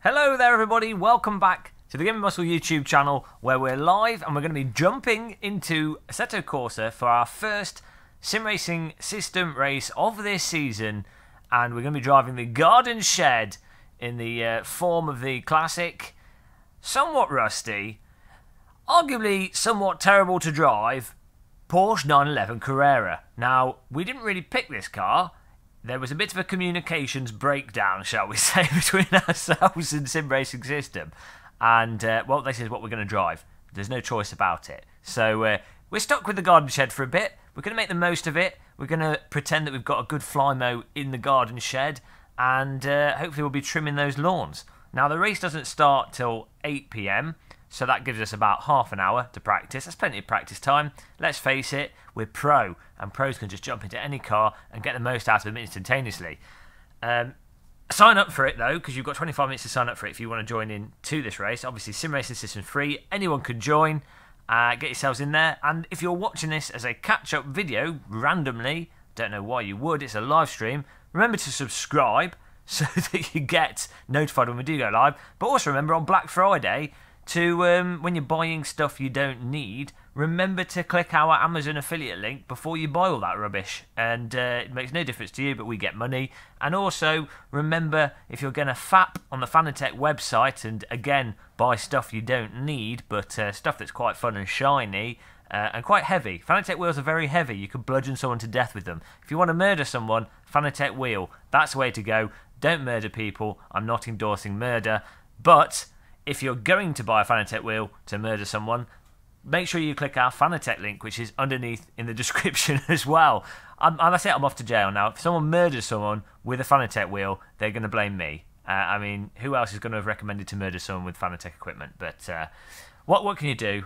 Hello there everybody, welcome back to the Gaming Muscle YouTube channel where we're live and we're going to be jumping into Assetto Corsa for our first sim racing system race of this season, and we're going to be driving the Garden Shed in the form of the classic, somewhat rusty, arguably somewhat terrible to drive Porsche 911 Carrera. Now, we didn't really pick this car. There was a bit of a communications breakdown, shall we say, between ourselves and Sim Racing System. And, well, this is what we're going to drive. There's no choice about it. So, we're stuck with the garden shed for a bit. We're going to make the most of it. We're going to pretend that we've got a good flymo in the garden shed. And hopefully we'll be trimming those lawns. Now, the race doesn't start till 8 PM. So that gives us about half an hour to practice. That's plenty of practice time. Let's face it, we're pro, and pros can just jump into any car and get the most out of them instantaneously. Sign up for it though, because you've got 25 minutes to sign up for it if you want to join in to this race. Obviously, Sim Racing System free. Anyone can join. Get yourselves in there. And if you're watching this as a catch-up video randomly, don't know why you would, it's a live stream, remember to subscribe so that you get notified when we do go live. But also remember on Black Friday, to when you're buying stuff you don't need, remember to click our Amazon affiliate link before you buy all that rubbish, and it makes no difference to you, but we get money. And also remember, if you're going to fap on the Fanatec website and again buy stuff you don't need, but stuff that's quite fun and shiny and quite heavy. Fanatec wheels are very heavy. You could bludgeon someone to death with them. If you want to murder someone, Fanatec wheel, that's the way to go. Don't murder people. I'm not endorsing murder, but if you're going to buy a Fanatec wheel to murder someone, make sure you click our Fanatec link, which is underneath in the description as well. That's it, I'm off to jail now. If someone murders someone with a Fanatec wheel, they're going to blame me. I mean, who else is going to have recommended to murder someone with Fanatec equipment? But what can you do?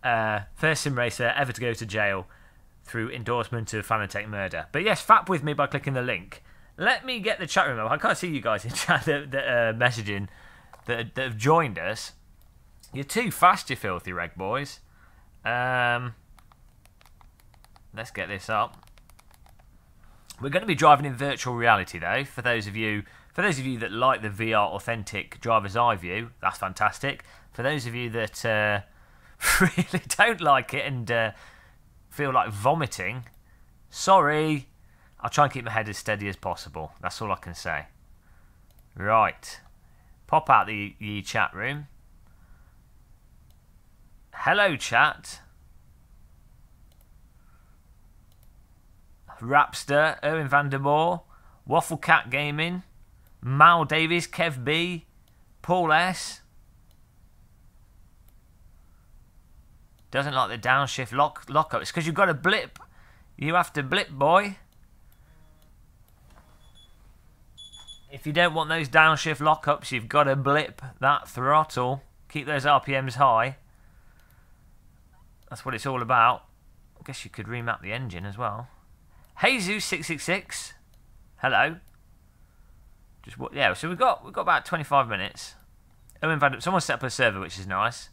First sim racer ever to go to jail through endorsement of Fanatec murder. But yes, fap with me by clicking the link. Let me get the chat room up. I can't see you guys in chat that are messaging. That have joined us. You're too fast, you filthy reg boys. Let's get this up. We're going to be driving in virtual reality though. For those of you that like the VR authentic driver's eye view, that's fantastic. For those of you that really don't like it and feel like vomiting, sorry. I'll try and keep my head as steady as possible. That's all I can say. Right. Pop out the chat room. Hello, chat. Rapster, Erwin Vandermoor, Waffle Cat Gaming, Mal Davies, Kev B, Paul S. Doesn't like the downshift lockup. It's because you've got a blip. You have to blip, boy. If you don't want those downshift lockups, you've got to blip that throttle. Keep those RPMs high. That's what it's all about. I guess you could remap the engine as well. Hey Zeus666. Hello. Yeah, so we've got about 25 minutes. Someone set up a server, which is nice.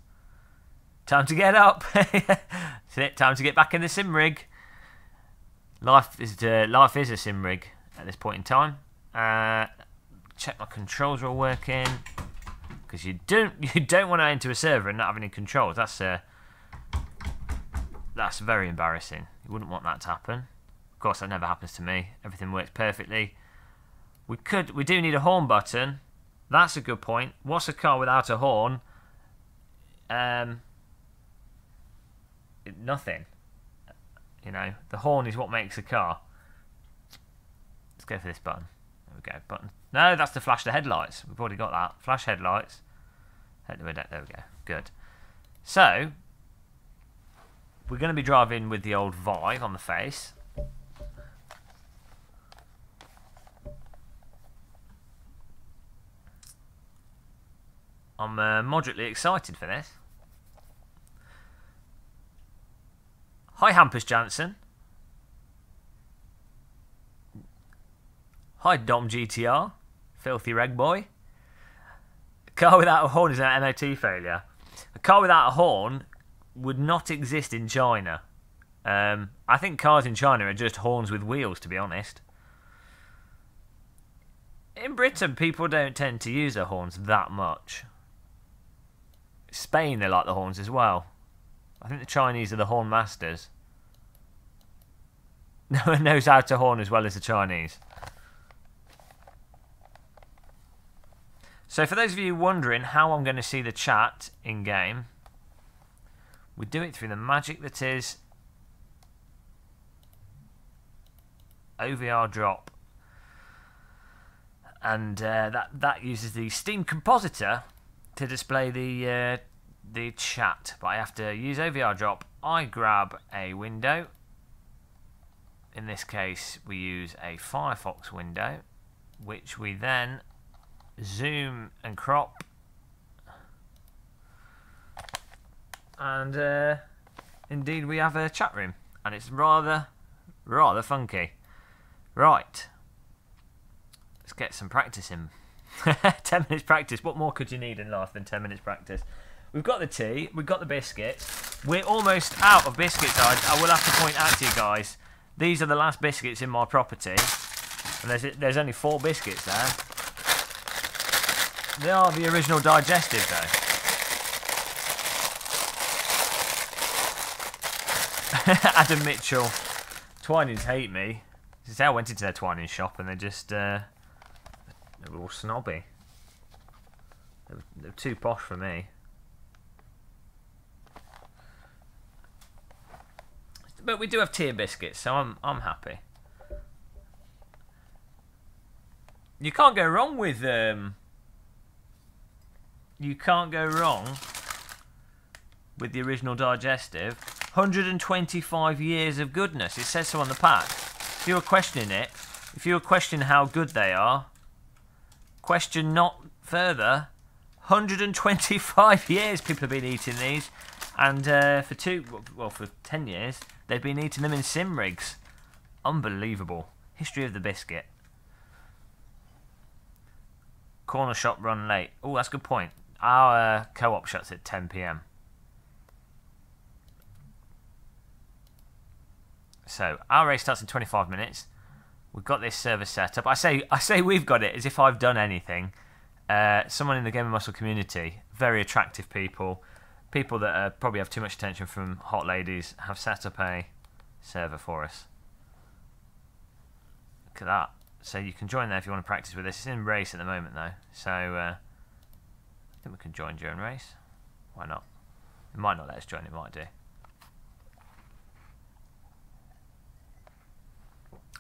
Time to get up. That's it. Time to get back in the sim rig. Life is a sim rig at this point in time. Check my controls are all working, because you don't want to enter a server and not have any controls. That's very embarrassing. You wouldn't want that to happen. Of course, that never happens to me. Everything works perfectly. We do need a horn button. That's a good point. What's a car without a horn? Nothing. You know, the horn is what makes a car. Let's go for this button. There we go, button. No, that's to flash the headlights. We've already got that. Flash headlights. There we go. Good. So, we're going to be driving with the old Vive on the face. I'm moderately excited for this. Hi, Hampus Jansen. Hi, Dom GTR. Filthy reg boy. A car without a horn is an MOT failure. A car without a horn would not exist in China. I think cars in China are just horns with wheels, to be honest. in Britain, people don't tend to use their horns that much. Spain, they like the horns as well. I think the Chinese are the horn masters. No one knows how to horn as well as the Chinese. So for those of you wondering how I'm going to see the chat in-game, we do it through the magic that is OVR drop. And that uses the Steam Compositor to display the chat. But I have to use OVR drop. I grab a window. In this case, we use a Firefox window, which we then zoom and crop. And indeed, we have a chat room, and it's rather funky. Right, let's get some practice in. 10 minutes practice. What more could you need in life than 10 minutes practice? We've got the tea, we've got the biscuits. We're almost out of biscuits. I will have to point out to you guys, these are the last biscuits in my property, and there's only 4 biscuits there. They are the original digestive though. Adam Mitchell, Twinings hate me. This is how I went into their Twinings shop and they just they were all snobby. They're too posh for me. But we do have tea and biscuits, so I'm happy. You can't go wrong with the original digestive. 125 years of goodness. It says so on the pack. If you were questioning it, if you were questioning how good they are, question not further. 125 years people have been eating these, and for 10 years they've been eating them in sim rigs. Unbelievable. History of the biscuit. Corner shop run late. Oh, that's a good point. Our co-op shuts at 10 PM. So our race starts in 25 minutes. We've got this server set up. I say we've got it as if I've done anything. Someone in the Game of Muscle community, very attractive people that probably have too much attention from hot ladies, have set up a server for us. Look at that. So you can join there if you want to practice with this. It's in race at the moment though, so I think we can join during race. Why not? It might not let us join, it might do.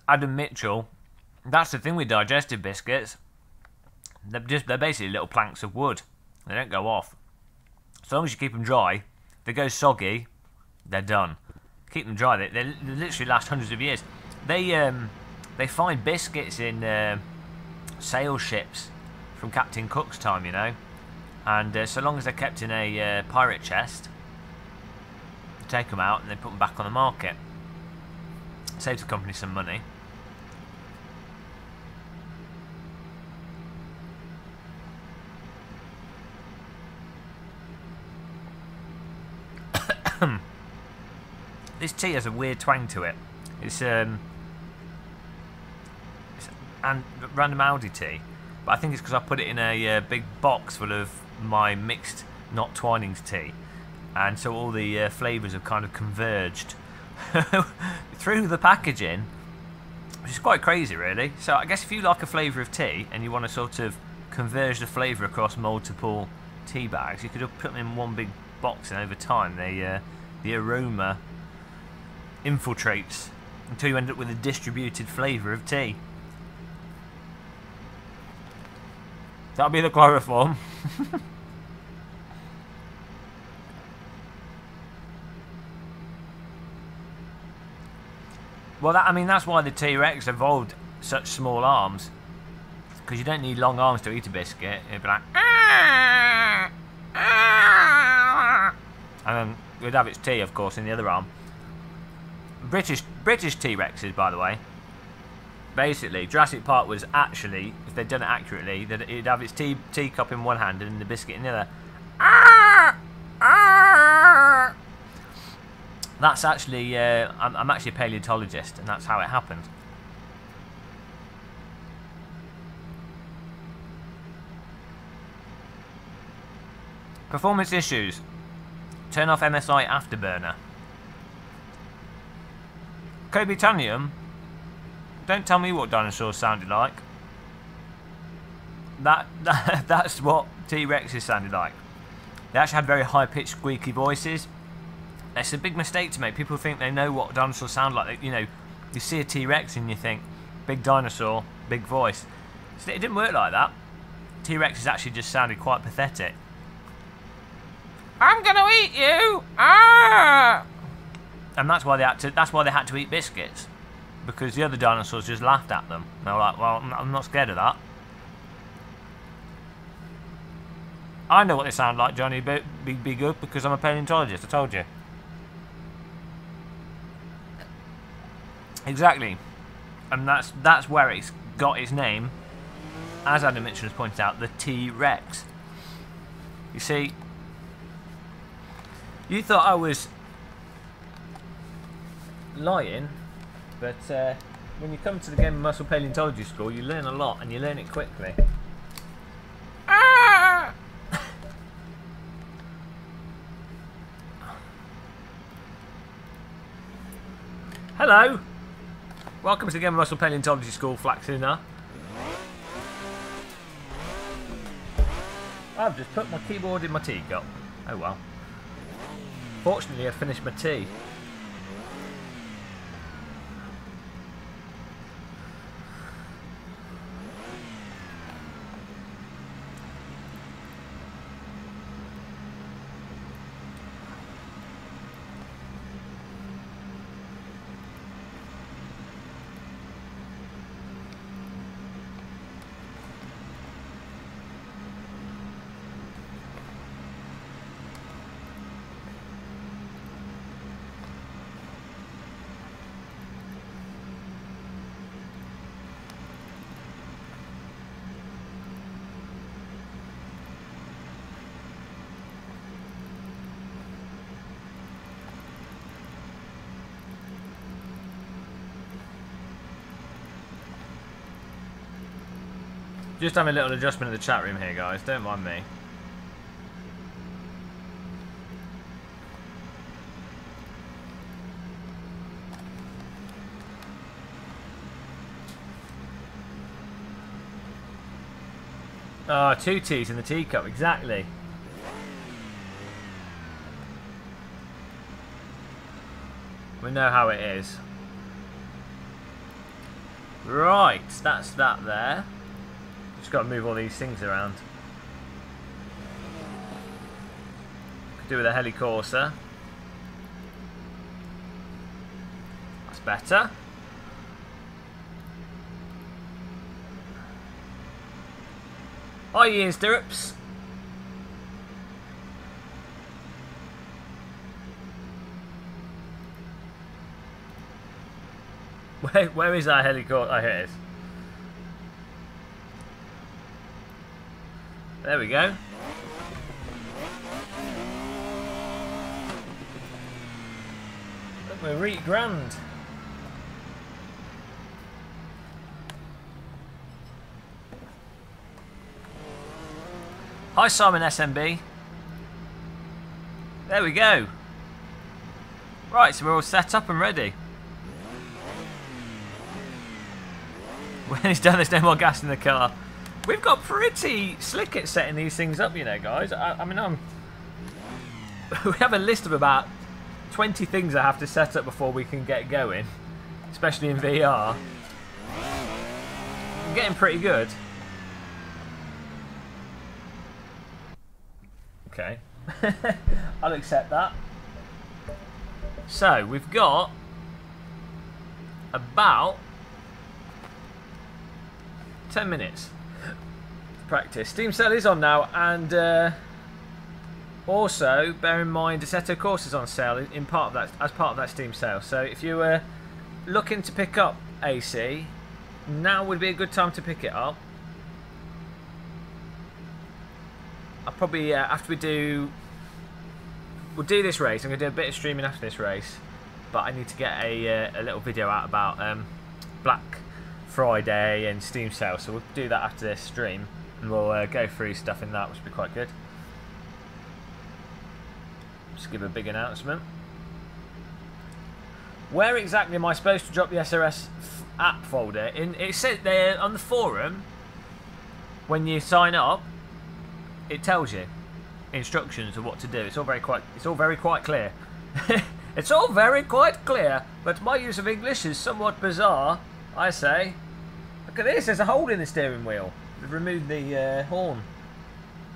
Adam Mitchell, that's the thing with digestive biscuits. They're basically little planks of wood. They don't go off. So long as you keep them dry, if they go soggy, they're done. Keep them dry. They literally last hundreds of years. They find biscuits in sail ships from Captain Cook's time, you know. And so long as they're kept in a pirate chest, they take them out and they put them back on the market. Saves the company some money. This tea has a weird twang to it. It's and random Aldi tea, but I think it's because I put it in a big box full of my mixed not Twinings tea, and so all the flavours have kind of converged through the packaging, which is quite crazy really. So I guess if you like a flavour of tea and you want to sort of converge the flavour across multiple tea bags, you could put them in one big box, and over time the aroma infiltrates until you end up with a distributed flavour of tea. That'll be the chloroform. Well, that's why the T-Rex evolved such small arms, because you don't need long arms to eat a biscuit. It'd be like, and then we'd have its tea, of course, in the other arm. British T-Rexes, by the way. Basically, Jurassic Park was actually, if they'd done it accurately, that it'd have its teacup in one hand and the biscuit in the other. That's actually, I'm actually a paleontologist, and that's how it happened. Performance issues. Turn off MSI afterburner. Cobitanium. Don't tell me what dinosaurs sounded like. That's what T-Rexes sounded like. They actually had very high-pitched, squeaky voices. It's a big mistake to make. People think they know what dinosaurs sound like. You know, you see a T-Rex and you think, big dinosaur, big voice. So it didn't work like that. T-Rexes actually just sounded quite pathetic. I'm gonna eat you! Ah! And that's why they had to eat biscuits, because the other dinosaurs just laughed at them. They were like, well, I'm not scared of that. I know what they sound like, Johnny. Be good, because I'm a paleontologist. I told you. Exactly, and that's where it's got its name, as Adam Mitchell has pointed out, the T-Rex. You see, you thought I was lying, but when you come to the Game of Muscle Paleontology School, you learn a lot, and you learn it quickly. Ah! Hello! Welcome to the Game of Muscle Paleontology School, Flaxina. I've just put my keyboard in my teacup. Oh well. Fortunately, I finished my tea. Just having a little adjustment in the chat room here, guys. Don't mind me. Oh, 2 teas in the teacup, exactly. We know how it is. Right, that's that there. Just got to move all these things around. Could do with a Assetto Corsa. That's better. Hi, Ian Stirrups. Where is our helicopter? Oh, here it is. There we go. Look, we're really grand. Hi, Simon SMB. There we go. Right, so we're all set up and ready. When it's done, there's no more gas in the car. We've got pretty slick at setting these things up, you know, guys. I mean, we have a list of about 20 things I have to set up before we can get going, especially in VR. I'm getting pretty good. Okay, I'll accept that. So we've got about 10 minutes to practice. Steam sale is on now, and also bear in mind Assetto Corsa is on sale in part of that, as part of that Steam sale. So if you were looking to pick up AC, now would be a good time to pick it up. I'll probably after we'll do this race. I'm going to do a bit of streaming after this race, but I need to get a little video out about Black Friday and Steam sale, so we'll do that after this stream, and we'll go through stuff in that, which will be quite good. Just give a big announcement. Where exactly am I supposed to drop the SRS app folder? It said there on the forum, when you sign up, it tells you instructions of what to do. It's all very quite clear. It's all very quite clear, but my use of English is somewhat bizarre, I say. Look at this, there's a hole in the steering wheel. They've removed the horn.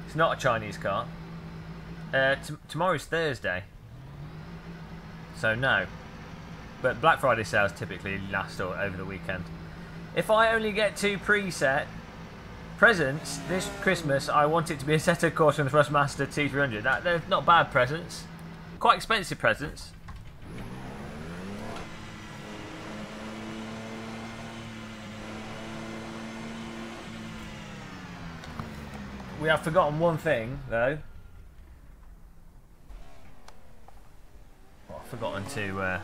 It's not a Chinese car. Tomorrow's Thursday. So no. But Black Friday sales typically last over the weekend. If I only get 2 preset presents this Christmas, I want it to be a Assetto Corsa and the Thrustmaster T300. They're not bad presents. Quite expensive presents. We have forgotten one thing, though. Well, I've forgotten to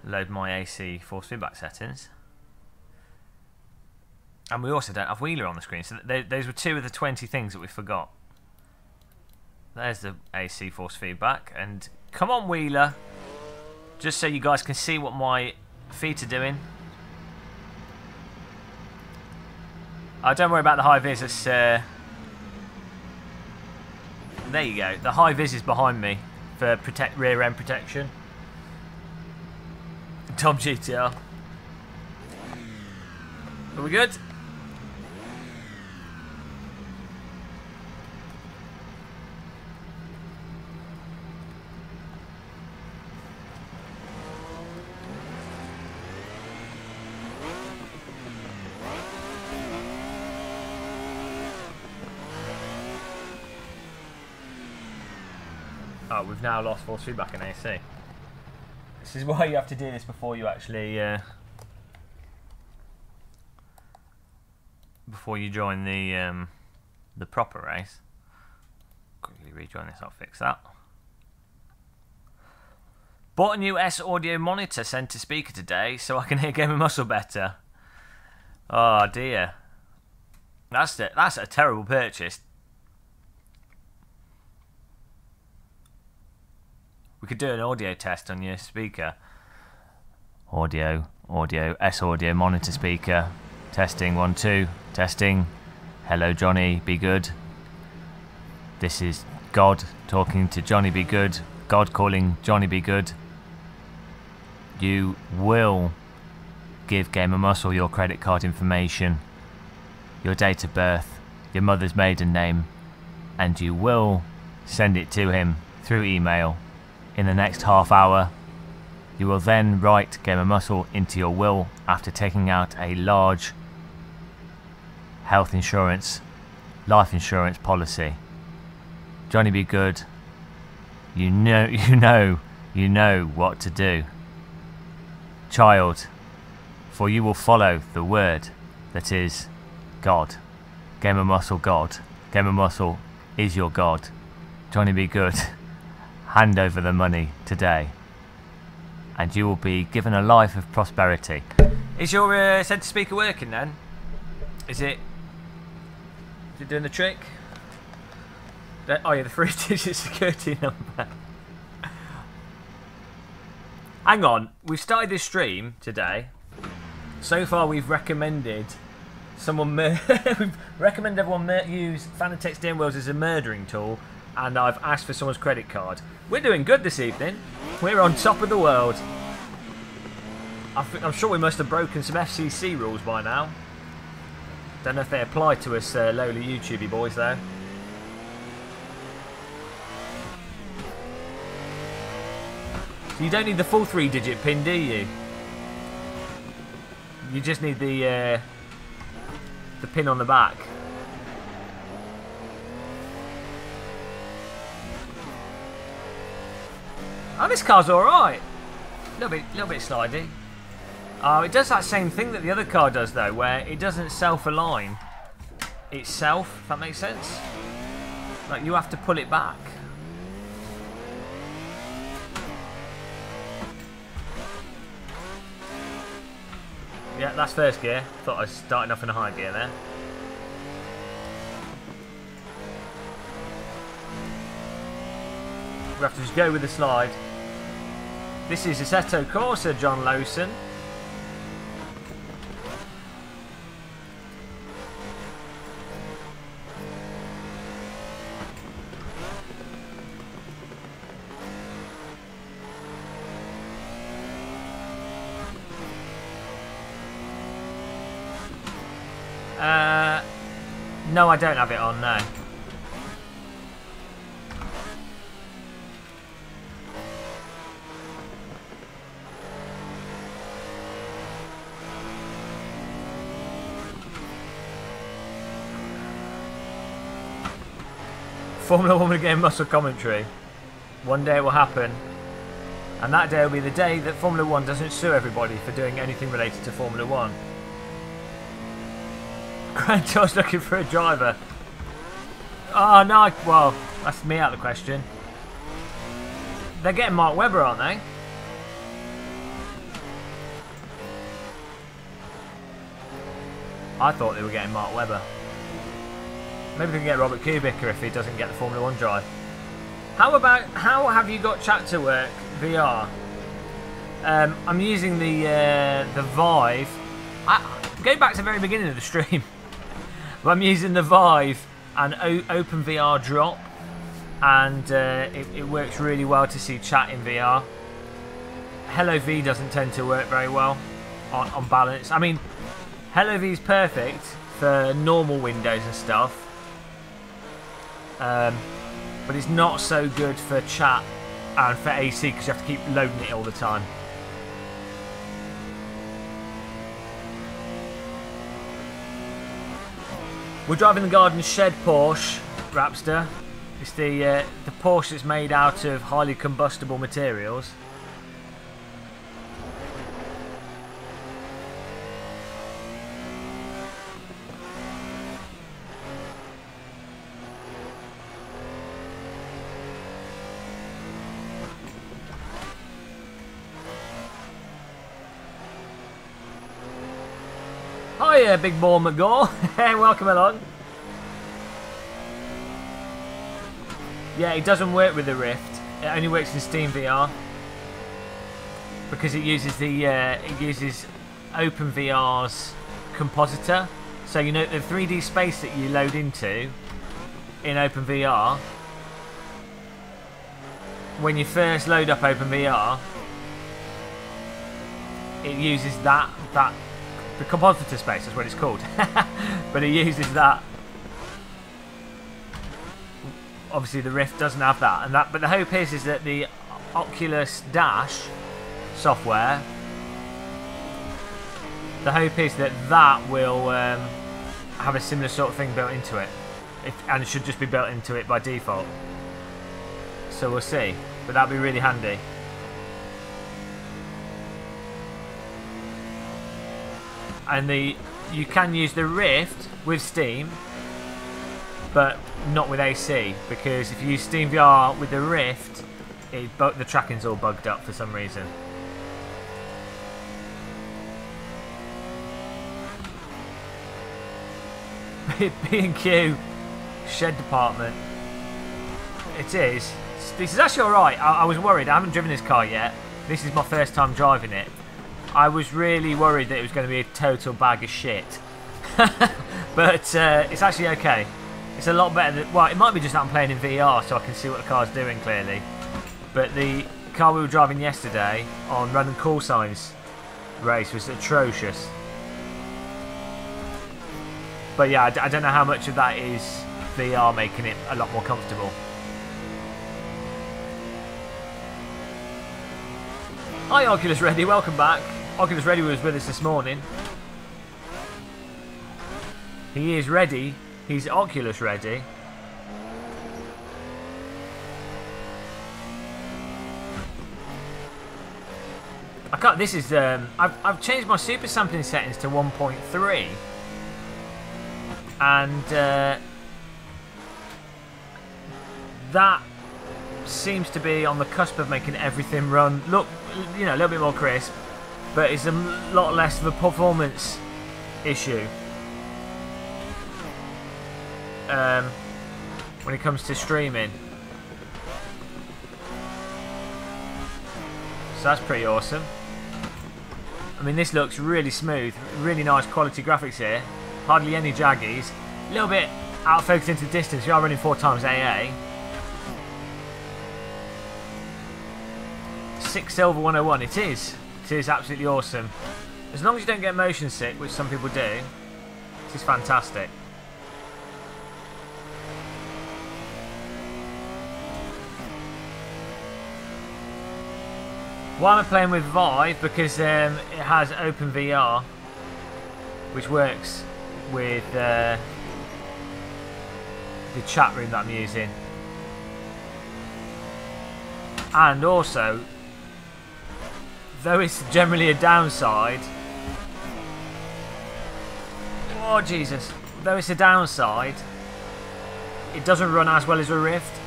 load my AC force feedback settings. And we also don't have Wheeler on the screen, so those were 2 of the 20 things that we forgot. There's the AC force feedback, and come on Wheeler, just so you guys can see what my feet are doing. Oh, don't worry about the high vis. It's, there you go. The high vis is behind me for rear end protection. Tom GTR. Are we good? Oh, we've now lost force feedback in AC. This is why you have to do this before you actually before you join the proper race. Quickly rejoin this, I'll fix that. Bought a new S audio monitor centre speaker today so I can hear Game of Muscle better. Oh dear. That's a terrible purchase. We could do an audio test on your speaker. Audio, S audio monitor speaker. Testing, 1, 2, testing. Hello Johnny, be good. This is God talking to Johnny, be good. God calling Johnny, be good. You will give Game of Muscle your credit card information, your date of birth, your mother's maiden name, and you will send it to him through email. In the next half hour, you will then write Game of Muscle into your will after taking out a large health insurance, life insurance policy. Johnny be good. You know what to do. Child, for you will follow the word that is God. Game of Muscle God. Game of Muscle is your God. Johnny be good. Hand over the money today, and you will be given a life of prosperity. Is your centre speaker working then? Is it doing the trick? Oh yeah, the 3-digit security number. Hang on, we've started this stream today. So far we've recommended we've recommended everyone use Fanatec steering wheels as a murdering tool, and I've asked for someone's credit card. We're doing good this evening. We're on top of the world. I'm sure we must have broken some FCC rules by now. Don't know if they apply to us lowly YouTubey boys though. So you don't need the full 3-digit pin, do you? You just need the pin on the back. Oh, this car's alright. Little bit slidey. Oh, it does that same thing that the other car does though, where it doesn't self-align itself, if that makes sense. Like, you have to pull it back. Yeah, that's first gear. Thought I was starting off in a high gear there. We have to just go with the slide. This is Assetto Corsa, John Lowson. No, I don't have it on, no. Formula 1 will get muscle commentary. One day it will happen. And that day will be the day that Formula 1 doesn't sue everybody for doing anything related to Formula 1. Grand Tour's looking for a driver. Oh no, well, that's me out of the question. They're getting Mark Webber, aren't they? I thought they were getting Mark Webber. Maybe they can get Robert Kubica if he doesn't get the Formula 1 drive. How have you got Chat to Work VR? I'm using the Vive. Going back to the very beginning of the stream. I'm using the Vive and OpenVR Drop, and it works really well to see chat in VR. Hello V doesn't tend to work very well on balance. I mean, Hello V is perfect for normal windows and stuff, but it's not so good for chat and for AC because you have to keep loading it all the time. We're driving the Garden Shed Porsche Rapster. It's the Porsche that's made out of highly combustible materials. Hiya, Big Ball McGaw. Welcome along. Yeah, it doesn't work with the Rift. It only works in Steam VR because it uses OpenVR's compositor. So you know the 3D space that you load into in OpenVR. When you first load up OpenVR, it uses the compositor space is what it's called. But it uses that. Obviously the Rift doesn't have that, but the hope is that the Oculus Dash software, the hope is that will have a similar sort of thing built into it, and it should just be built into it by default. So we'll see, but that'd be really handy. And you can use the Rift with Steam, but not with AC, because if you use Steam VR with the Rift, the tracking's all bugged up for some reason. B&Q shed department. It is. This is actually alright. I was worried. I haven't driven this car yet. This is my first time driving it. I was really worried that it was going to be a total bag of shit. But it's actually okay. It's a lot better than... Well, it might be just that I'm playing in VR so I can see what the car's doing clearly. But the car we were driving yesterday on Run and Call Signs race was atrocious. But yeah, I don't know how much of that is VR making it a lot more comfortable. Hi Oculus Ready, welcome back. Oculus Ready was with us this morning. He is ready. He's Oculus Ready. I can't. This is. I've changed my super sampling settings to 1.3, and that seems to be on the cusp of making everything run look, you know, a little bit more crisp, but it's a lot less of a performance issue when it comes to streaming. So that's pretty awesome. I mean, this looks really smooth. Really nice quality graphics here. Hardly any jaggies. A little bit out of focus into the distance. We are running 4x AA. 6 silver 101. It is. It is absolutely awesome. As long as you don't get motion sick, which some people do, it is fantastic. Why am I playing with Vive? Because it has OpenVR, which works with the chat room that I'm using. And also, though it's generally a downside, oh Jesus, though it's a downside, it doesn't run as well as a Rift,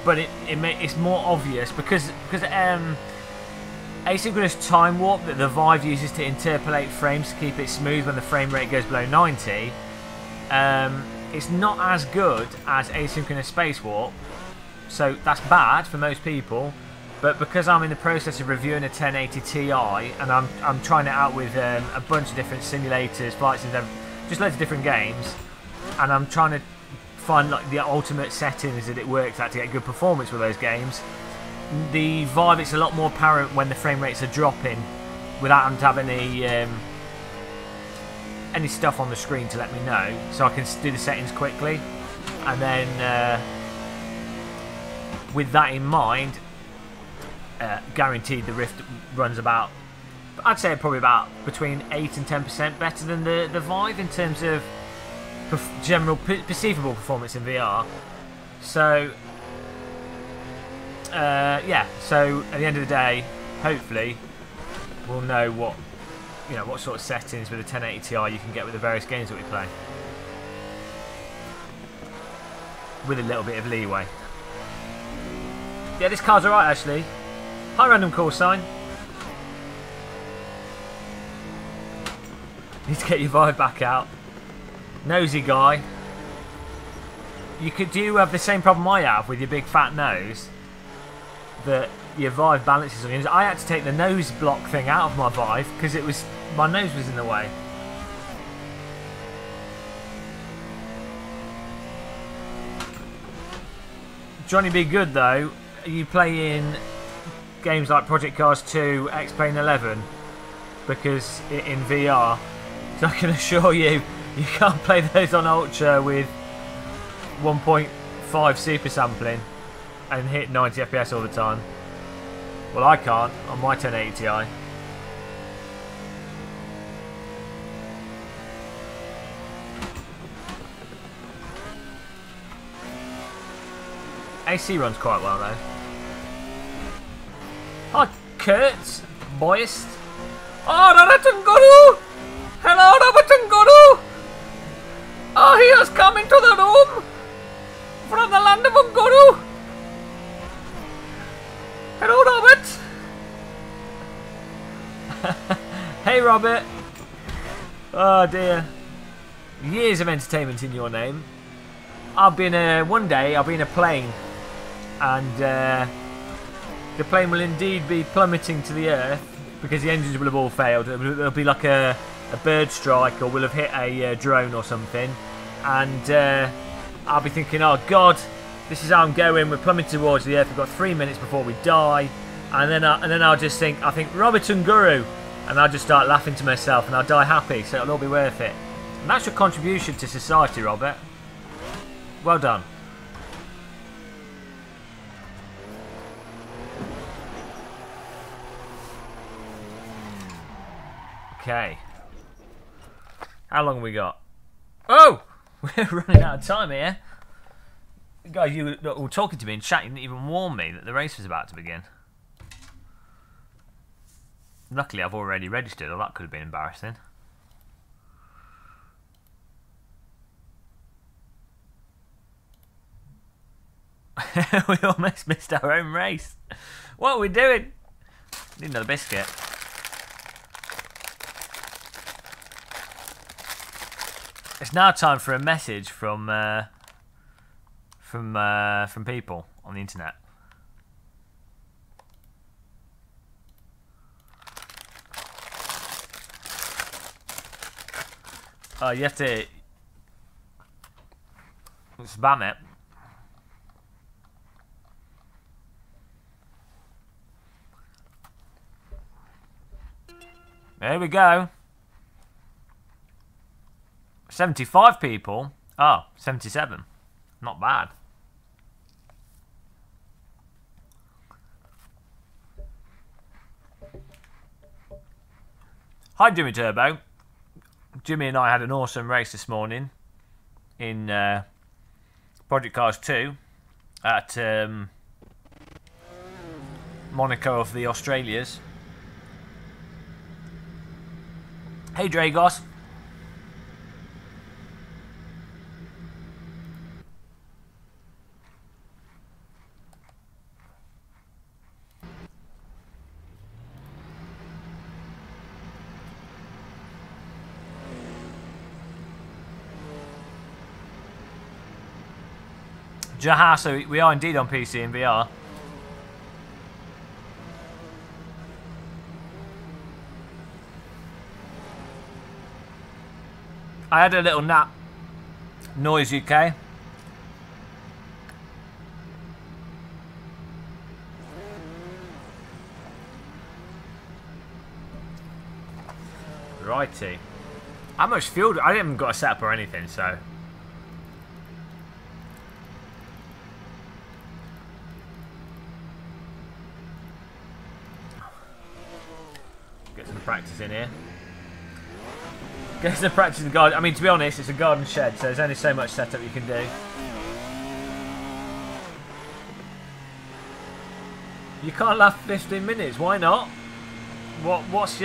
but it's more obvious because asynchronous time warp that the Vive uses to interpolate frames to keep it smooth when the frame rate goes below 90, it's not as good as asynchronous space warp, so that's bad for most people. But because I'm in the process of reviewing a 1080 Ti and I'm trying it out with a bunch of different simulators, flight sims, just loads of different games, and I'm trying to find like the ultimate settings that it works at to get good performance with those games, the Vive, it's a lot more apparent when the frame rates are dropping without having to have any stuff on the screen to let me know, so I can do the settings quickly. And then with that in mind, guaranteed the Rift runs about, I'd say probably about between 8 and 10% better than the Vive in terms of general perceivable performance in VR. So yeah, so at the end of the day, hopefully we'll know what sort of settings with a 1080 Ti you can get with the various games that we play, with a little bit of leeway. Yeah, this car's alright actually. Hi random call sign. Need to get your Vive back out. Nosy guy. Do you have the same problem I have with your big fat nose? That your Vive balances on you. I had to take the nose block thing out of my Vive because my nose was in the way. Johnny be good though. Are you playing games like Project Cars 2, X-Plane 11? Because in VR, so I can assure you, you can't play those on Ultra with 1.5 super sampling and hit 90 FPS all the time. Well, I can't on my 1080 Ti. AC runs quite well though. Hi, Kurt, boyist. Oh, Ratan Guru! Hello, Ratan Guru! Oh, he has come into the room from the land of Unguru. Hello, Robert. Hey, Robert. Oh dear. Years of entertainment in your name. One day I'll be in a plane, and the plane will indeed be plummeting to the earth because the engines will have all failed. It'll be like a bird strike, or we'll have hit a drone or something, and I'll be thinking, oh God, this is how I'm going. We're plummeting towards the earth. We've got 3 minutes before we die, and then I'll just think, Robert Unguru, and I'll just start laughing to myself, and I'll die happy. So it'll all be worth it. And that's your contribution to society, Robert. Well done. Okay. How long have we got? Oh! We're running out of time here. Guys, you were talking to me in chat. You didn't even warn me that the race was about to begin. Luckily, I've already registered, or that could have been embarrassing. We almost missed our own race. What are we doing? Need another biscuit. It's now time for a message from people on the internet. You have to spam it. There we go. 75 people. Oh, 77. Not bad. Hi, Jimmy Turbo. Jimmy and I had an awesome race this morning in Project Cars 2 at Monaco of the Australias. Hey, Dragos. Jaha, so we are indeed on PC and VR. I had a little nap. Noise UK. Righty. How much fuel? I haven't got a setup or anything, so. Get some practice in here. Get some practice in the garden. I mean, to be honest, it's a garden shed, so there's only so much setup you can do. You can't last 15 minutes. Why not? What's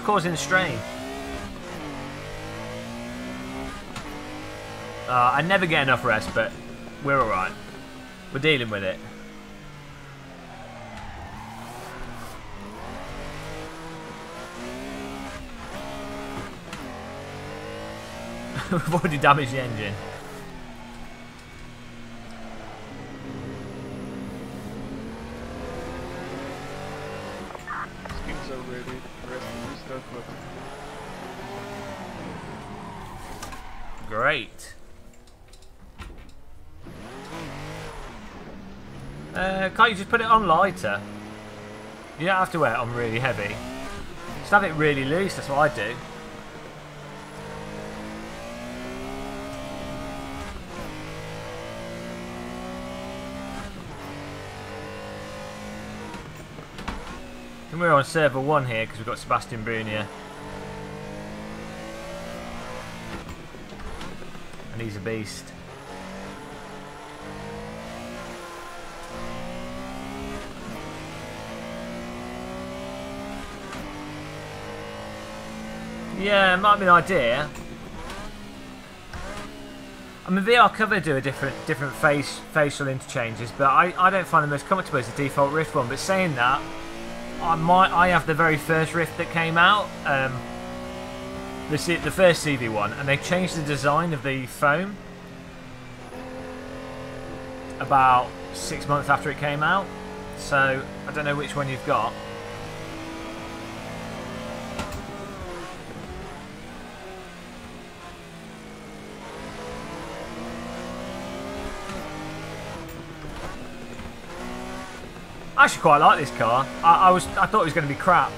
causing the strain? I never get enough rest, but we're all right. We're dealing with it. We've already damaged the engine. Skins are ready. The rest of the stuff, but Great. Can't you just put it on lighter? You don't have to wear it on really heavy. Just have it really loose, that's what I do. And we're on server 1 here because we've got Sebastian Brunier. And he's a beast. Yeah, it might be an idea. I mean, VR cover do a different facial interchanges, but I don't find the most comfortable as the default Rift one. But saying that, I have the very first Rift that came out, the first CV one, and they changed the design of the foam about 6 months after it came out. So I don't know which one you've got. I actually quite like this car. I thought it was going to be crap.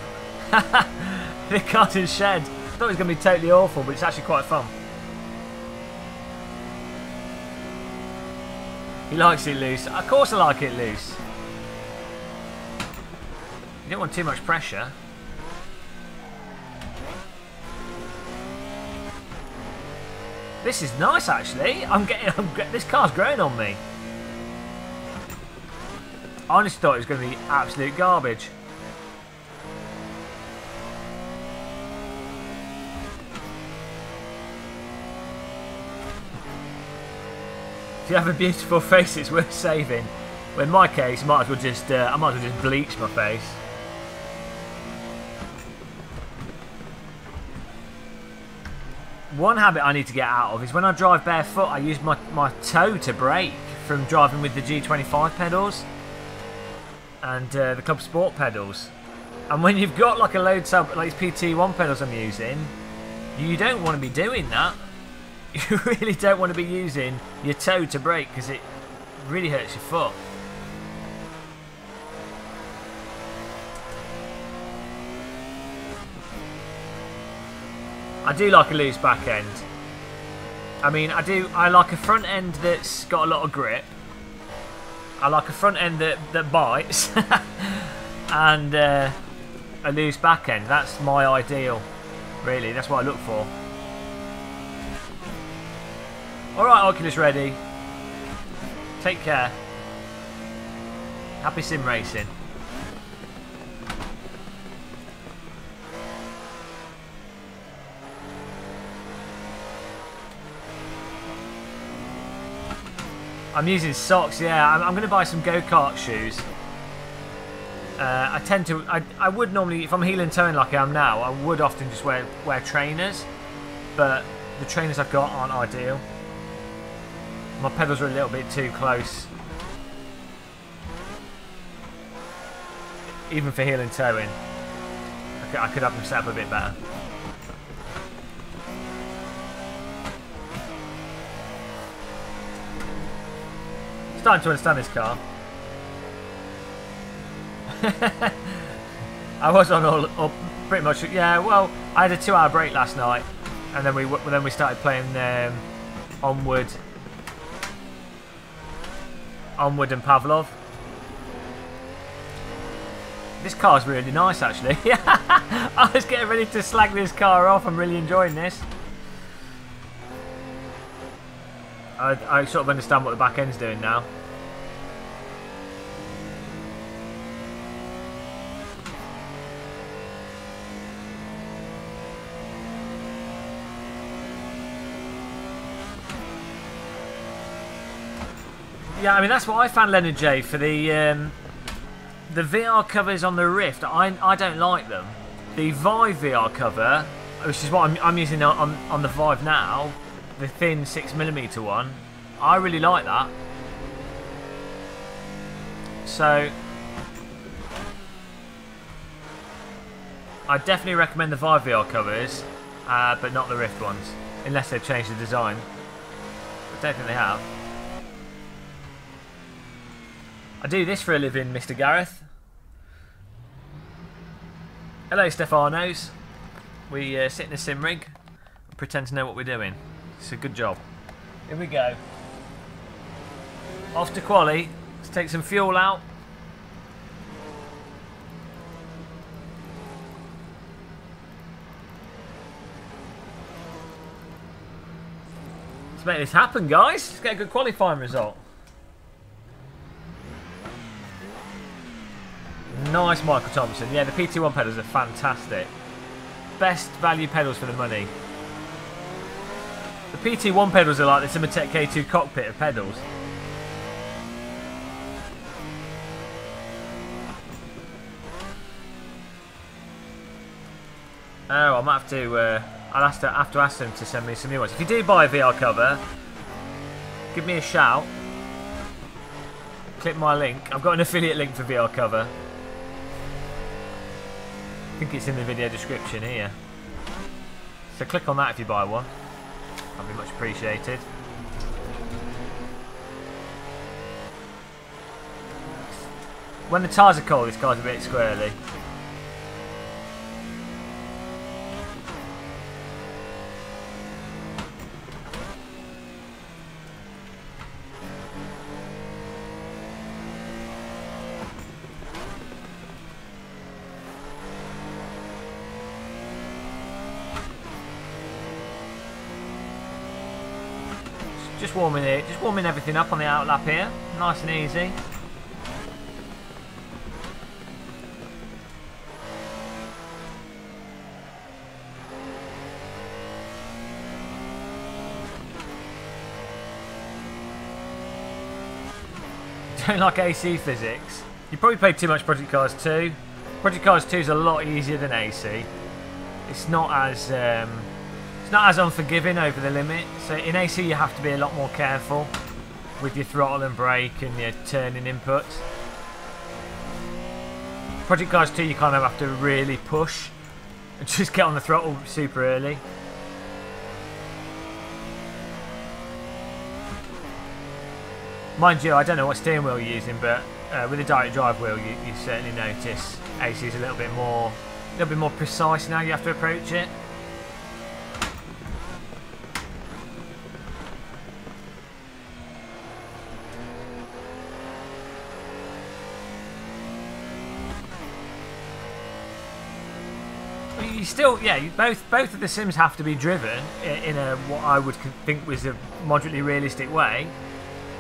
The car's shed. I thought it was going to be totally awful, but it's actually quite fun. He likes it loose. Of course I like it loose. You don't want too much pressure. This is nice, actually. This car's growing on me. I honestly thought it was going to be absolute garbage. If you have a beautiful face, it's worth saving. Well, in my case, I might as well just bleach my face. One habit I need to get out of is when I drive barefoot, I use my toe to brake from driving with the G25 pedals and the Club Sport pedals. And when you've got like a load sub, like these PT1 pedals I'm using, You don't want to be doing that. You really don't want to be using your toe to brake because it really hurts your foot. I do like a loose back end. I mean, I like a front end that's got a lot of grip. I like a front end that bites. And a loose back end. That's my ideal, really. That's what I look for. Alright, Oculus ready. Take care. Happy sim racing. I'm using socks, yeah. I'm going to buy some go-kart shoes. I would normally, if I'm heel and toeing like I am now, I would often just wear trainers. But the trainers I've got aren't ideal. My pedals are a little bit too close. Even for heel and toeing. I could have them set up a bit better. Starting to understand this car. I was on all pretty much. Yeah, well, I had a 2-hour break last night, and then we started playing Onward and Pavlov. This car's really nice, actually. I was getting ready to slag this car off. I'm really enjoying this. I sort of understand what the back end's doing now. Yeah, I mean that's what I found, Leonard J, for the VR covers on the Rift. I don't like them. The Vive VR cover, which is what I'm using on the Vive now, the thin 6mm one, I really like that. So I definitely recommend the Vive VR covers, but not the Rift ones, unless they've changed the design. I don't think they have. I do this for a living, Mr. Gareth. Hello, Stefanos. We sit in a sim rig and pretend to know what we're doing. It's a good job. Here we go. Off to quali. Let's take some fuel out. Let's make this happen, guys. Let's get a good qualifying result. Nice, Michael Thompson. Yeah, the PT1 pedals are fantastic. Best value pedals for the money. The PT1 pedals are like the Simatech K2 cockpit of pedals. Oh, I might have to. I'll have to ask them to send me some new ones. If you do buy a VR cover, give me a shout. Click my link. I've got an affiliate link for VR cover. I think it's in the video description here. So click on that if you buy one. That'd be much appreciated. When the tyres are cold, this car's a bit squirrely. Just warming everything up on the outlap here, nice and easy. Don't like AC physics. You probably played too much Project Cars 2. Project Cars 2 is a lot easier than AC. It's not as unforgiving over the limit. So in AC you have to be a lot more careful with your throttle and brake and your turning inputs. Project Cars 2 you kind of have to really push and just get on the throttle super early. Mind you, I don't know what steering wheel you're using, but with a direct drive wheel, you certainly notice AC is a little bit more precise now. You have to approach it. You still, yeah, both of the sims have to be driven in a what I would think was a moderately realistic way,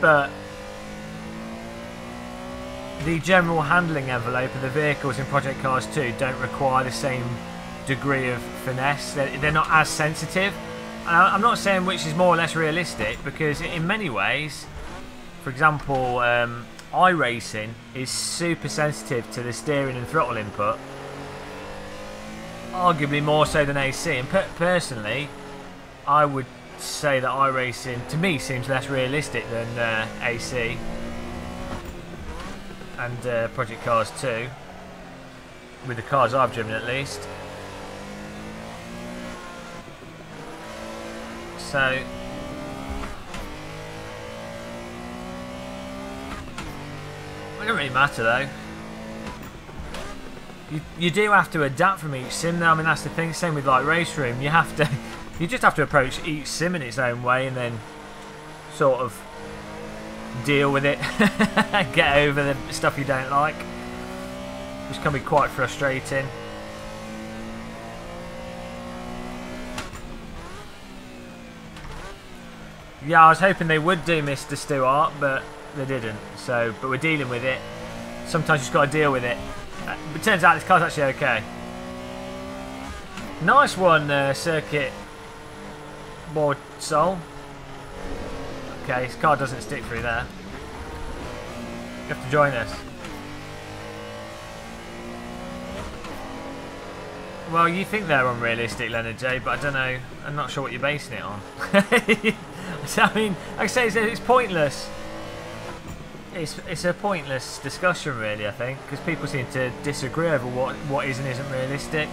but the general handling envelope of the vehicles in Project Cars 2 don't require the same degree of finesse. They're not as sensitive. And I'm not saying which is more or less realistic, because in many ways, for example, iRacing is super sensitive to the steering and throttle input. Arguably more so than AC, and personally I would say that iRacing to me seems less realistic than AC and Project Cars 2, with the cars I've driven at least. So it doesn't really matter though. You do have to adapt from each sim now. I mean, that's the thing. Same with like Race Room. You just have to approach each sim in its own way and then sort of deal with it. Get over the stuff you don't like, which can be quite frustrating. Yeah, I was hoping they would do Mr. Stewart, but they didn't. So, but we're dealing with it. Sometimes you just got to deal with it. But it turns out this car's actually okay. Nice one, Circuit Board Soul. Okay, his car doesn't stick through there. You have to join us. Well, you think they're unrealistic, Leonard J, but I don't know. I'm not sure what you're basing it on. So, I mean, like I say, it's pointless. It's a pointless discussion, really, I think, because people seem to disagree over what is and isn't realistic,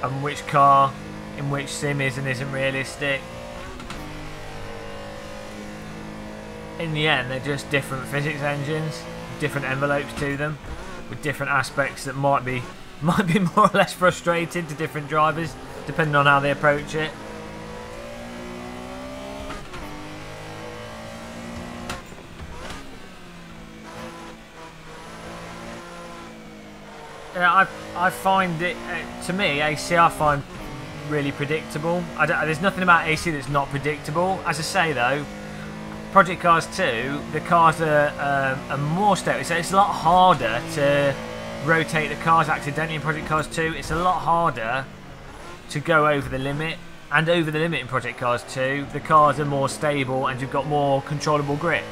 and which car in which sim is and isn't realistic. In the end, they're just different physics engines, different envelopes to them, with different aspects that might be more or less frustrating to different drivers, depending on how they approach it. I find it, to me, AC I find really predictable. There's nothing about AC that's not predictable. As I say though, Project Cars 2, the cars are more stable, so it's a lot harder to rotate the cars accidentally in Project Cars 2. It's a lot harder to go over the limit, and over the limit in Project Cars 2, the cars are more stable and you've got more controllable grip.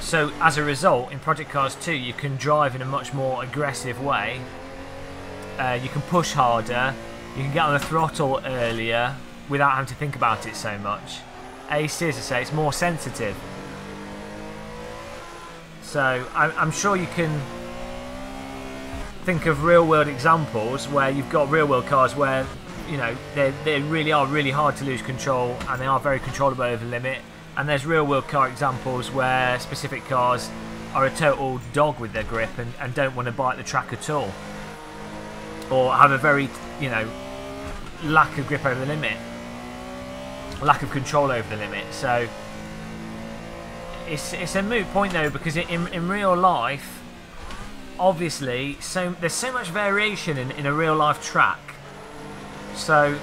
So as a result, in Project Cars 2 you can drive in a much more aggressive way. You can push harder, you can get on the throttle earlier without having to think about it so much. AC, as I say, it's more sensitive. So I'm sure you can think of real world examples where you've got real world cars where, you know, they really are really hard to lose control and they are very controllable over the limit. And there's real world car examples where specific cars are a total dog with their grip and don't want to bite the track at all, or have a very, you know, lack of grip over the limit, lack of control over the limit. So it's a moot point though, because in real life, obviously, there's so much variation in a real life track. So,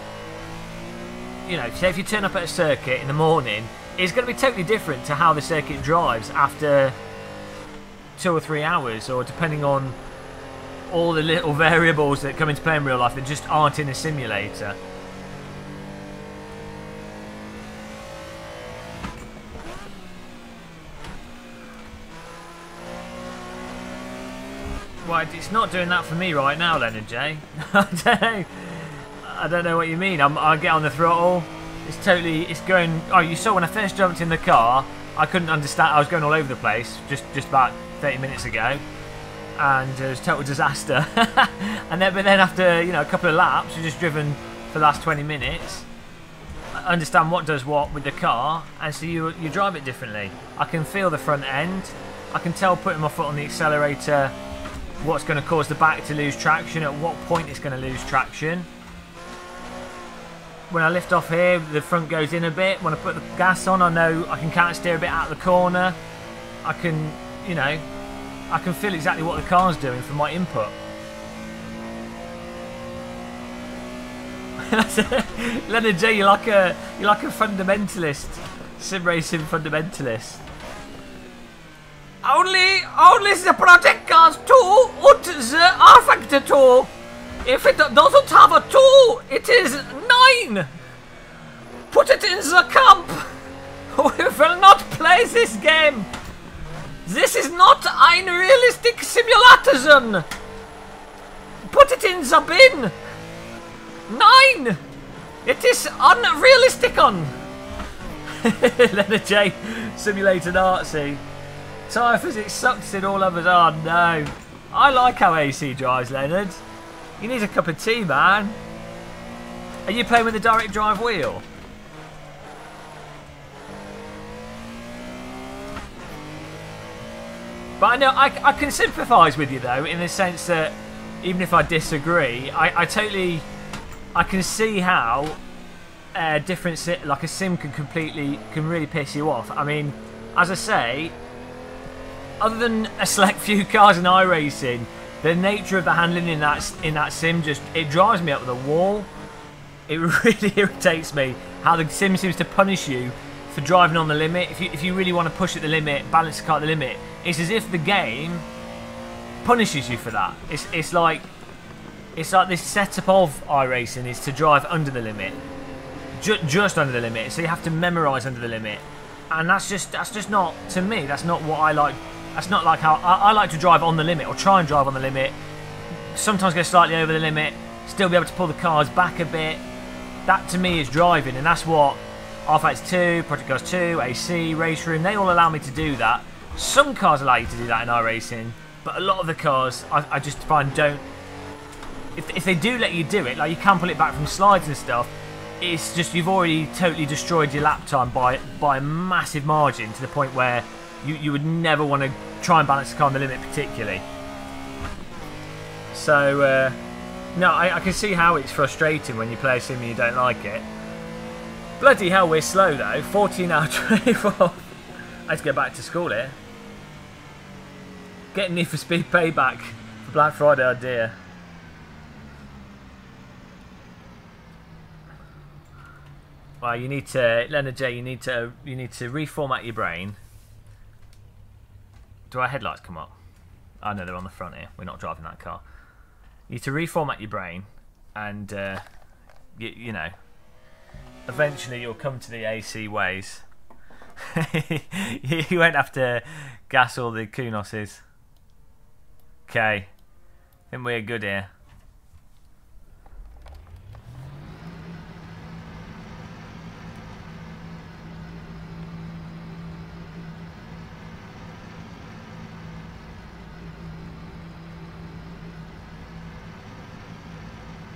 you know, say if you turn up at a circuit in the morning, it's going to be totally different to how the circuit drives after 2 or 3 hours, or depending on all the little variables that come into play in real life that just aren't in a simulator. Well, it's not doing that for me right now, Leonard J. I don't know what you mean. I get on the throttle. It's going. Oh, you saw when I first jumped in the car, I couldn't understand. I was going all over the place just about 30 minutes ago, and it was a total disaster. But then after, you know, a couple of laps, we've just driven for the last 20 minutes. understand what does what with the car, and so you drive it differently. I can feel the front end. I can tell putting my foot on the accelerator what's going to cause the back to lose traction, at what point it's going to lose traction. When I lift off here, the front goes in a bit. When I put the gas on, I know I can counter steer a bit out of the corner. I can, you know, I can feel exactly what the car's doing from my input. Leonard J, you're like a fundamentalist, sim racing fundamentalist. Only the project cars 2 and the R Factor 2. If it doesn't have a 2, it is 9. Put it in the camp. We will not play this game. This is not ein realistic simulation. Put it in the bin. 9. It is unrealistic on. Leonard J, simulated artsy. Tyre physics sucks in all others. Oh no. I like how AC drives, Leonard. You need a cup of tea, man. Are you playing with the direct drive wheel? But I know I can sympathise with you though, in the sense that even if I disagree, I can see how like a sim can really piss you off. I mean, as I say, other than a select few cars in iRacing, the nature of the handling in that sim it drives me up the wall. It really irritates me how the sim seems to punish you for driving on the limit. If you really want to push at the limit, balance the car at the limit, it's as if the game punishes you for that. It's like this setup of iRacing is to drive under the limit, just under the limit. So you have to memorise under the limit, and that's just not, to me, that's not what I like. That's not like how I like to drive on the limit, or try and drive on the limit. Sometimes go slightly over the limit, still be able to pull the cars back a bit. That to me is driving, and that's what R-Factor 2, Project Cars 2, AC, Race Room, they all allow me to do that. Some cars allow you to do that in iRacing, but a lot of the cars I just find don't. If they do let you do it, like you can pull it back from slides and stuff, it's just you've already totally destroyed your lap time by a massive margin, to the point where you would never want to try and balance the car on the limit particularly. So, no, I can see how it's frustrating when you play a sim and you don't like it. Bloody hell, we're slow though. 14 out of 24. I had to go back to school here. Getting Need for Speed payback for Black Friday, oh dear. Well, you need to, Leonard J, you need to reformat your brain. Do our headlights come up? Oh no, they're on the front here. We're not driving that car. You need to reformat your brain, and you know, eventually you'll come to the AC ways. You won't have to gas all the Kunoses. Okay, I think we're good here.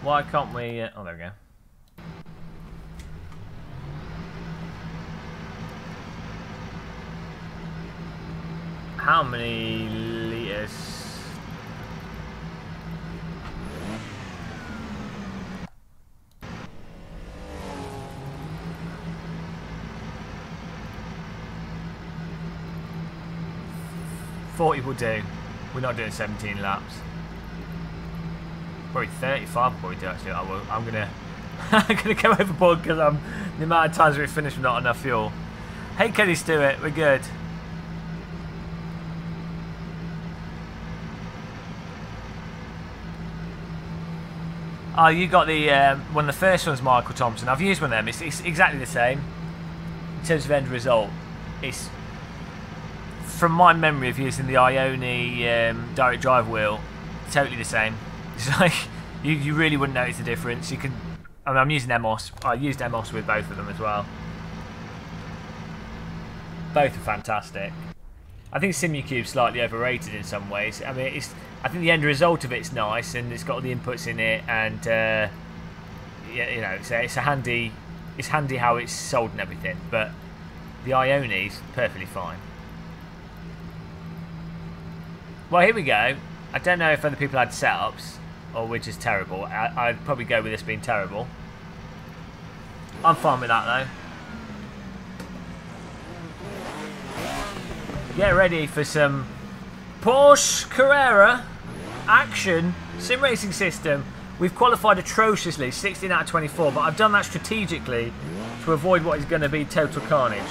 Why can't we... oh, there we go. How many litres? $40 will do. We're not doing 17 laps. Probably 35 before we do actually. I'm gonna I'm gonna go overboard because the amount of times we finished with not enough fuel. Hey Kenny Stewart, we're good. Oh, you got the one of the first ones, Michael Thompson. I've used one of them. It's exactly the same in terms of end result. It's, from my memory of using the Ioni direct drive wheel, totally the same. It's like you really wouldn't notice the difference. You can, I mean, I'm using Emos. I used Emos with both of them as well. Both are fantastic. I think SimuCube's slightly overrated in some ways. I mean, I think the end result of it's nice, and it's got all the inputs in it, and yeah, you know, it's a handy it's handy how it's sold and everything, but the Ione's perfectly fine. Well, here we go. I don't know if other people had setups or we're just terrible. I'd probably go with this being terrible. I'm fine with that though. Get ready for some Porsche Carrera action sim racing system. We've qualified atrociously, 16 out of 24, but I've done that strategically to avoid what is going to be total carnage.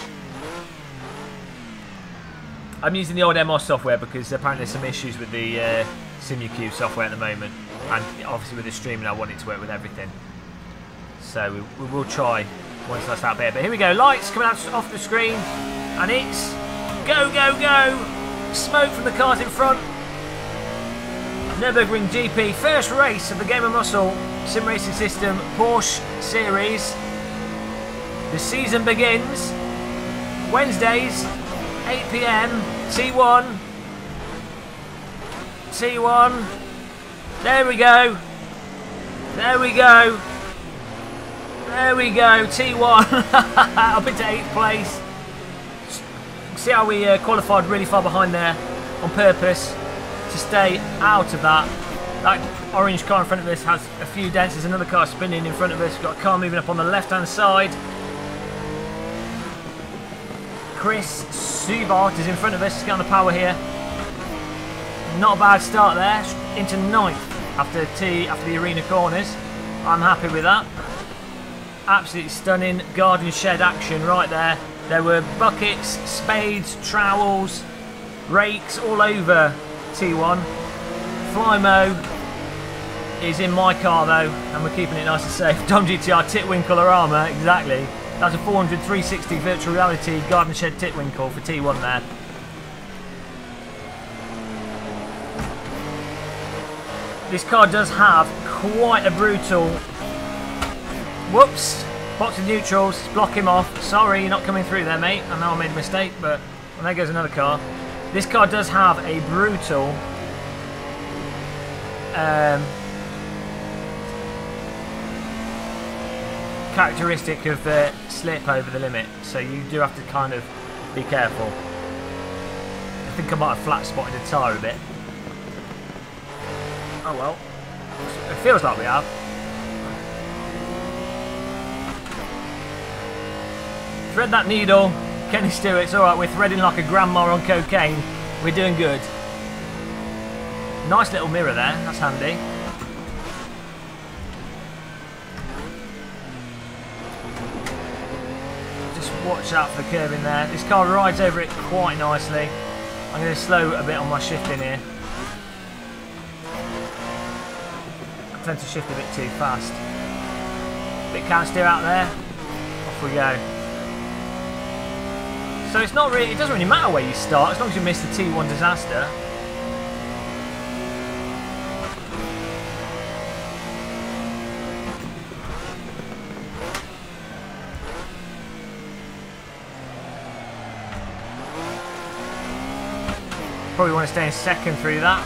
I'm using the old MOS software because apparently there's some issues with the SimuQ software at the moment, and obviously with the streaming I want it to work with everything. So we will try once that's out there. But here we go, lights coming out off the screen, and it's go, go, go! Smoke from the cars in front. Nürburgring GP, first race of the Game of Muscle sim racing system Porsche series. The season begins Wednesdays, 8 PM, T1. T1. There we go. There we go. There we go. T1. Up into 8th place. See how we qualified really far behind there on purpose to stay out of that. That orange car in front of us has a few dents. There's another car spinning in front of us. Got a car moving up on the left-hand side. Chris Subart is in front of us. He's got the power here. Not a bad start there. Into 9th after the arena corners. I'm happy with that. Absolutely stunning garden shed action right there. There were buckets, spades, trowels, rakes all over T1. Flymo is in my car though, and we're keeping it nice and safe. Dom GTR Titwinkle armor, exactly. That's a 400 360 virtual reality garden shed Titwinkle for T1 there. This car does have quite a brutal... Whoops! Box of neutrals, block him off. Sorry, you're not coming through there, mate. I know I made a mistake, but well, there goes another car. This car does have a brutal characteristic of slip over the limit, so you do have to kind of be careful. I think I might have flat spotted a tyre a bit. Oh well, it feels like we have. Thread that needle, Kenny Stewart's alright, we're threading like a grandma on cocaine. We're doing good. Nice little mirror there, that's handy. Just watch out for the curve in there. This car rides over it quite nicely. I'm going to slow a bit on my shifting here. I tend to shift a bit too fast. Bit can't steer out there. Off we go. So it's not really, it doesn't really matter where you start as long as you miss the T1 disaster. Probably want to stay in second through that.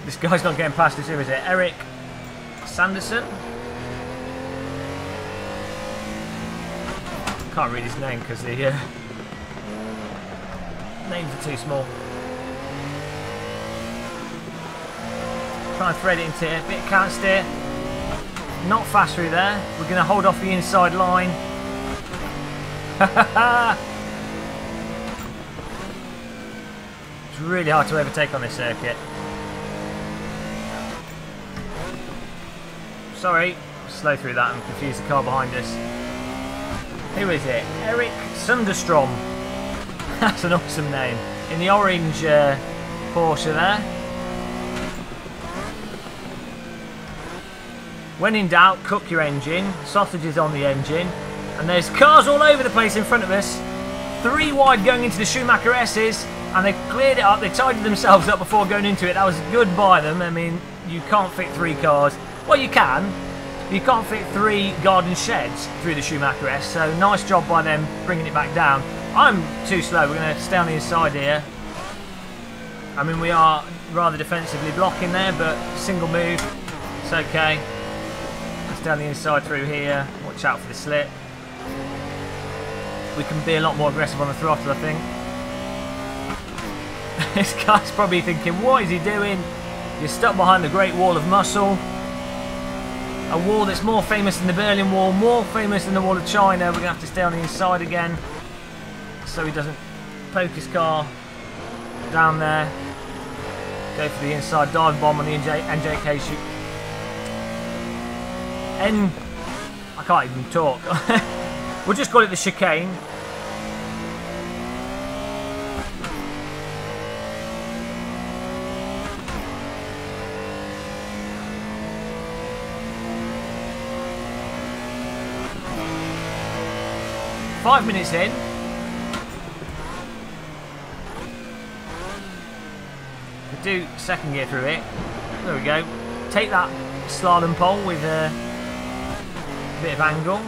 This guy's not getting past us, who is it? Eric Sanderson? Can't read his name because the names are too small. Try and thread it into it. Bit can't steer. Not fast through there. We're going to hold off the inside line. It's really hard to overtake on this circuit. Sorry, slow through that and confuse the car behind us. Who is it? Eric Sunderstrom. That's an awesome name. In the orange Porsche there. When in doubt, cook your engine. Sausages on the engine. And there's cars all over the place in front of us. 3 wide going into the Schumacher S's. And they cleared it up. They tidied themselves up before going into it. That was good by them. I mean, you can't fit 3 cars. Well, you can. You can't fit 3 garden sheds through the Schumacher S, so nice job by them bringing it back down. I'm too slow, we're going to stay on the inside here. I mean, we are rather defensively blocking there, but single move, it's okay. Let's stay on the inside through here. Watch watch out for the slip. We can be a lot more aggressive on the throttle, I think. This guy's probably thinking, what is he doing? You're stuck behind the Great Wall of Muscle. A wall that's more famous than the Berlin Wall, more famous than the Wall of China. We're going to have to stay on the inside again so he doesn't poke his car down there. Go for the inside dive bomb on the NJK shoot. I can't even talk. We'll just call it the chicane. Five minutes in. We do second gear through it. There we go. Take that slalom pole with a bit of angle.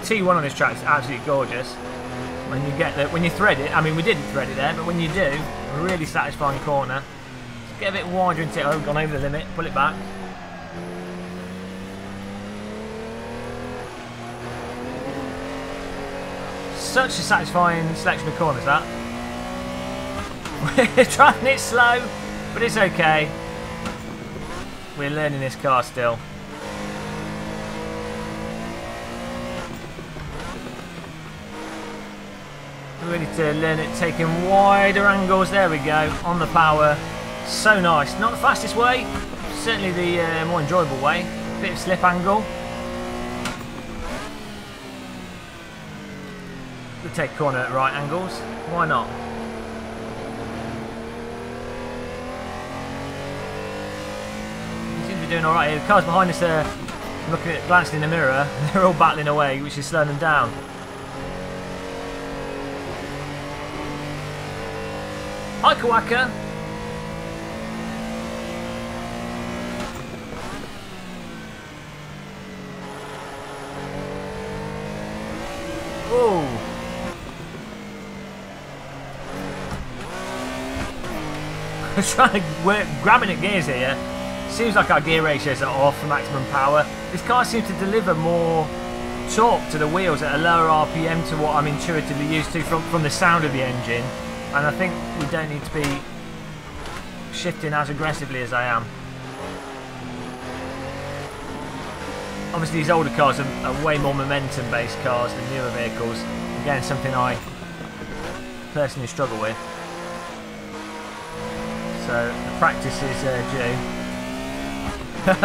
T1 on this track is absolutely gorgeous. When you get when you thread it, I mean we didn't thread it there, but when you do, a really satisfying corner. Just get a bit wider into it. Oh, gone over the limit. Pull it back. Such a satisfying selection of corners, that. We're trying it slow, but it's okay. We're learning this car still. We need to learn it taking wider angles. There we go, on the power. So nice. Not the fastest way, certainly the more enjoyable way. Bit of slip angle. We'll take corner at right angles. Why not? We seem to be doing alright here. The cars behind us are looking at, glancing in the mirror. They're all battling away, which is slowing them down. Hi Kawaka. Oh. I'm trying to work, grabbing at gears here. Seems like our gear ratios are off for maximum power. This car seems to deliver more torque to the wheels at a lower RPM to what I'm intuitively used to from the sound of the engine. And I think we don't need to be shifting as aggressively as I am. Obviously these older cars are way more momentum based cars than newer vehicles. Again, something I personally struggle with. So the practice is due.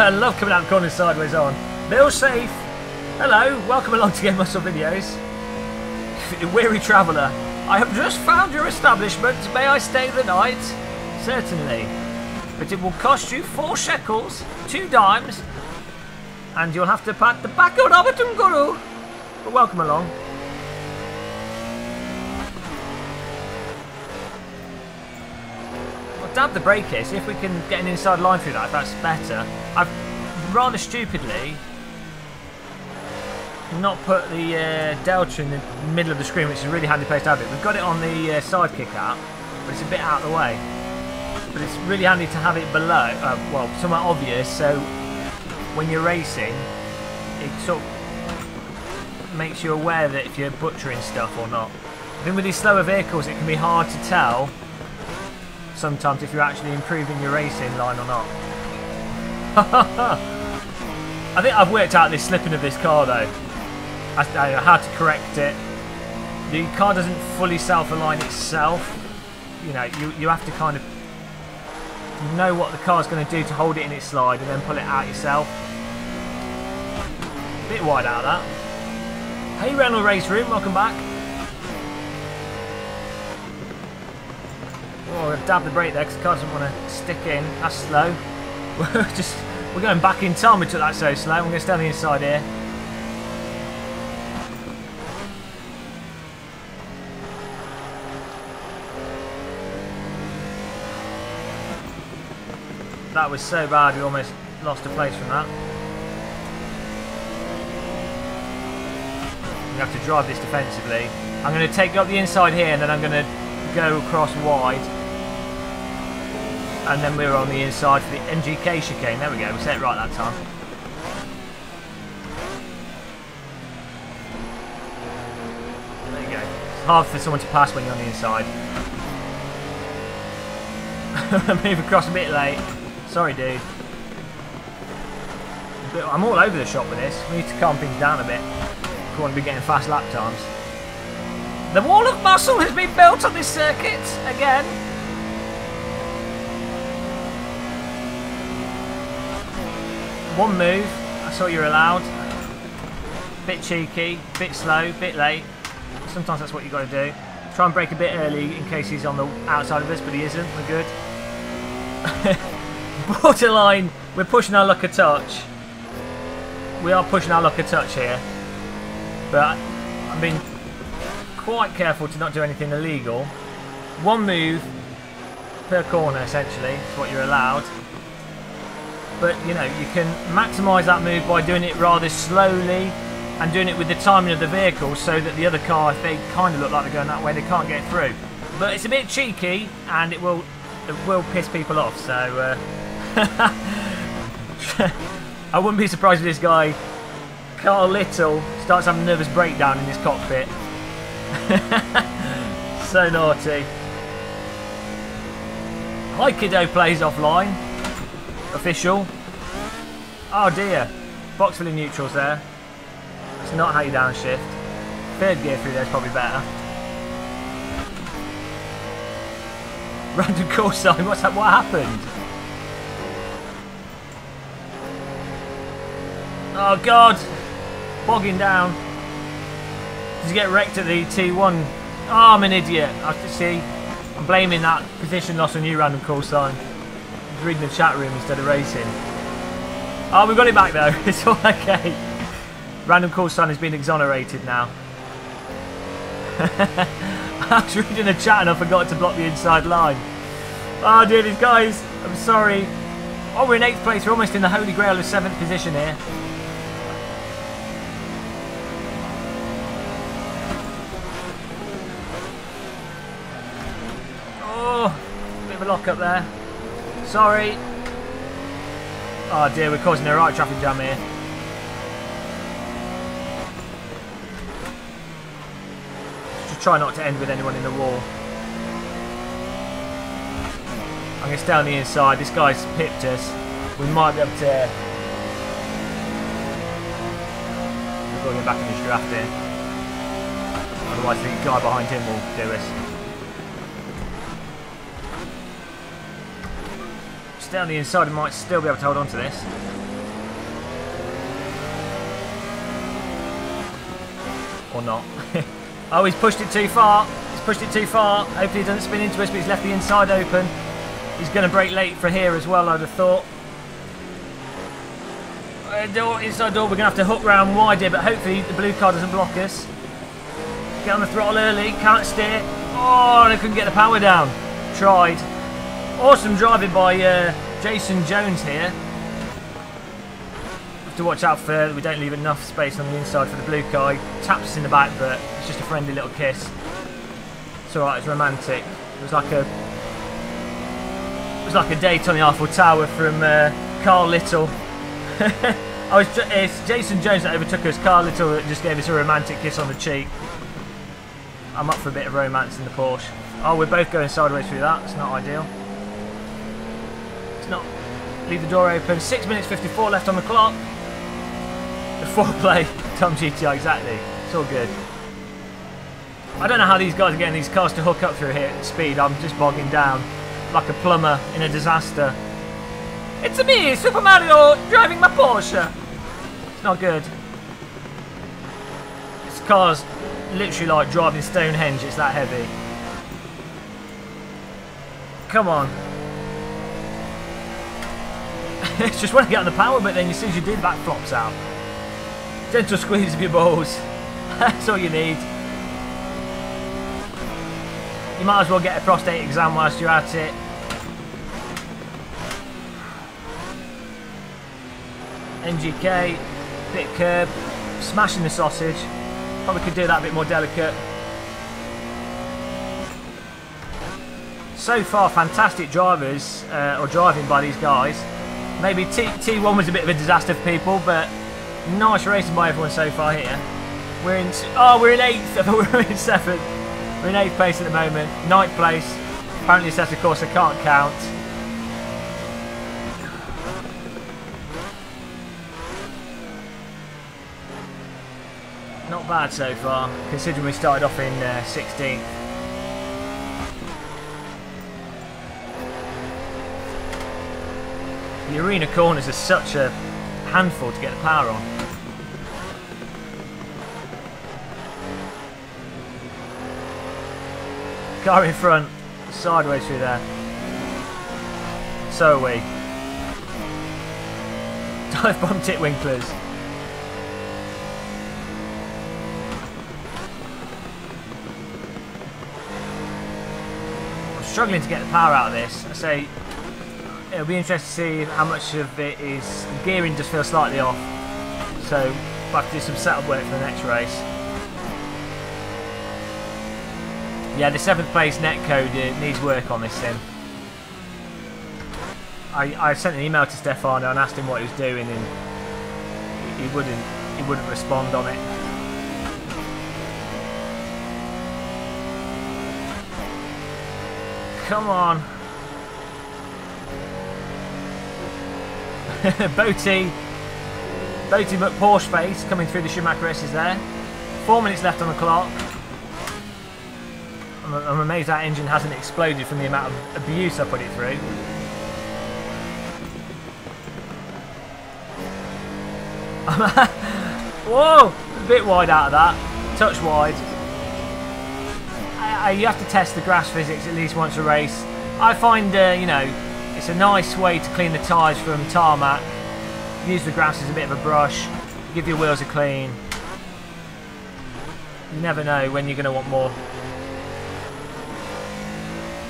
I love coming out the corner sideways on. Bill Safe. Hello, welcome along to Game Muscle Videos. Weary traveller. I have just found your establishment. May I stay the night? Certainly. But it will cost you 4 shekels, 2 dimes, and you'll have to pat the back of Abatunguru. But welcome along. I'll dab the brake here, see if we can get an inside line through that, if that's better. I've rather stupidly not put the delta in the middle of the screen, which is a really handy place to have it. We've got it on the sidekick app, but it's a bit out of the way. But it's really handy to have it below, well, somewhere obvious, so when you're racing, it sort of makes you aware that if you're butchering stuff or not. I think with these slower vehicles, it can be hard to tell sometimes if you're actually improving your racing line or not. I think I've worked out this slipping of this car though. I know how to correct it. The car doesn't fully self-align itself. You know, you have to kind of know what the car's going to do to hold it in its slide and then pull it out yourself. A bit wide out that. Hey Renault Race Room, welcome back. Oh, I'm going to dab the brake there because the car doesn't want to stick in. That's slow. We're going back in time, we took that so slow. I'm going to stay on the inside here. That was so bad, we almost lost a place from that. We have to drive this defensively. I'm going to take up the inside here and then I'm going to go across wide. And then we're on the inside for the MGK chicane. There we go, we set it right that time. hard for someone to pass when you're on the inside. Move across a bit late. Sorry, dude. I'm all over the shop with this. We need to calm things down a bit if we want to be getting fast lap times. The wall of muscle has been built on this circuit again. One move. That's all you're allowed. Bit cheeky, bit slow, bit late. Sometimes that's what you got to do. Try and brake a bit early in case he's on the outside of us, but he isn't. We're good. Borderline, we're pushing our luck a touch. We are pushing our luck a touch here. But I'm being quite careful to not do anything illegal. One move per corner, essentially, is what you're allowed. But, you know, you can maximise that move by doing it rather slowly and doing it with the timing of the vehicle so that the other car, if they kind of look like they're going that way, they can't get through. But it's a bit cheeky and it will piss people off, so I wouldn't be surprised if this guy, Carl Little, starts having a nervous breakdown in his cockpit. So naughty. Hi Kiddo plays offline. Official. Oh dear. Box full of neutrals there. That's not how you downshift. Third gear through there's probably better. Random call sign. What happened? Oh god. Bogging down. Did you get wrecked at the T1? Oh, I'm an idiot. I have to see. I'm blaming that position loss on you, random call sign. I was reading the chat room instead of racing. Oh, we've got it back though. It's all okay. Random call sign has been exonerated now. I was reading the chat and I forgot to block the inside line. Oh dear, these guys. I'm sorry. Oh, we're in 8th place. We're almost in the holy grail of 7th position here. Bit of a lock up there. Sorry. Oh dear, we're causing a right traffic jam here. Just try not to end with anyone in the wall. I'm going to stay on the inside. This guy's pipped us. We might be able to... We're going back in this draft here. Otherwise the guy behind him will do us. Stay on the inside and might still be able to hold on to this. Or not. Oh, he's pushed it too far. He's pushed it too far. Hopefully he doesn't spin into us, but he's left the inside open. He's going to brake late for here as well, I'd have thought. Inside door, we're going to have to hook round wide here, but hopefully the blue car doesn't block us. Get on the throttle early, can't steer. Oh, and I couldn't get the power down. Tried. Awesome driving by Jason Jones here. Have to watch out for we don't leave enough space on the inside for the blue car. He taps us in the back, but it's just a friendly little kiss. It's alright, it's romantic. It was like a date on the Eiffel Tower from Carl Little. It's Jason Jones that overtook us. Carl Little that just gave us a romantic kiss on the cheek. I'm up for a bit of romance in the Porsche. Oh, we're both going sideways through that. It's not ideal. It's not. Leave the door open. 6 minutes 54 left on the clock. The foreplay. Tom GTI, exactly. It's all good. I don't know how these guys are getting these cars to hook up through here at speed. I'm just bogging down like a plumber in a disaster. It's me, Super Mario, driving my Porsche. It's not good. This car's literally like driving Stonehenge. It's that heavy. Come on. It's just when I get on the power, but then as soon as you do, that flops out. Gentle squeeze of your balls. That's all you need. You might as well get a prostate exam whilst you're at it. NGK, bit curb, smashing the sausage. Probably could do that a bit more delicate. So far, fantastic drivers, or driving by these guys. Maybe T1 was a bit of a disaster for people, but nice racing by everyone so far here. We're in 8th, I thought we were in 7th. We're in 8th place at the moment. 9th place. Apparently Assetto Corsa can't count. Not bad so far, considering we started off in 16th. The arena corners are such a handful to get the power on. Car in front, sideways through there. So are we. Dive bomb tit winklers. I'm struggling to get the power out of this. I say it'll be interesting to see how much of it is gearing just feels slightly off. So I'll have to do some setup work for the next race. Yeah, the 7th place netcode needs work on this sim. I sent an email to Stefano and asked him what he was doing, and he wouldn't respond on it. Come on. Boaty Porsche face coming through the Schumacher S's there. 4 minutes left on the clock. I'm amazed that engine hasn't exploded from the amount of abuse I put it through. Whoa! A bit wide out of that. Touch wide. You have to test the grass physics at least once a race. I find, you know, it's a nice way to clean the tyres from tarmac. Use the grass as a bit of a brush. Give your wheels a clean. You never know when you're going to want more.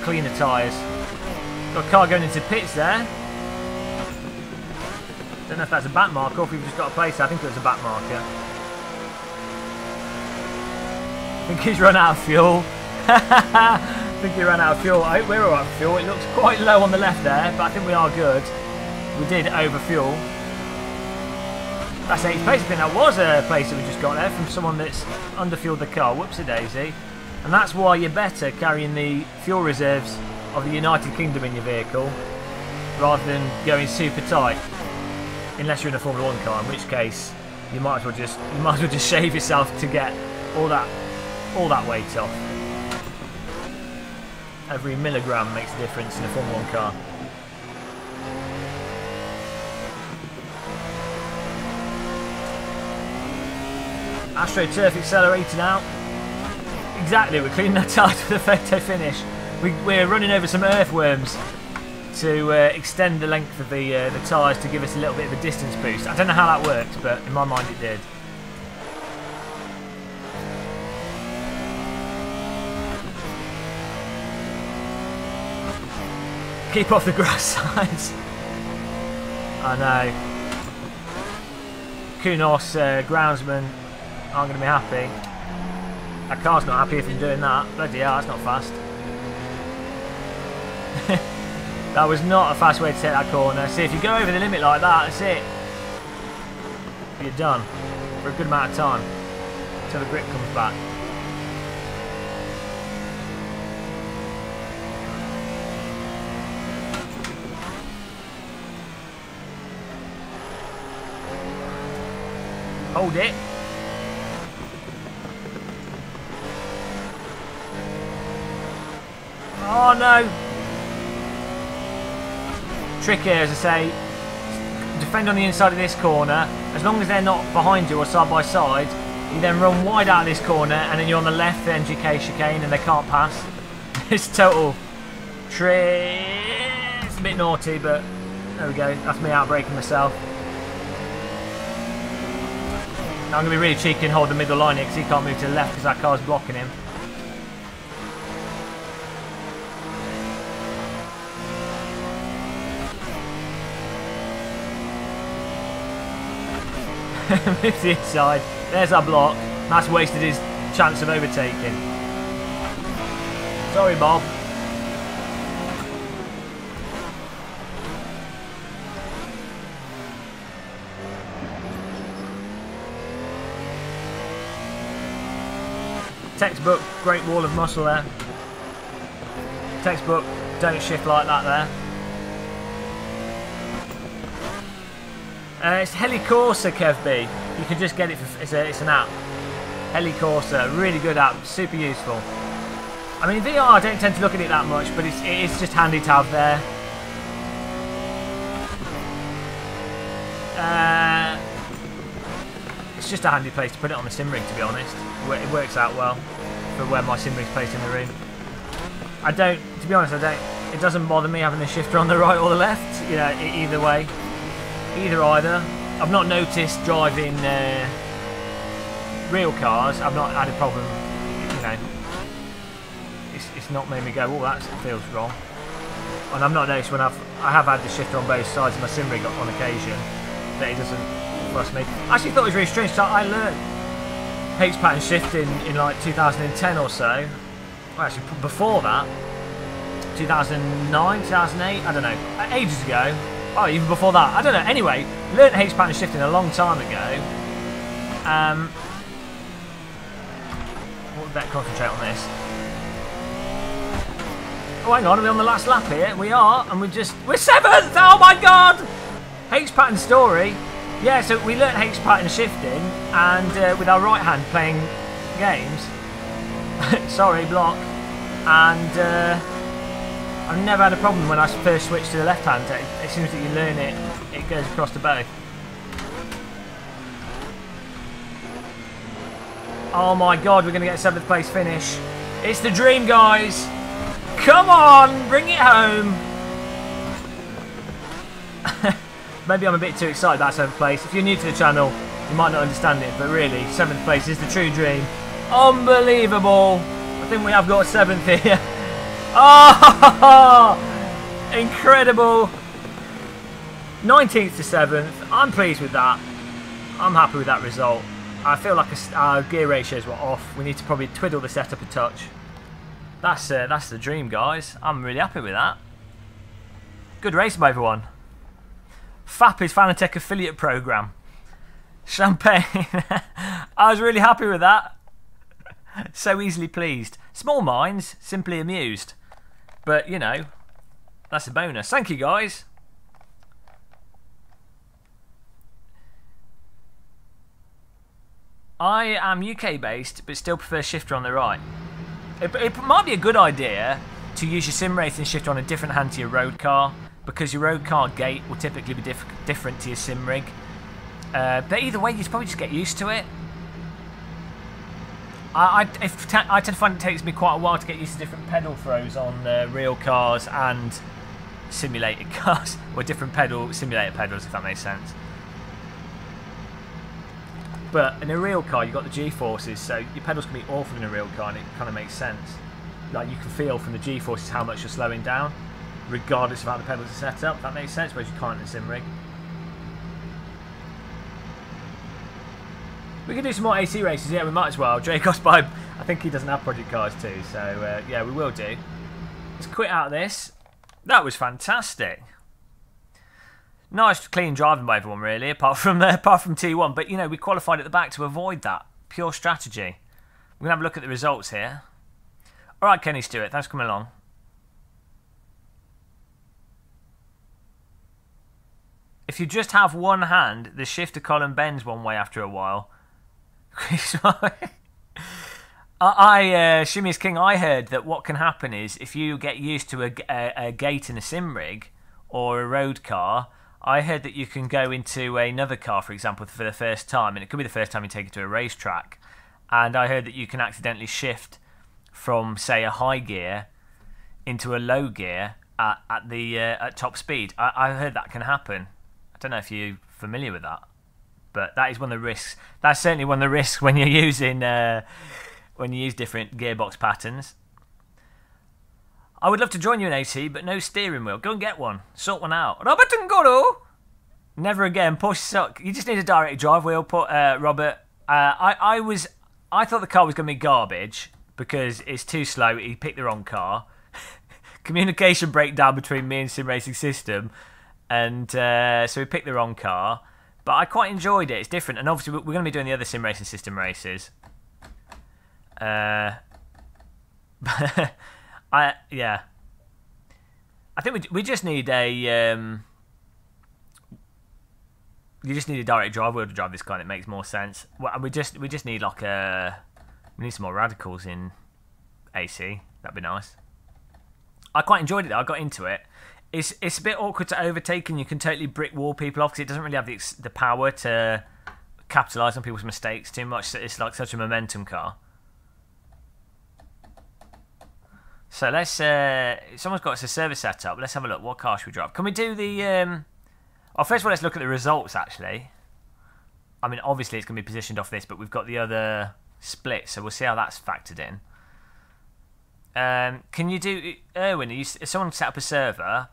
Clean the tyres. Got a car going into pits there. Don't know if that's a back marker or if we've just got a place. I think it was a back marker. I think he's run out of fuel. I think he ran out of fuel. I hope we're all out of fuel. It looks quite low on the left there, but I think we are good. We did overfuel. That's 8th place. I think that was a place that we just got there from someone that's underfueled the car. Whoops-a-daisy. And that's why you're better carrying the fuel reserves of the United Kingdom in your vehicle rather than going super tight. Unless you're in a Formula 1 car, in which case you might as well just shave yourself to get all that weight off. Every milligram makes a difference in a Formula 1 car. AstroTurf accelerator now. Exactly, we're cleaning our tyres for the photo finish. We're running over some earthworms to extend the length of the tyres to give us a little bit of a distance boost. I don't know how that worked, but in my mind it did. Keep off the grass sides. I know. Kunos groundsman aren't going to be happy. That car's not happy if I'm doing that. Bloody hell, that's not fast. That was not a fast way to take that corner. See, if you go over the limit like that, that's it. You're done for a good amount of time until the grip comes back. Hold it. Oh no! Trick here, as I say, defend on the inside of this corner. As long as they're not behind you or side by side, you then run wide out of this corner and then you're on the left MGK chicane and they can't pass. It's total trick. It's a bit naughty, but there we go. That's me outbraking myself. Now I'm going to be really cheeky and hold the middle line here because he can't move to the left because that car's blocking him. Move to the inside. There's our block. That's wasted his chance of overtaking. Sorry, Bob. Textbook great wall of muscle there. Textbook, don't shift like that there. It's Assetto Corsa, Kev B. You can just get it for, it's an app. Assetto Corsa, really good app, super useful. I mean, VR, I don't tend to look at it that much, but it's just handy to have there. It's just a handy place to put it on the sim rig, to be honest. It works out well for where my sim rig's placed in the room. To be honest, it doesn't bother me having the shifter on the right or the left, you know, either way. Either. I've not noticed driving real cars, I've not had a problem, you know. It's not made me go, oh, that feels wrong. And I've not noticed when I have had the shifter on both sides of my sim rig on occasion that it doesn't fuss me. I actually thought it was really strange. So I learned H pattern shifting in like 2010 or so. Well, actually before that, 2009, 2008, I don't know, ages ago. Oh, even before that, I don't know. Anyway, learned H pattern shifting a long time ago. We'll better concentrate on this. Oh, hang on, are we on the last lap here? We are, and we're 7th! Oh my god! H-pattern story. Yeah, so we learnt H-pattern shifting, and with our right hand playing games. Sorry, block. And I've never had a problem when I first switched to the left hand. As soon as you learn it, it goes across to both. Oh my god, we're going to get a 7th place finish. It's the dream, guys. Come on, bring it home. Maybe I'm a bit too excited about 7th place. If you're new to the channel, you might not understand it, but really, 7th place is the true dream. Unbelievable. I think we have got a 7th here. Oh, incredible. 19th to 7th. I'm pleased with that. I'm happy with that result. I feel like our gear ratios were off. We need to probably twiddle the setup a touch. That's the dream, guys. I'm really happy with that. Good race, everyone. FAP is Fanatec affiliate program. Champagne. I was really happy with that. So easily pleased. Small minds, simply amused. But, you know, that's a bonus. Thank you, guys. I am UK based, but still prefer shifter on the right. It might be a good idea to use your sim racing shifter on a different hand to your road car, because your road car gate will typically be different to your sim rig. But either way, you probably just get used to it. I tend to find it takes me quite a while to get used to different pedal throws on real cars and simulated cars, or different simulator pedals, if that makes sense. But in a real car, you've got the G-forces, so your pedals can be awful in a real car, and it kind of makes sense. Like, you can feel from the G-forces how much you're slowing down, regardless of how the pedals are set up. That makes sense, whereas you can't in a sim rig. We can do some more AC races, yeah, we might as well. Dracos Bibe, I think he doesn't have project cars too, so yeah, we will do. Let's quit out of this. That was fantastic. Nice, clean driving by everyone, really, apart from T1. But, you know, we qualified at the back to avoid that. Pure strategy. We're going to have a look at the results here. All right, Kenny Stewart, thanks for coming along. If you just have one hand, the shifter column bends one way after a while. Shimmy is King, I heard that what can happen is if you get used to a gate in a sim rig or a road car, I heard that you can go into another car, for example, for the first time, and it could be the first time you take it to a racetrack, and I heard that you can accidentally shift from, say, a high gear into a low gear at top speed. I heard that can happen. I don't know if you're familiar with that, but that is one of the risks. That's certainly one of the risks when you're using when you use different gearbox patterns. I would love to join you in AC, but no steering wheel. Go and get one. Sort one out. Robert and Goro! Never again. Push suck. You just need a direct drive wheel, Robert. I thought the car was going to be garbage because it's too slow. He picked the wrong car. Communication breakdown between me and Sim Racing System. And so we picked the wrong car. But I quite enjoyed it. It's different. And obviously we're going to be doing the other Sim Racing System races. Yeah. I think we just need a you just need a direct drive wheel to drive this car. And it makes more sense. Well, we just need like we need some more radicals in AC. That'd be nice. I quite enjoyed it though. I got into it. It's a bit awkward to overtake, and you can totally brick wall people off because it doesn't really have the power to capitalise on people's mistakes too much. So it's like such a momentum car. So let's. Someone's got us a service set up. Let's have a look. What car should we drive? Can we do the? Oh, first of all, let's look at the results. Actually, I mean, obviously it's going to be positioned off this, but we've got the other split, so we'll see how that's factored in. Can you do, Erwin? If someone set up a server,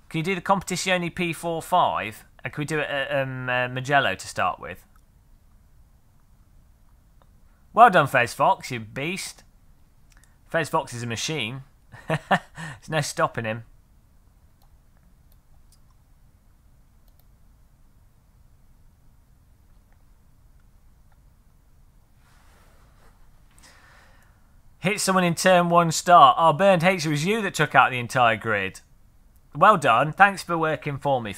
can you do the Competizione P45? And can we do it at Mugello to start with? Well done, Fez Fox, you beast. Fez Fox is a machine. There's no stopping him. Hit someone in turn 1 start. Oh, Burned hates it was you that took out the entire grid. Well done. Thanks for working for me,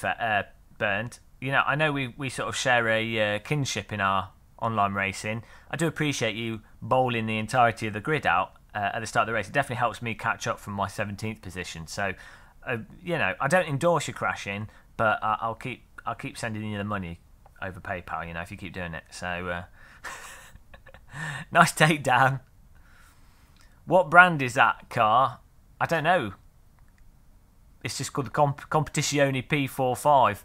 Burned. You know, I know we sort of share a kinship in our online racing. I do appreciate you bowling the entirety of the grid out at the start of the race. It definitely helps me catch up from my 17th position. So, you know, I don't endorse you crashing, but I'll keep sending you the money over PayPal. You know, if you keep doing it. So, nice takedown. What brand is that car? I don't know. It's just called the Competizione P45.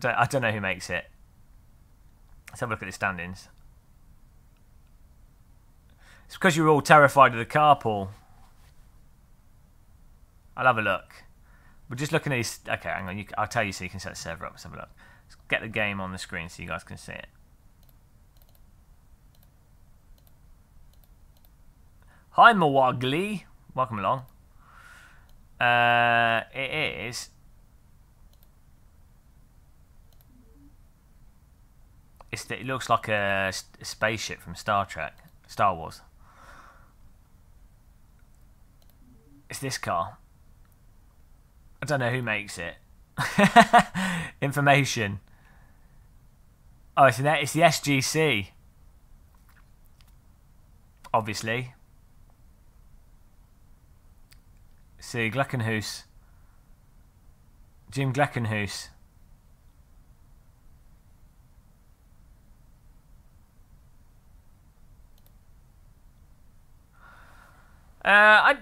I don't know who makes it. Let's have a look at the standings. It's because you're all terrified of the carpool. I'll have a look. We're just looking at these. Okay, hang on. I'll tell you so you can set the server up. Let's have a look. Let's get the game on the screen so you guys can see it. Hi, Mawagli. Welcome along. It is. It looks like a spaceship from Star Wars. It's this car. I don't know who makes it. Information. Oh, it's the SGC. Obviously. See, Gleckenhuis. Jim Gleckenhuis.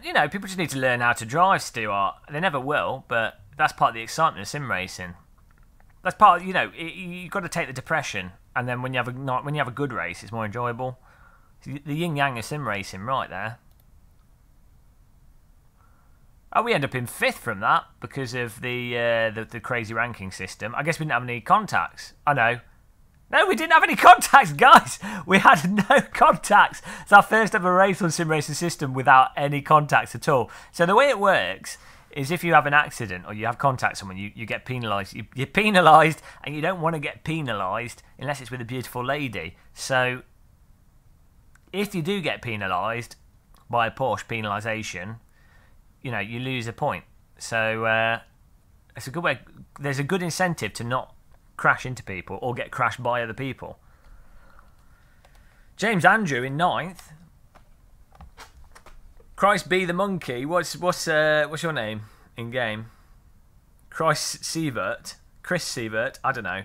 You know, people just need to learn how to drive, Stuart. They never will, but that's part of the excitement of sim racing. That's part of, you know, you've got to take the depression, and then when you have a good race, it's more enjoyable. The yin yang of sim racing, right there. Oh, we end up in 5th from that because of the crazy ranking system. I guess we didn't have any contacts. I know. No, we didn't have any contacts, guys. We had no contacts. It's our first ever race on Sim Racing System without any contacts at all. So the way it works is if you have an accident or you have contact with someone, you get penalised. You're penalised, and you don't want to get penalised unless it's with a beautiful lady. So if you do get penalised by a Porsche penalisation, you know, you lose a point. So it's a good way. There's a good incentive to not crash into people or get crashed by other people. James Andrew in 9th. Christ be the monkey. What's your name in game? Chris Sievert. I don't know.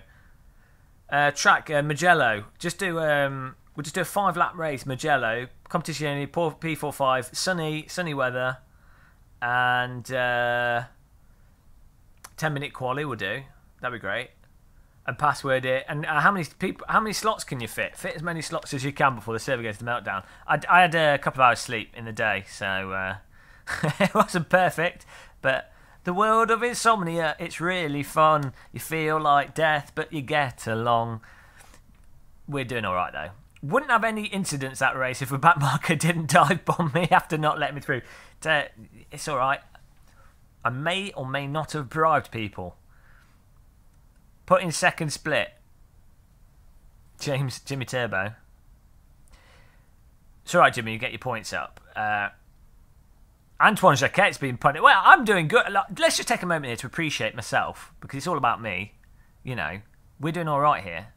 Track Mugello. Just do we'll just do a 5-lap race. Mugello competition. P45. Sunny weather, and 10-minute quali will do. That'd be great. And password it. And how many slots can you fit? Fit as many slots as you can before the server gets the meltdown. I had a couple of hours sleep in the day, so it wasn't perfect. But the world of insomnia, it's really fun. You feel like death, but you get along. We're doing all right though. Wouldn't have any incidents that race if a backmarker didn't dive bomb me after not letting me through. It's all right. I may or may not have bribed people. Put in second split. Jimmy Turbo. It's alright, Jimmy, you get your points up. Antoine Jacquet's been punted. Well, I'm doing good. Let's just take a moment here to appreciate myself, because it's all about me. You know, we're doing all right here.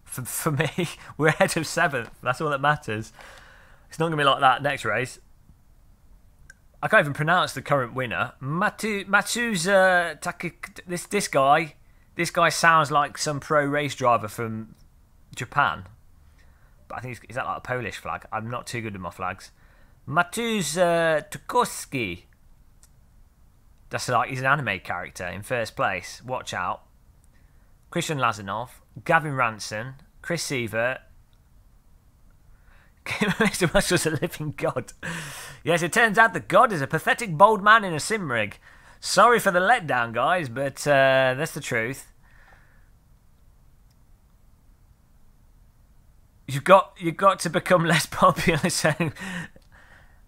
For me, we're ahead of 7th. That's all that matters. It's not going to be like that next race. I can't even pronounce the current winner. Matsuza Takik. This guy sounds like some pro race driver from Japan. But I think is that like a Polish flag? I'm not too good with my flags. Mateusz Tukowski. That's like he's an anime character in first place. Watch out. Christian Lazanov, Gavin Ranson, Chris Sievert. Mr. Muscle's a living god. Yes, it turns out that God is a pathetic bold man in a sim rig. Sorry for the letdown, guys, but that's the truth. You've got to become less popular. So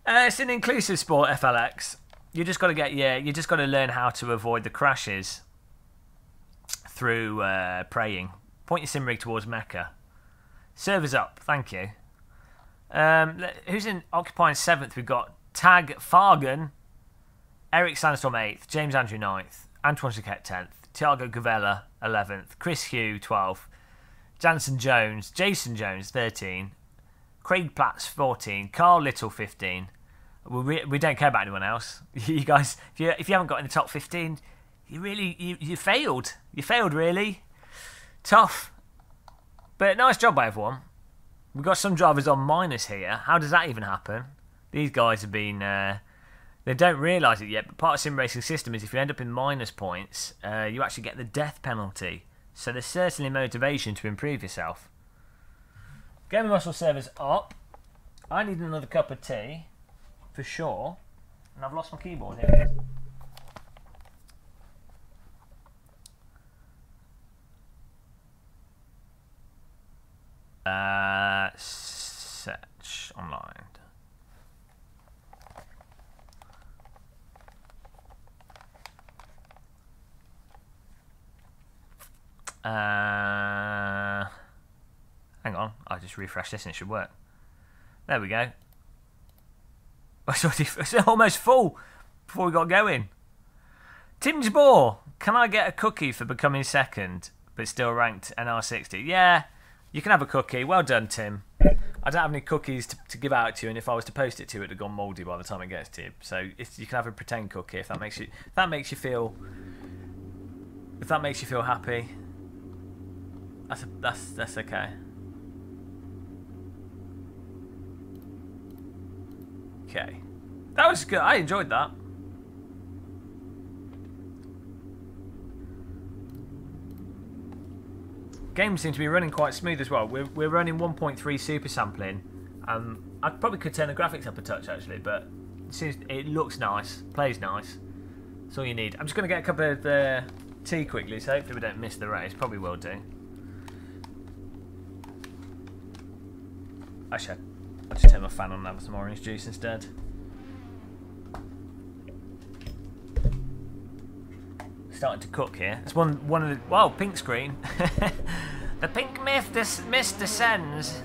it's an inclusive sport, FLX. You just got to you just got to learn how to avoid the crashes through praying. Point your sim rig towards Mecca. Servers up, thank you. Who's in occupying 7th? We've got Tag Fargan, Eric Sandstorm 8th, James Andrew 9th, Antoine Jacquet 10th, Thiago Gavella 11th, Chris Hugh 12th, Jansen Jones, Jason Jones 13, Craig Platts 14, Carl Little 15. We don't care about anyone else. You guys, if you haven't got in the top 15, you failed. You failed really. Tough, but nice job by everyone. We've got some drivers on minus here. How does that even happen? These guys have been... they don't realise it yet, but part of sim racing system is if you end up in minus points, you actually get the death penalty. So there's certainly motivation to improve yourself. Game of Muscle servers up. I need another cup of tea, for sure. And I've lost my keyboard here. Search online. Hang on, I'll just refresh this and it should work. There we go. It's almost full before we got going. Tim Jabor, can I get a cookie for becoming 2nd but still ranked NR60? Yeah. You can have a cookie. Well done, Tim. I don't have any cookies to give out to you, and if I was to post it to you, it would have gone mouldy by the time it gets to you. So you can have a pretend cookie if that makes you feel happy. That's okay. Okay, that was good. I enjoyed that. Games seem to be running quite smooth as well. We're running 1.3 super sampling. I probably could turn the graphics up a touch actually, but it looks nice, plays nice. That's all you need. I'm just going to get a cup of tea quickly, so hopefully we don't miss the race. Probably will do. Actually, I'll just turn my fan on and have some orange juice instead. Starting to cook here. It's one of the... Whoa, pink screen. The pink mist descends.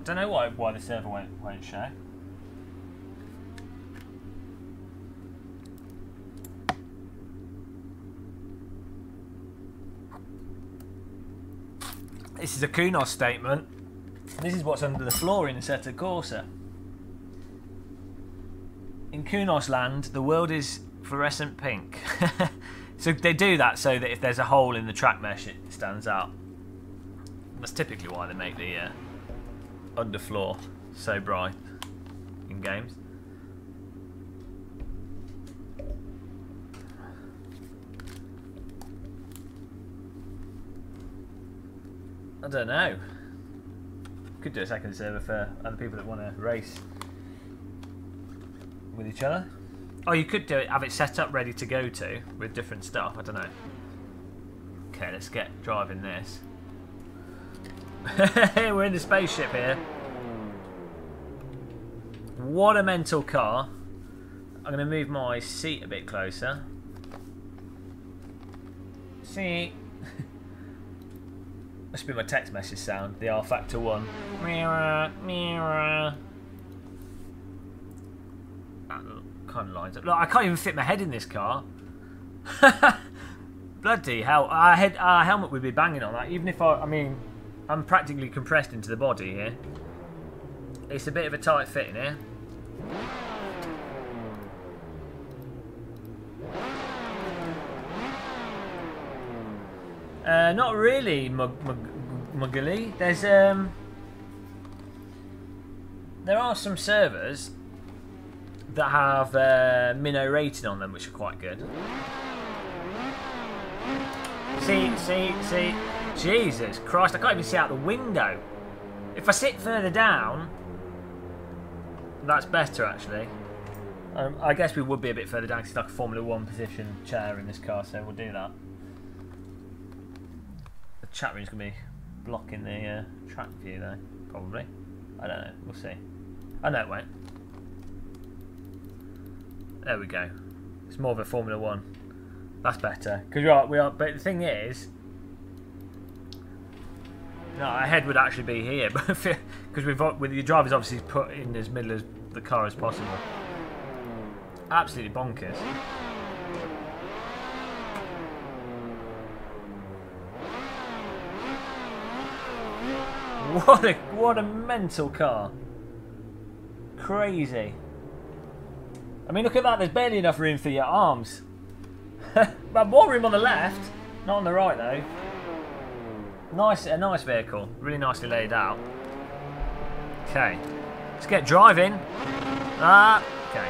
Don't know why the server won't show. This is a Kunos statement. This is what's under the floor in Assetto Corsa. In Kunos land, the world is fluorescent pink. So they do that so that if there's a hole in the track mesh, it stands out. That's typically why they make the underfloor so bright in games. I don't know. Could do a second server for other people that want to race with each other. Oh, you could do it, have it set up ready to go to with different stuff. I don't know. Okay, let's get driving this. We're in the spaceship here. What a mental car. I'm going to move my seat a bit closer. See. Must be my text message sound, the R Factor 1. Mirror, mirror. That kind of lines up. Look, I can't even fit my head in this car. Bloody hell. Our helmet would be banging on that, even if I mean, I'm practically compressed into the body here. It's a bit of a tight fit in here. Not really, Muggly. There's there are some servers that have minnow rating on them, which are quite good. See. Jesus Christ, I can't even see out the window. If I sit further down, that's better actually. I guess we would be a bit further down because it's like a Formula 1 position chair in this car, so we'll do that. The chat room's going to be blocking the track view though, probably. I don't know, we'll see. I know it won't. There we go. It's more of a Formula 1. That's better. Because we are, but the thing is, no, our head would actually be here, but because with the driver's obviously put in as middle of the car as possible. Absolutely bonkers. What a mental car. Crazy. I mean, look at that. There's barely enough room for your arms. But more room on the left, not on the right though. A nice vehicle, really nicely laid out. Okay, let's get driving. Okay.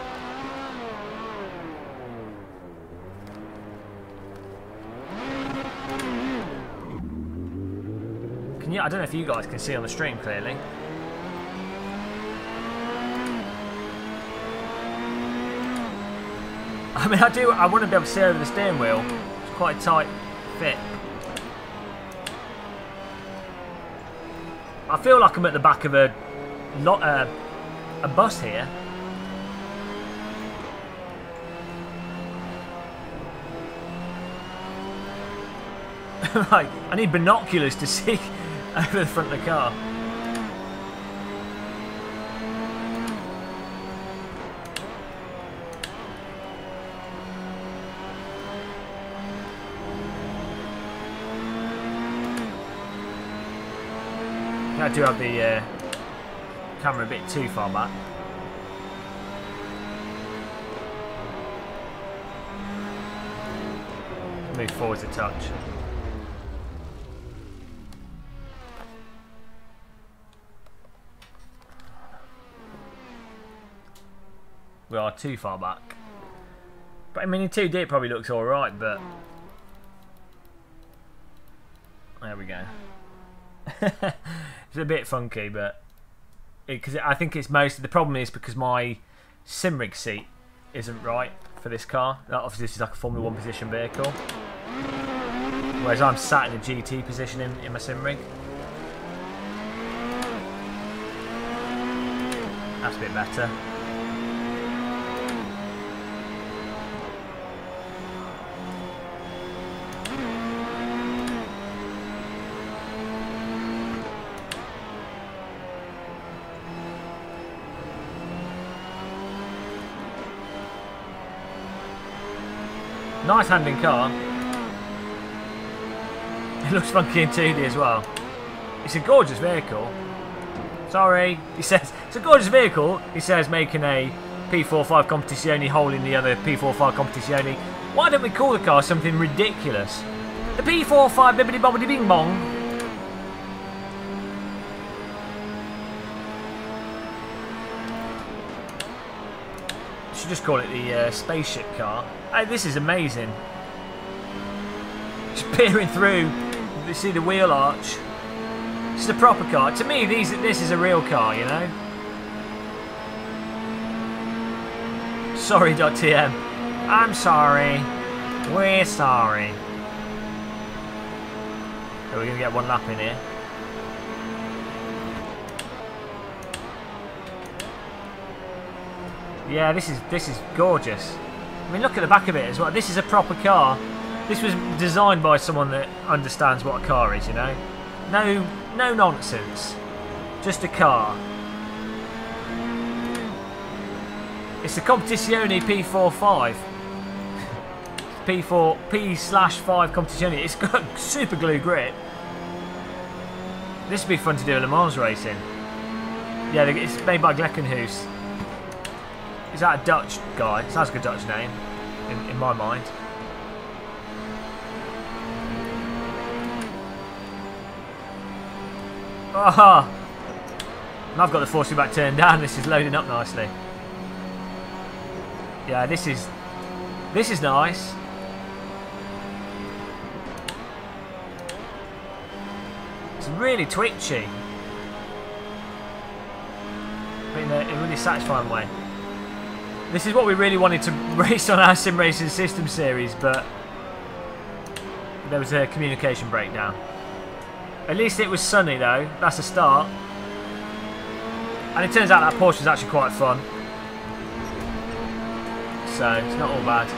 I don't know if you guys can see on the stream clearly. I mean, I want to be able to see over the steering wheel. It's quite a tight fit. I feel like I'm at the back of a bus here. Right, I need binoculars to see over the front of the car. I do have the camera a bit too far back. Move forwards a touch. We are too far back. But I mean, in 2D it probably looks alright, but... There we go. It's a bit funky, but... Because I think it's most... The problem is because my sim rig seat isn't right for this car. Obviously this is like a Formula 1 position vehicle. Whereas I'm sat in a GT position in my sim rig. That's a bit better. Nice handling car. It looks funky in 2D as well. It's a gorgeous vehicle. Sorry, he says. It's a gorgeous vehicle, he says, making a P45 Competizione holding the other P45 Competizione. Why don't we call the car something ridiculous? The P45 bibbidi bobbidi bing bong. Should just call it the spaceship car. Hey, this is amazing. Just peering through, you see the wheel arch. This is a proper car. To me, this is a real car, you know. Sorry.tm. I'm sorry. We're sorry. So we're going to get one lap in here. Yeah, this is gorgeous. I mean, look at the back of it as well. This is a proper car. This was designed by someone that understands what a car is, you know. No nonsense. Just a car. It's the Competizione P45. P/5 Competizione. It's got super glue grip. This would be fun to do at Le Mans racing. Yeah, it's made by Gleckenhuis. Is that a Dutch guy? Sounds like a Dutch name, in my mind. Aha! And I've got the force feedback turned down. This is loading up nicely. Yeah, this is nice. It's really twitchy, but in a really satisfying way. This is what we really wanted to race on our sim racing system series, but there was a communication breakdown. At least it was sunny though. That's a start. And it turns out that Porsche is actually quite fun. So it's not all bad.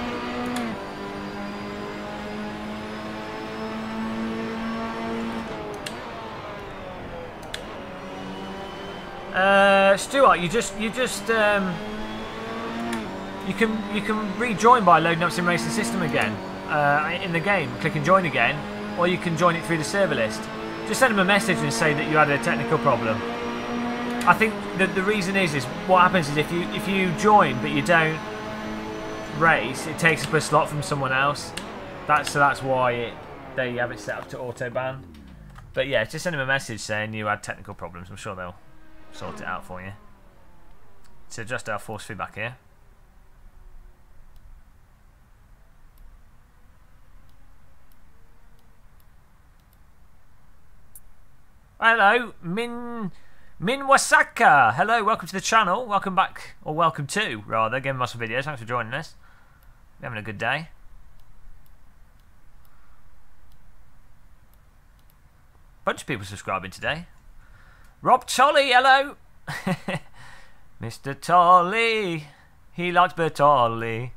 Stuart, you can rejoin by loading up Sim Racing System again in the game. Click and join again, or you can join it through the server list. Just send them a message and say that you had a technical problem. I think that the reason is what happens is if you join but you don't race, it takes up a slot from someone else. That's why they have it set up to auto ban. But yeah, just send them a message saying you had technical problems. I'm sure they'll sort it out for you. So adjust our force feedback here. Hello, Min Wasaka. Hello, welcome to the channel. Welcome back, or welcome to, rather, Game Muscle Videos. Thanks for joining us. We're having a good day. Bunch of people subscribing today. Rob Tolley, hello. Mr. Tolley, he likes Bertolli.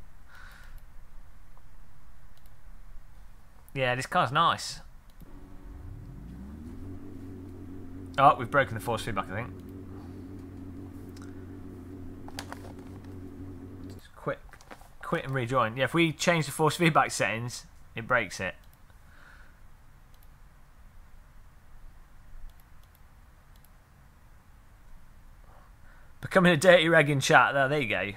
Yeah, this car's nice. Oh, we've broken the force feedback, I think. Just quit and rejoin. Yeah, if we change the force feedback settings, it breaks it. Becoming a dirty reg in chat. There you go.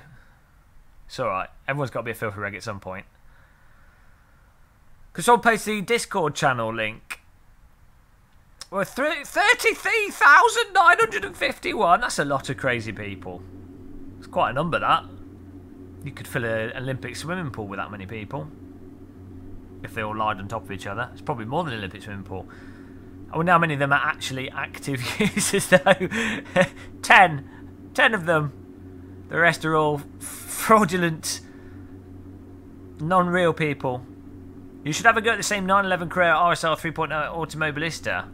It's alright. Everyone's got to be a filthy reg at some point. Control post the Discord channel link. We're 33,951. That's a lot of crazy people. It's quite a number, that. You could fill an Olympic swimming pool with that many people. If they all lied on top of each other. It's probably more than an Olympic swimming pool. I wonder how many of them are actually active users, though. 10. 10 of them. The rest are all fraudulent, non-real people. You should have a go at the same 911 Carrera RSR 3.0 Automobilista.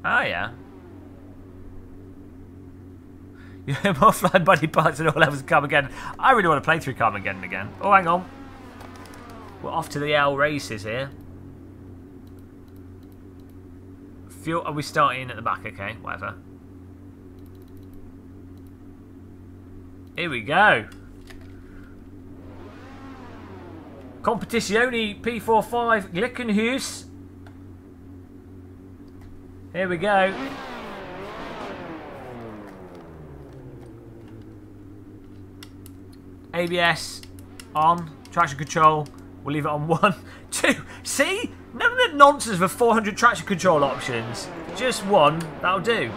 Oh, yeah. You have more flying body parts than all levels of Carmageddon. I really want to play through Carmageddon again. Oh, hang on. We're off to the L races here. Fuel, are we starting at the back? Okay, whatever. Here we go. Competizione P45 Gleckenhuis. Here we go. ABS on. Traction control. We'll leave it on 1, 2. See? None of the nonsense for 400 traction control options. Just one. That'll do.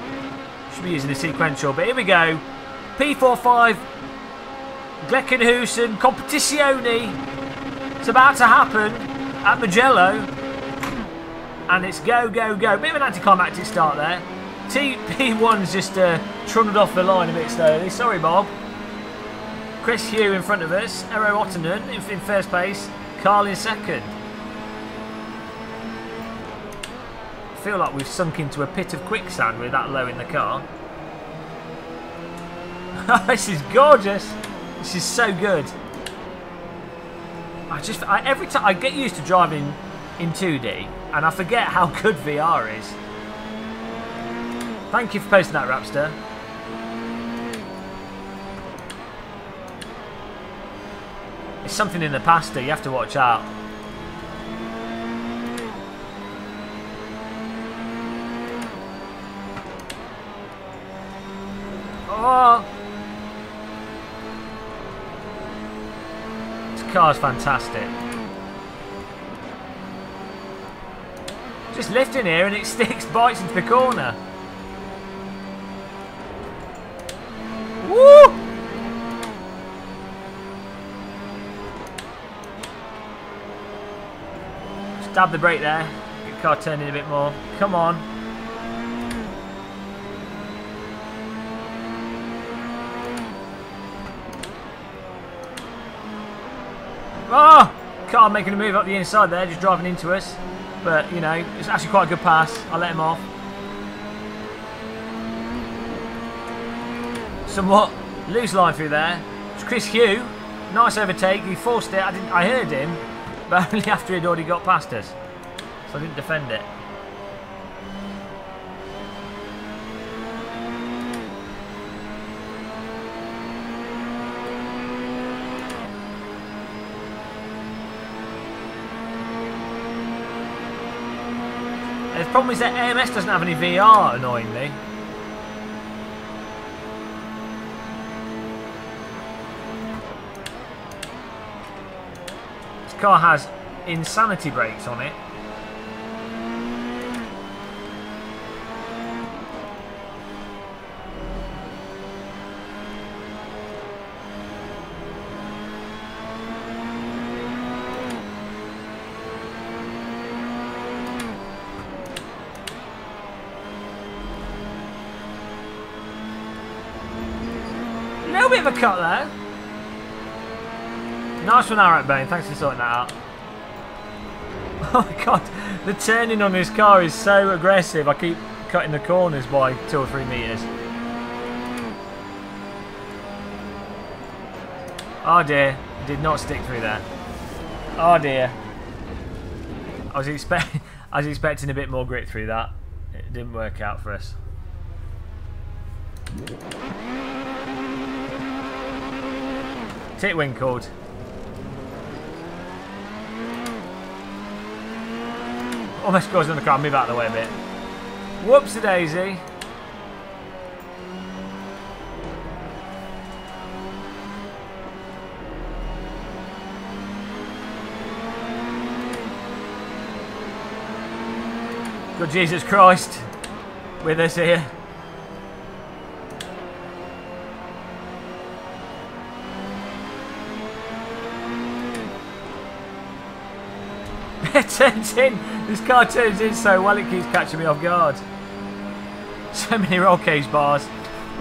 Should be using a sequential. But here we go. P45 Gleckenhuis and Competizione. It's about to happen at Mugello. And it's go, go, go. Bit of an anticlimactic start there. P1's just trundled off the line a bit slowly. Sorry, Bob. Chris Hugh in front of us. Eero Ottonen in first place. Carl in second. feel like we've sunk into a pit of quicksand with that low in the car. This is gorgeous. This is so good. Every time I get used to driving in 2D and I forget how good VR is. Thank you for posting that, Rapster. It's something in the pasta, you have to watch out. Oh! This car's fantastic. Just lifting here and it sticks, bites into the corner. Woo! Stab the brake there. Get the car turning a bit more. Come on. Oh! Car making a move up the inside there, just driving into us. But, you know, it's actually quite a good pass. I'll let him off. Somewhat loose line through there. It's Chris Hugh. Nice overtake. He forced it. I heard him, but only after he'd already got past us. So I didn't defend it. The problem is that AMS doesn't have any VR, annoyingly. This car has insanity brakes on it. A little bit of a cut there. Nice one, Alright Bane. Thanks for sorting that out. Oh my god, the turning on this car is so aggressive. I keep cutting the corners by 2 or 3 metres. Oh dear, it did not stick through there. Oh dear. I was expecting a bit more grip through that. It didn't work out for us. Tit winkled. Almost goes in the car. Move out of the way a bit. Whoopsie daisy. Good Jesus Christ with us here. It turns in. This car turns in so well it keeps catching me off guard. So many roll cage bars.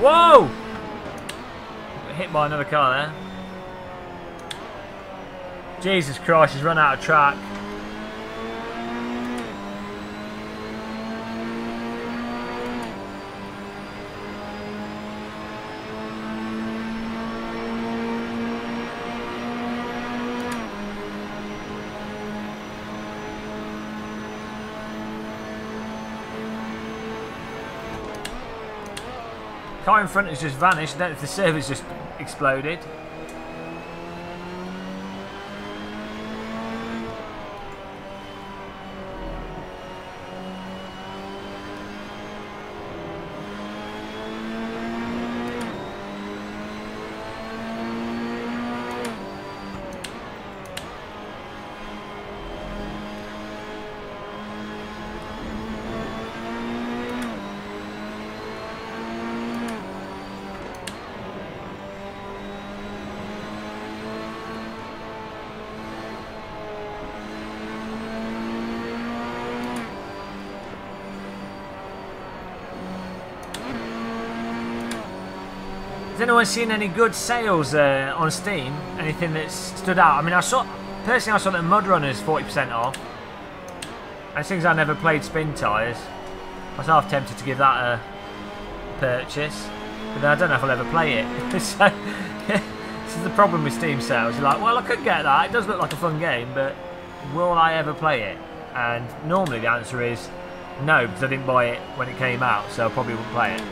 Whoa! Got hit by another car there. Jesus Christ, he's run out of track. Car in front has just vanished. I don't know if the server's just exploded. Has anyone seen any good sales on Steam? Anything that's stood out? I mean, personally I saw that Mud Runner's 40% off. And since I never played spin tyres, I was half tempted to give that a purchase. But then I don't know if I'll ever play it. So, this is the problem with Steam sales. You're like, well, I could get that. It does look like a fun game, but will I ever play it? And normally the answer is no, because I didn't buy it when it came out, so I probably wouldn't play it.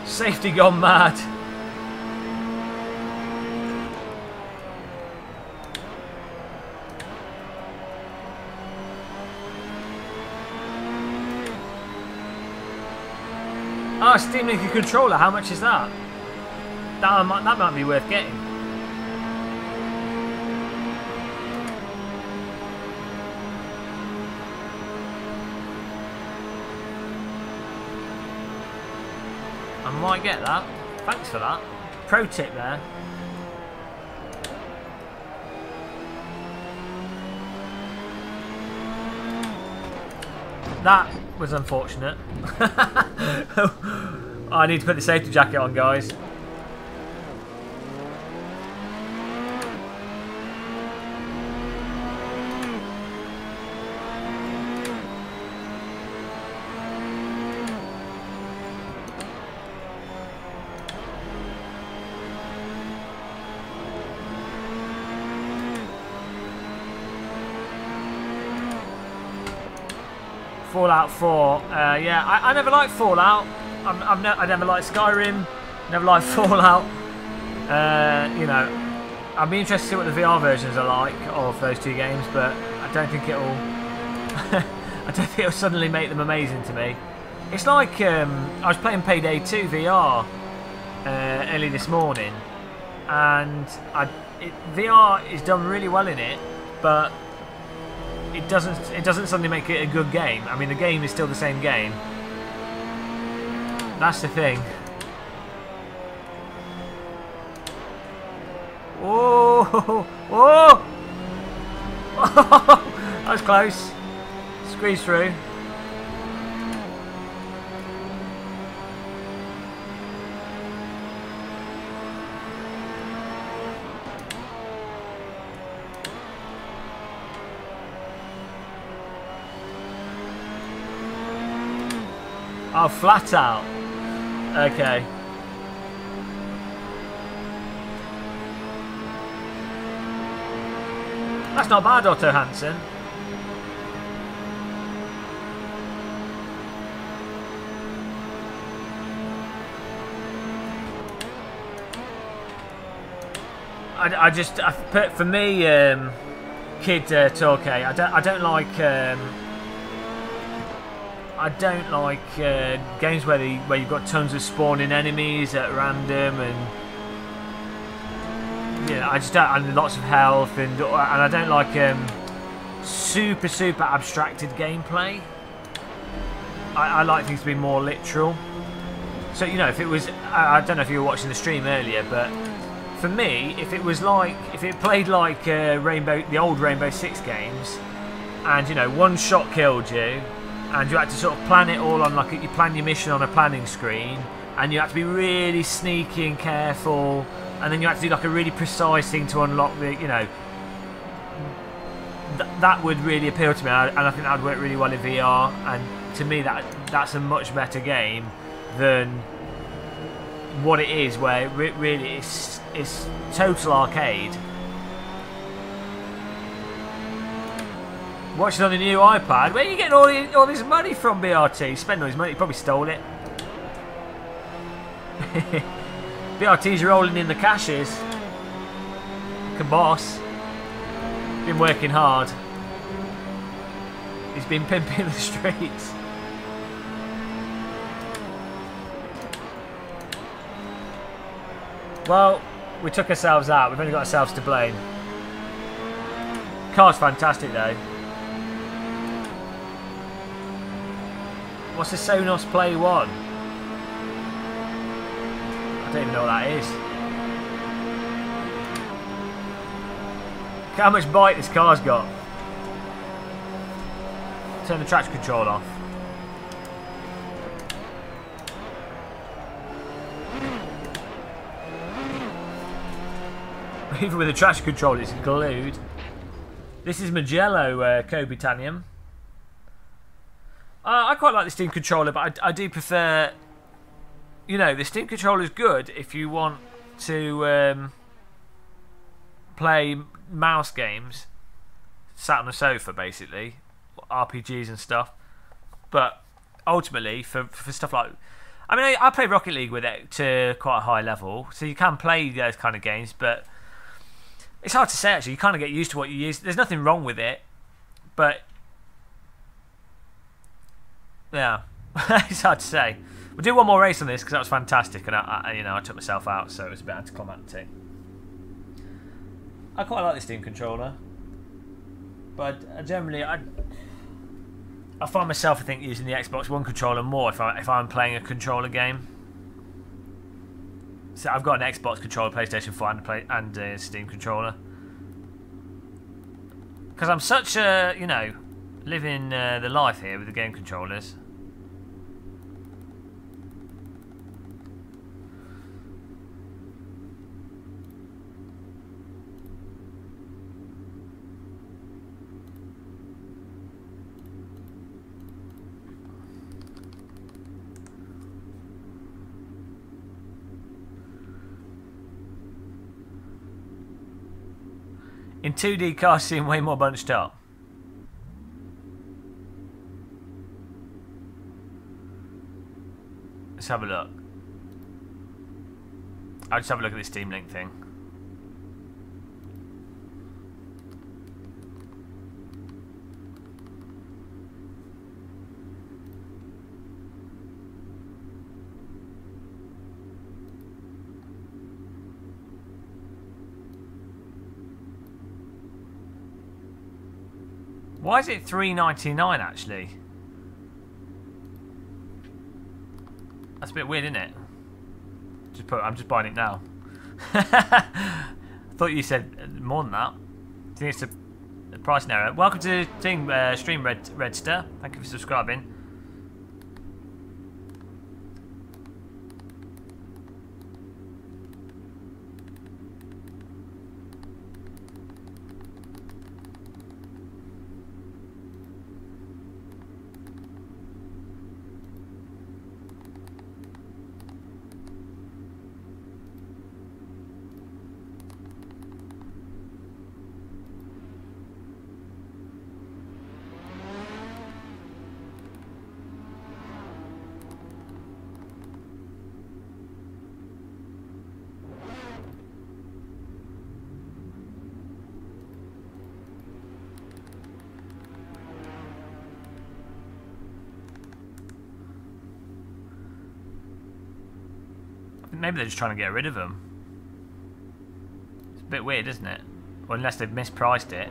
Safety gone mad. Oh, Steam Link controller, how much is that? That might be worth getting. I might get that. Thanks for that. Pro tip there. That was unfortunate. I need to put the safety jacket on, guys. Fallout 4, yeah, I never liked Fallout. I never liked Skyrim, never liked Fallout. You know, I'd be interested to see what the VR versions are like of those two games, but I don't think it'll. I don't think it'll suddenly make them amazing to me. It's like I was playing Payday 2 VR early this morning, and VR is done really well in it, but it doesn't suddenly make it a good game. I mean, the game is still the same game. That's the thing. Whoa! Whoa! That was close. Squeeze through. Oh, flat out. Okay. That's not bad, Otto Hansen. For me, Kid Torque, I don't like games where you've got tons of spawning enemies at random, and yeah, I just don't, and lots of health, and I don't like super abstracted gameplay. I like things to be more literal. So, you know, if it was, I don't know if you were watching the stream earlier, but for me, if it played like the old Rainbow Six games, and you know, one shot killed you, and you had to sort of plan it all on, like, you plan your mission on a planning screen, and you had to be really sneaky and careful, and then you had to do like a really precise thing to unlock the, you know, that would really appeal to me, and I think that would work really well in VR. And to me, that's a much better game than what it is, where it really is total arcade. Watch it on the new iPad. Where are you getting all this money from, BRT? Spend all his money. He probably stole it. BRT's rolling in the cashes. Like a boss. Been working hard. He's been pimping the streets. Well, we took ourselves out. We've only got ourselves to blame. Car's fantastic though. What's the Sonos Play 1? I don't even know what that is. Look how much bite this car's got. Turn the traction control off. Even with the trash controller, it's glued. This is Magello Co-Titanium. I quite like the Steam controller, but I do prefer... You know, the Steam controller is good if you want to play mouse games, sat on a sofa, basically, RPGs and stuff. But ultimately, for stuff like... I mean, I play Rocket League with it to quite a high level, so you can play those kind of games, but it's hard to say, actually. You kind of get used to what you use. There's nothing wrong with it, but... Yeah, it's hard to say. We'll do one more race on this because that was fantastic, and I took myself out, so it was a bit anticlimactic. I quite like the Steam controller, but I find myself, I think, using the Xbox One controller more if I'm playing a controller game. So I've got an Xbox controller, PlayStation 4, and a Steam controller, because I'm such a living the life here with the game controllers. In 2D, cars seem way more bunched up. Let's have a look. I'll just have a look at this Steam Link thing. Why is it $3.99 actually? That's a bit weird, isn't it? I'm just buying it now. I thought you said more than that. I think it's a pricing error. Welcome to the stream, Redster. Thank you for subscribing. Maybe they're just trying to get rid of them. It's a bit weird, isn't it? Or unless they've mispriced it.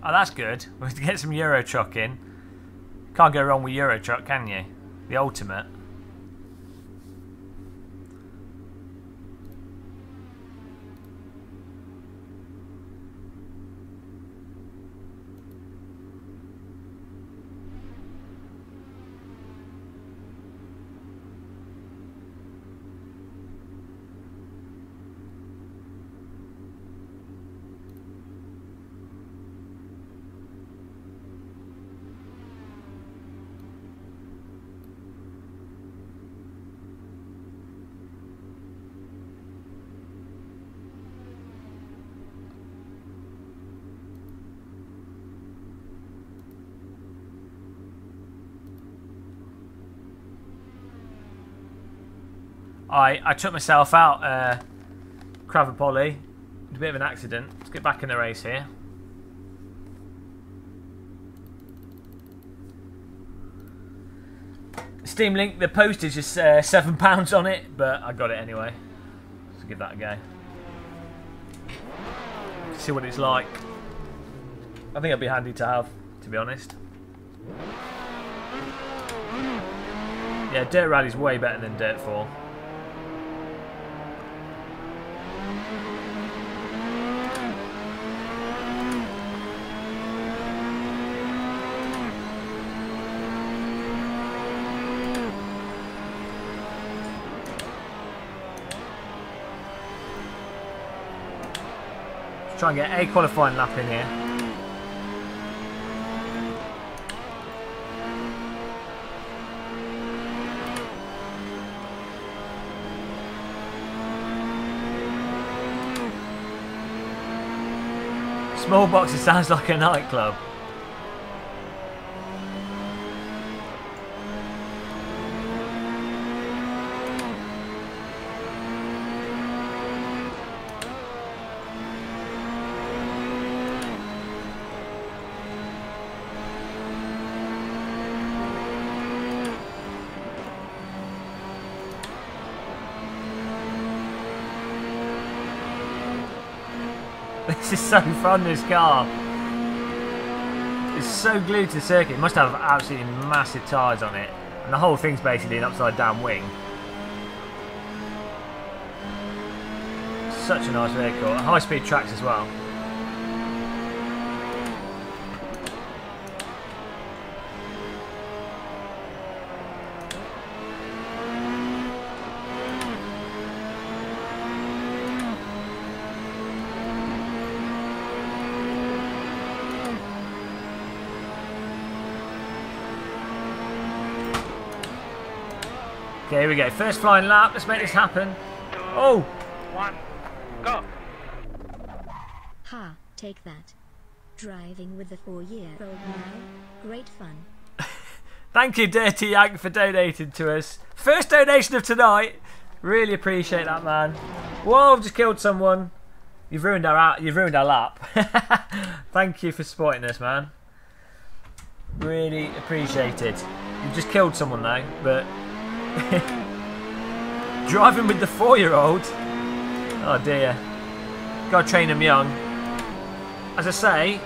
Oh, that's good. We have to get some Euro Truck in. Can't go wrong with Euro Truck, can you? The ultimate. I took myself out, Cravapolly. A bit of an accident. Let's get back in the race here. Steam Link, the postage is £7 on it, but I got it anyway. Let's give that a go. See what it's like. I think it'll be handy to have, to be honest. Yeah, Dirt Rally's way better than Dirt 4. Try and get a qualifying lap in here. Small boxes sounds like a nightclub. This is so fun, this car. It's so glued to the circuit. It must have absolutely massive tyres on it. And the whole thing's basically an upside down wing. Such a nice vehicle. High speed tracks as well. Okay, here we go. First flying lap. Let's make this happen. Oh! 1, go! Ha, take that. Driving with the 4-year-old now. Great fun. Thank you, Dirty Yank, for donating to us. First donation of tonight. Really appreciate that, man. Whoa, I've just killed someone. You've ruined our lap. Thank you for supporting us, man. Really appreciated. You've just killed someone though, but driving with the 4-year-old. Oh dear. Gotta train them young. As I say,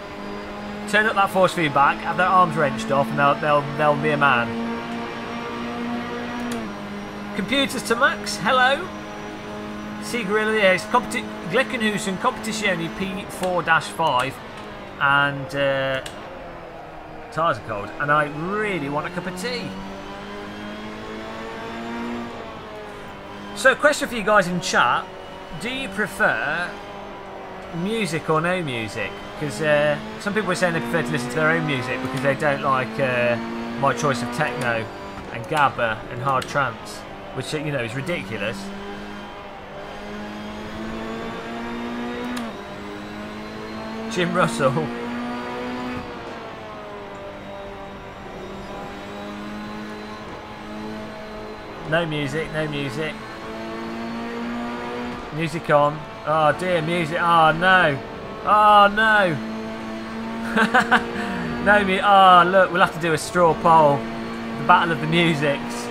turn up that force feedback, have their arms wrenched off, and they'll be a man. Computers to max. Hello. See Gorilla, yes. Gleckenhusen Competizione P4-5, and tyres are cold, and I really want a cup of tea. So, question for you guys in chat: do you prefer music or no music? Because some people are saying they prefer to listen to their own music because they don't like my choice of techno and gabba and hard trance, which you know is ridiculous. Jim Russell. No music, no music. Music on. Oh dear, music. Oh no. Oh no. No music. Oh look, we'll have to do a straw poll. The battle of the musics.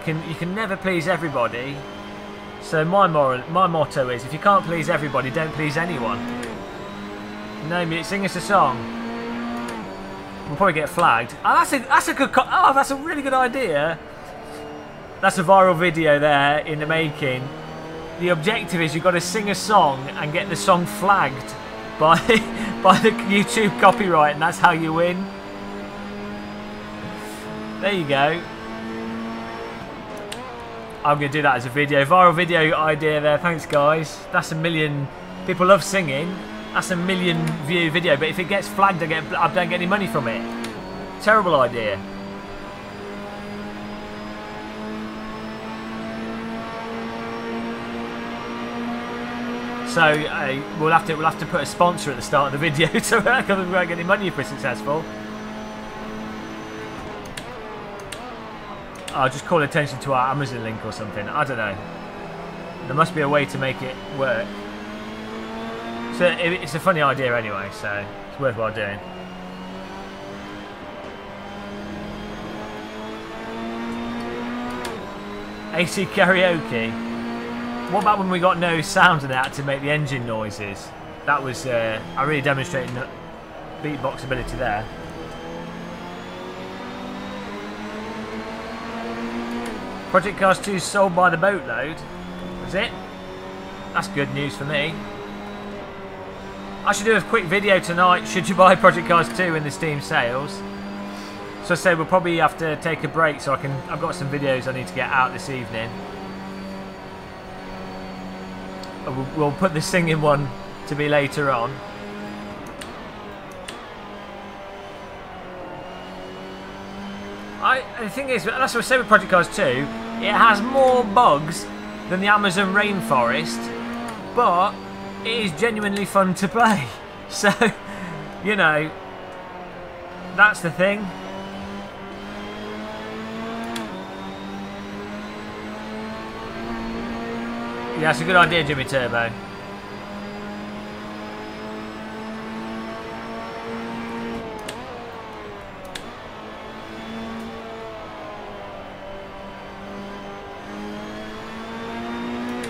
You can never please everybody. So my motto is: if you can't please everybody, don't please anyone. No music. Sing us a song. We'll probably get flagged. Oh, that's a good. Oh, that's a really good idea. That's a viral video there in the making. The objective is you've got to sing a song and get the song flagged by the YouTube copyright, and that's how you win. There you go. I'm going to do that as a video. Viral video idea there. Thanks, guys. That's 1 million. People love singing. That's 1 million view video. But if it gets flagged, I don't get any money from it. Terrible idea. So we'll have to put a sponsor at the start of the video, so we won't get any money if we're successful. I'll just call attention to our Amazon link or something. I don't know. There must be a way to make it work. So it's a funny idea anyway, so it's worthwhile doing. AC karaoke. What about when we got no sound and had to make the engine noises? That was, I really demonstrated beatbox ability there. Project Cars 2 sold by the boatload. Was it? That's good news for me. I should do a quick video tonight. Should you buy Project Cars 2 in the Steam sales? So I say we'll probably have to take a break so I've got some videos I need to get out this evening. We'll put the singing one to be later on. The thing is, that's what I say with Project Cars 2, it has more bugs than the Amazon rainforest, but it is genuinely fun to play. So, you know, that's the thing. Yeah, it's a good idea, Jimmy Turbo.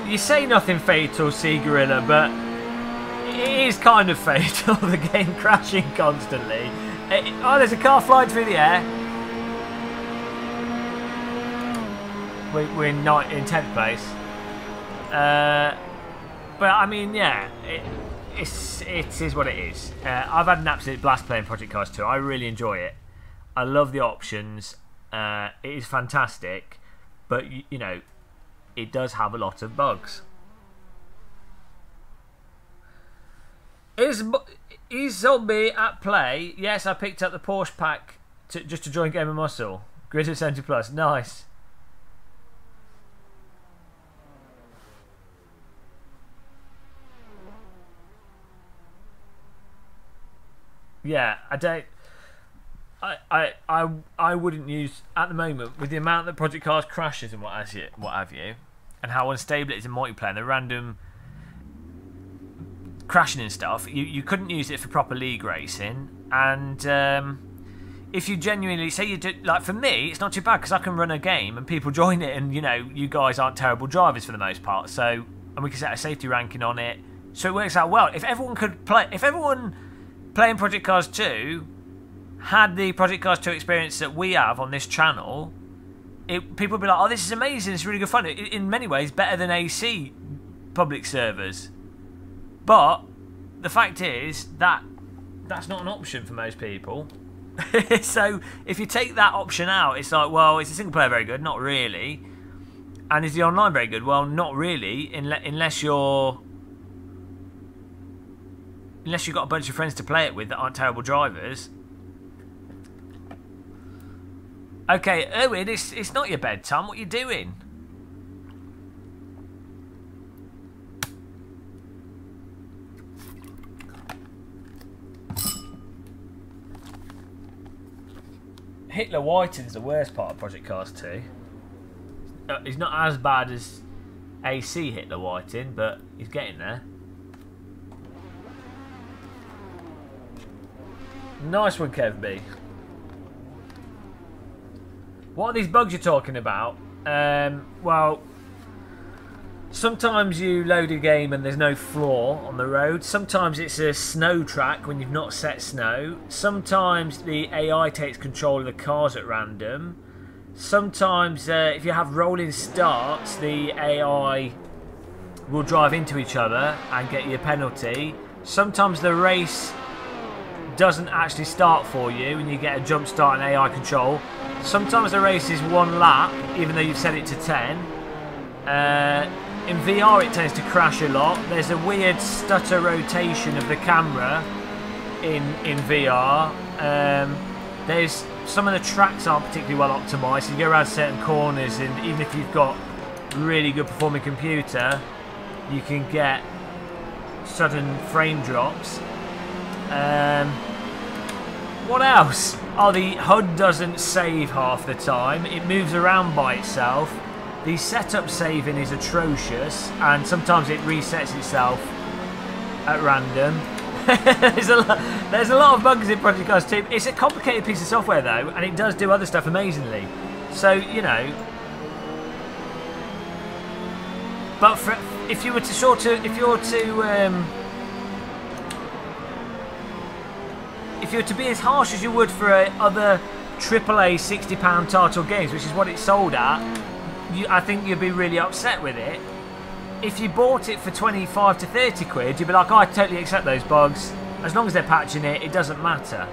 You say nothing fatal, Sea Gorilla, but it is kind of fatal, the game crashing constantly. Oh, there's a car flying through the air. We're not in 10th place. But I mean, yeah, it is what it is. I've had an absolute blast playing Project Cars 2. I really enjoy it. I love the options. It is fantastic, but you know, it does have a lot of bugs. Is Zombie at play? Yes, I picked up the Porsche pack just to join Game of Muscle. Grid of 70 plus. Nice. Yeah, I wouldn't use at the moment with the amount that Project Cars crashes and what have you, and how unstable it is in multiplayer, and the random crashing and stuff. You couldn't use it for proper league racing, and if you genuinely say you do, like for me, it's not too bad because I can run a game and people join it, and you know, you guys aren't terrible drivers for the most part, so and we can set a safety ranking on it, so it works out well. If everyone could play, if everyone playing Project Cars 2 had the Project Cars 2 experience that we have on this channel, people would be like, oh, this is amazing, it's really good fun. In many ways, better than AC public servers. But the fact is that that's not an option for most people. So if you take that option out, it's like, well, is the single player very good? Not really. And is the online very good? Well, not really, unless you've got a bunch of friends to play it with that aren't terrible drivers. Okay, Erwin, it's not your bedtime. What are you doing? Hitler Whiting's the worst part of Project Cars 2. He's not as bad as AC Hitler Whiting, but he's getting there. Nice one, Kev B. What are these bugs you're talking about? Well, sometimes you load a game and there's no floor on the road. Sometimes it's a snow track when you've not set snow. Sometimes the AI takes control of the cars at random. Sometimes if you have rolling starts, the AI will drive into each other and get you a penalty. Sometimes the race doesn't actually start for you and you get a jump start and AI control. Sometimes the race is one lap even though you've set it to 10. In VR it tends to crash a lot. There's a weird stutter rotation of the camera in VR. There's some of the tracks aren't particularly well optimised, so you go around certain corners and even if you've got really good performing computer you can get sudden frame drops. What else? Oh, the HUD doesn't save half the time. It moves around by itself. The setup saving is atrocious, and sometimes it resets itself at random. there's a lot of bugs in Project Cars 2. It's a complicated piece of software though, and it does do other stuff amazingly. So, you know, but if you were to be as harsh as you would for other AAA £60 title games, which is what it's sold at, I think you'd be really upset with it. If you bought it for 25 to 30 quid, you'd be like, oh, I totally accept those bugs. As long as they're patching it, it doesn't matter.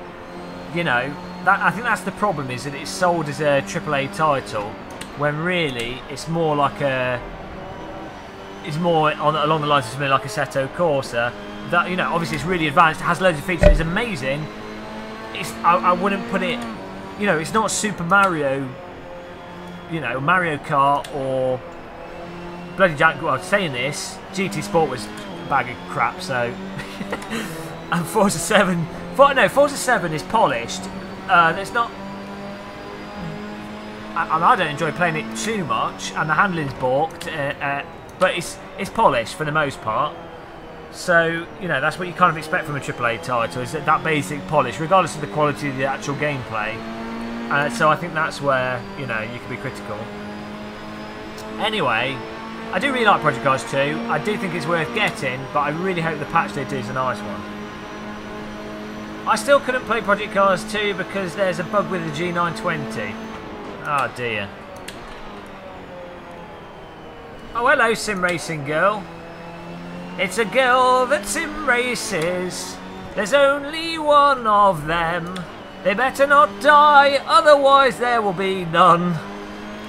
You know, I think that's the problem, is that it's sold as a AAA title, when really it's more like along the lines of something like Assetto Corsa. That, you know, obviously it's really advanced, it has loads of features, it's amazing. I wouldn't put it, you know, it's not Super Mario, you know, Mario Kart or bloody Jack. Well, saying this, GT Sport was a bag of crap, so and Forza 7 is polished. It's not. I don't enjoy playing it too much, and the handling's balked, but it's polished for the most part. So, you know, that's what you kind of expect from a AAA title, is that basic polish, regardless of the quality of the actual gameplay. So I think that's where, you know, you can be critical. Anyway, I do really like Project Cars 2. I do think it's worth getting, but I really hope the patch they do is a nice one. I still couldn't play Project Cars 2 because there's a bug with the G920. Oh dear. Oh, hello, sim racing girl. It's a girl that sim races. There's only one of them. They better not die, otherwise there will be none.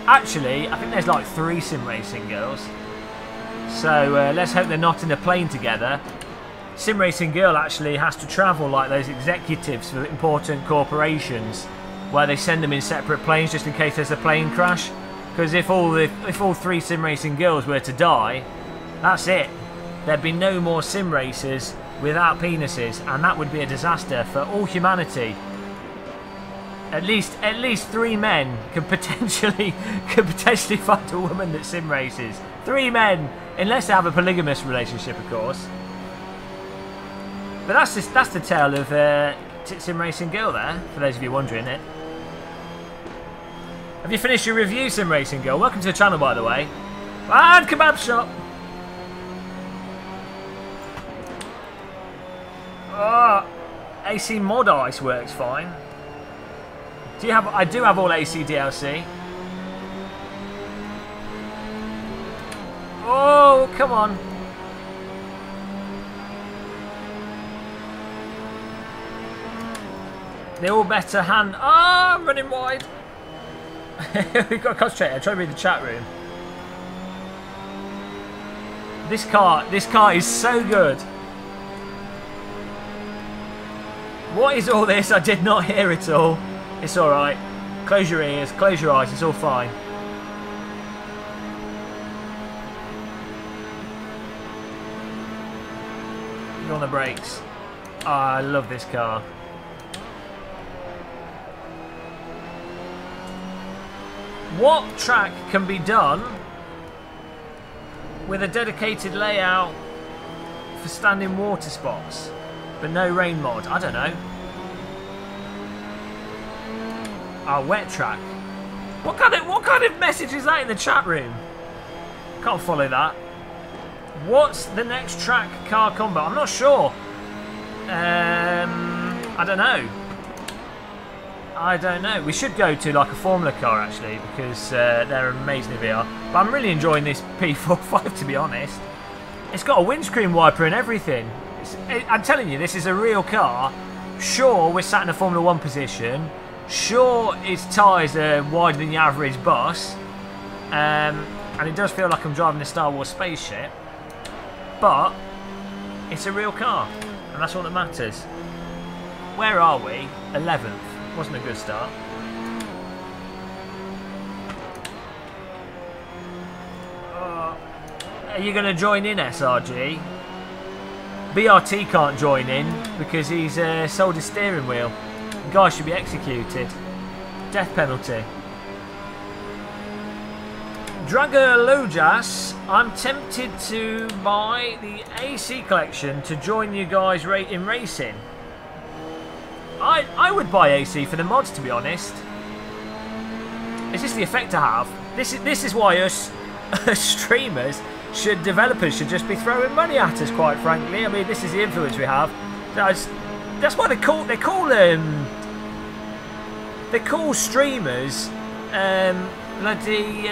Actually, I think there's like 3 sim racing girls. So let's hope they're not in a plane together. Sim racing girl actually has to travel like those executives for important corporations, where they send them in separate planes just in case there's a plane crash. Because if all 3 sim racing girls were to die, that's it. There'd be no more sim racers without penises, and that would be a disaster for all humanity. At least 3 men could potentially find a woman that sim races. 3 men, unless they have a polygamous relationship, of course. But that's the tale of sim racing girl there, for those of you wondering it. Have you finished your review, sim racing girl? Welcome to the channel, by the way. And kebab shop. Oh, AC Mod Ice works fine. I do have all AC DLC. Oh, come on. They all better hand. Ah, I'm running wide. We've got to concentrate. I'm trying to read the chat room. This car is so good. What is all this? I did not hear it all. It's alright. Close your ears, close your eyes, it's all fine. You're on the brakes. Oh, I love this car. What track can be done with a dedicated layout for standing water spots, but no rain mod? I don't know. Our wet track. What kind of message is that in the chat room? Can't follow that. What's the next track car combo? I'm not sure. I don't know. I don't know. We should go to like a Formula car actually, because they're amazing in VR. But I'm really enjoying this P45 to be honest. It's got a windscreen wiper and everything. I'm telling you, this is a real car. Sure, we're sat in a Formula 1 position. Sure, its tyres are wider than the average bus. And it does feel like I'm driving a Star Wars spaceship. But it's a real car. And that's all that matters. Where are we? 11th. Wasn't a good start. Are you going to join in, SRG? BRT can't join in because he's sold his steering wheel. Guy should be executed. Death penalty. Dragolojas, I'm tempted to buy the AC collection to join you guys in racing. I would buy AC for the mods, to be honest. It's just the effect to have. This is why us streamers developers should just be throwing money at us, quite frankly. I mean, this is the influence we have. That's why they call streamers bloody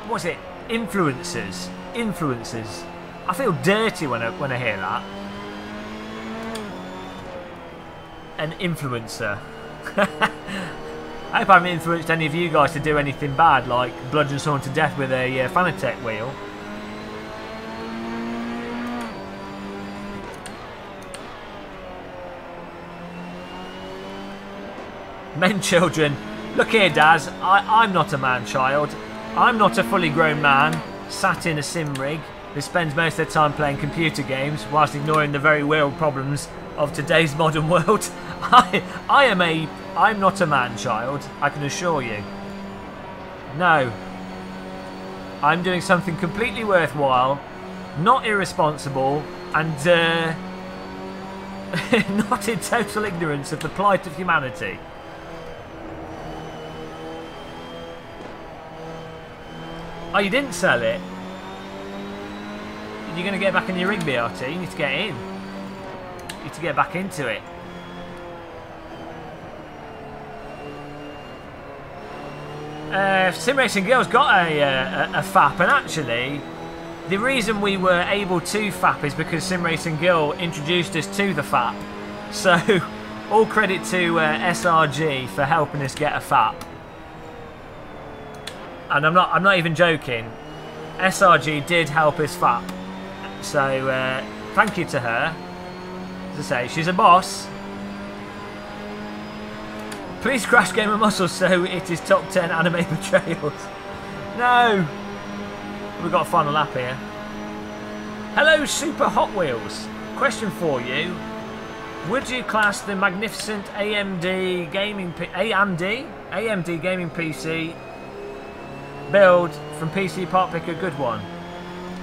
what's it? Influencers. I feel dirty when I hear that. An influencer. I hope I haven't influenced any of you guys to do anything bad, like bludgeon someone to death with a Fanatec wheel. Men, children. Look here, Daz. I'm not a man-child. I'm not a fully grown man sat in a sim rig who spends most of their time playing computer games whilst ignoring the very real problems of today's modern world. I'm not a man-child, I can assure you. No. I'm doing something completely worthwhile, not irresponsible, and not in total ignorance of the plight of humanity. Oh, you didn't sell it? You're going to get back in your rig, BRT? You need to get in. You need to get back into it. Sim Racing Girl's got a FAP, and actually, the reason we were able to FAP is because Sim Racing Girl introduced us to the FAP. So, all credit to SRG for helping us get a FAP. And I'm not even joking. SRG did help us FAP. So thank you to her. As I say, she's a boss. Please crash Game of Muscles so it is top 10 anime betrayals. No! We've got a final lap here. Hello, Super Hot Wheels. Question for you. Would you class the magnificent AMD gaming PC build from PC Part Pick a good one?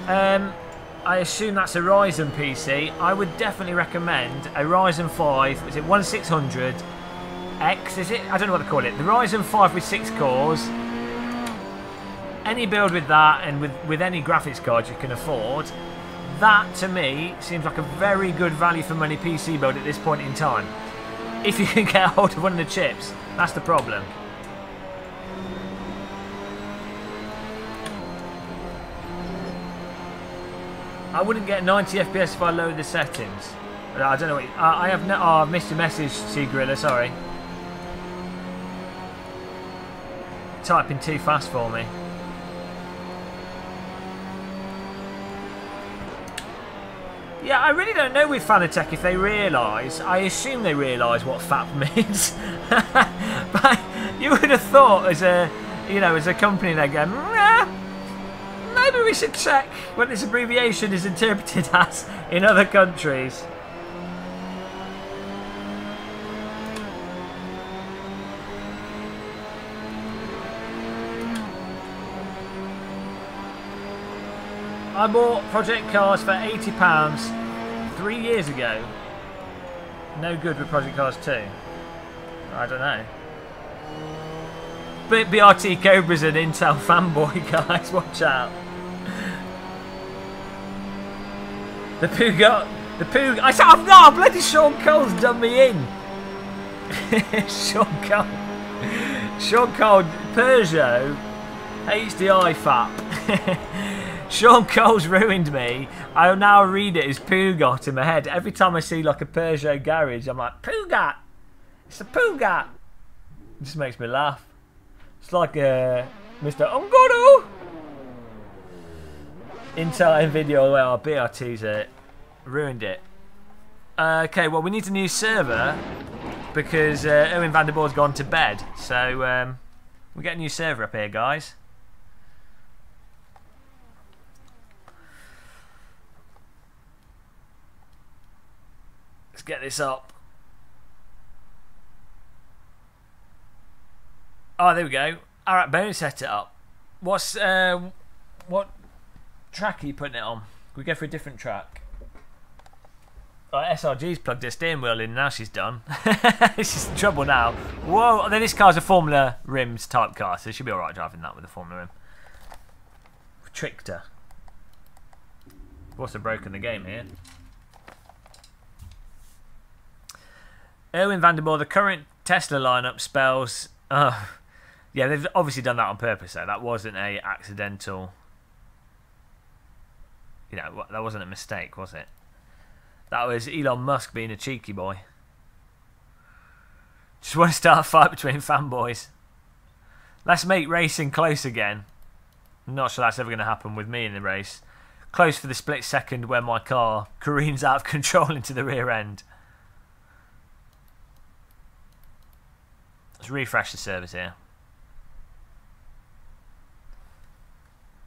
I assume that's a Ryzen PC. I would definitely recommend a Ryzen 5. Is it 1600X? Is it? I don't know what to call it. The Ryzen 5 with 6 cores. Any build with that and with any graphics card you can afford. That to me seems like a very good value for money PC build at this point in time. If you can get a hold of one of the chips, that's the problem. I wouldn't get 90 FPS if I lowered the settings. I don't know what I have no. Oh, I've missed your message, Sea Gorilla. Sorry. Typing too fast for me. Yeah, I really don't know with Fanatec if they realise. I assume they realise what FAP means. But you would have thought as a company they go, maybe we should check what this abbreviation is interpreted as in other countries. I bought Project Cars for £80 3 years ago. No good with Project Cars 2. I don't know. But BRT Cobra's an Intel fanboy, guys. Watch out. The Peugeot. I said, I'm not. Bloody Sean Cole's done me in. Sean Cole. Peugeot HDI FAP. Sean Cole's ruined me. I now read it as Peugeot in my head. Every time I see like a Peugeot garage, I'm like, Peugeot. It's a Peugeot. It just makes me laugh. It's like Mr. Ongoro. Intel, Nvidia, well, BRT's ruined it. Okay, well, we need a new server because Erwin van der Boer's gone to bed. So we get a new server up here, guys. Let's get this up. Oh, there we go. All right, bonus set it up. What track are you putting it on? Can we go for a different track? Right, SRG's plugged her steering wheel in. Now she's done. It's just trouble now. Whoa! And then this car's a Formula rims type car, so she'll be all right driving that with a Formula rim. We've tricked her. We've also broken the game here. Erwin van der Boer, the current Tesla lineup spells. Yeah, they've obviously done that on purpose. Though that wasn't a accidental. You know, that wasn't a mistake, was it? That was Elon Musk being a cheeky boy. Just want to start a fight between fanboys. Let's make racing close again. I'm not sure that's ever going to happen with me in the race. Close for the split second where my car careens out of control into the rear end. Let's refresh the service here.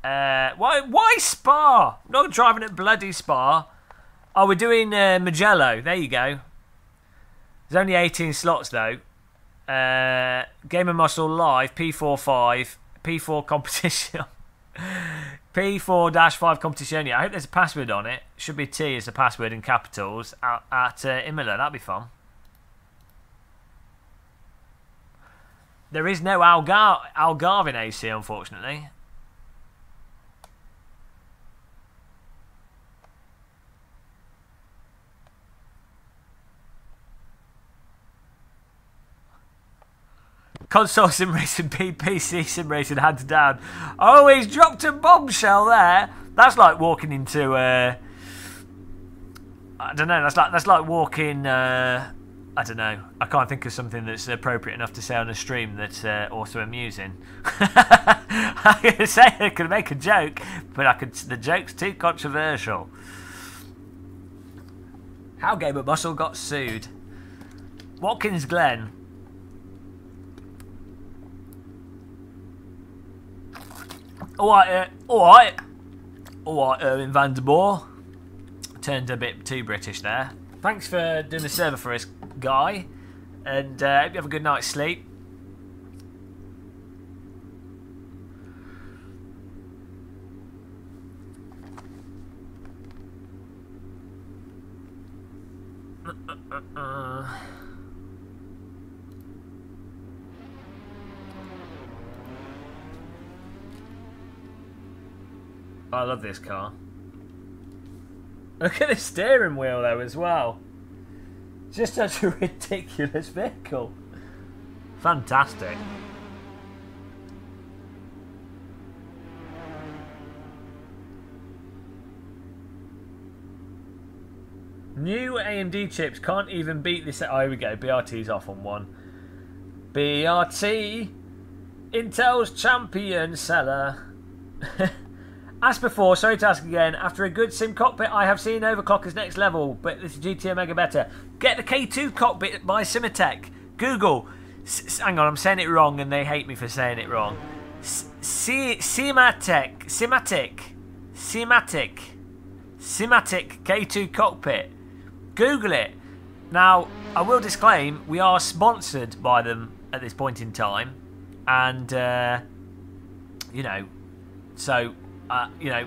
Why Spa? I'm not driving at bloody Spa. Oh, we're doing Mugello. There you go. There's only 18 slots though. Game of Muscle Live, P45, P4 competition. P4-5 competition. I hope there's a password on it. Should be T as the password in capitals at Imola. That'd be fun. There is no Algarve in AC, unfortunately. Console sim racing, PC sim racing, hands down. Oh, he's dropped a bombshell there. That's like walking into. I don't know. That's like walking. I don't know. I can't think of something that's appropriate enough to say on a stream that's also amusing. I could say I could make a joke, but the joke's too controversial. How Game of Muscle got sued. Watkins Glen. Alright, Erwin van der Boer. Turned a bit too British there. Thanks for doing the server for us, Guy. And hope you have a good night's sleep. I love this car. Look at the steering wheel though as well. Just such a ridiculous vehicle. Fantastic. New AMD chips can't even beat this. Oh, here we go. BRT's off on one. BRT, Intel's champion seller. As before, sorry to ask again, after a good sim cockpit, I have seen overclockers next level, but this is GT Omega better. Get the K2 cockpit by Simatech. Google. Hang on, I'm saying it wrong and they hate me for saying it wrong. Simatech K2 cockpit. Google it. Now, I will disclaim, we are sponsored by them at this point in time. And, you know, so... you know,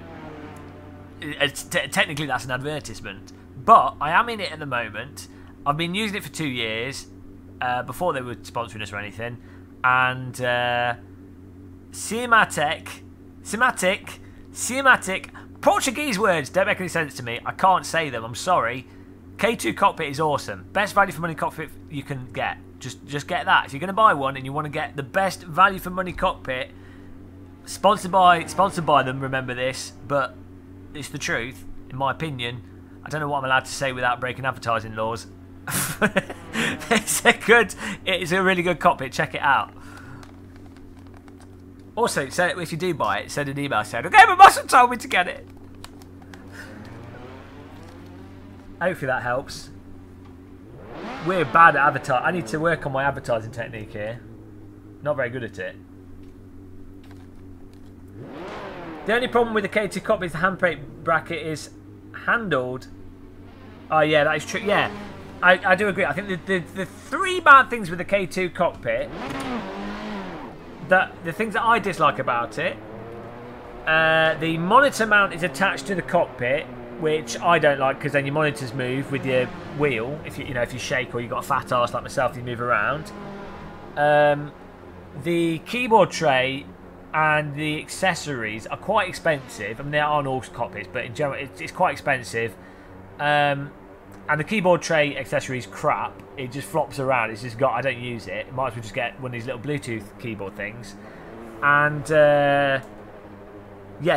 technically that's an advertisement, but I am in it at the moment. I've been using it for 2 years before they were sponsoring us or anything, and Simatech, Portuguese words don't make any sense to me. I can't say them. I'm sorry. K2 cockpit is awesome. Best value for money cockpit you can get. Just get that. If you're going to buy one and you want to get the best value for money cockpit. Sponsored by them, remember this, but it's the truth, in my opinion. I don't know what I'm allowed to say without breaking advertising laws. It's a really good cockpit, check it out. Also, if you do buy it, send an email saying, okay, but Muscle told me to get it. Hopefully that helps. We're bad at advertising. I need to work on my advertising technique here. Not very good at it. The only problem with the K2 cockpit is the handbrake bracket is handled. Oh yeah, that is true. Yeah, I do agree. I think the three bad things with the K2 cockpit the things that I dislike about it, the monitor mount is attached to the cockpit, which I don't like because then your monitors move with your wheel. If you shake or you've got a fat arse like myself, you move around. The keyboard tray and the accessories are quite expensive. I mean, they are on all cockpits, but in general, it's quite expensive. And the keyboard tray accessory is crap. It just flops around. It's just got. I don't use it. Might as well just get one of these little Bluetooth keyboard things. And yeah,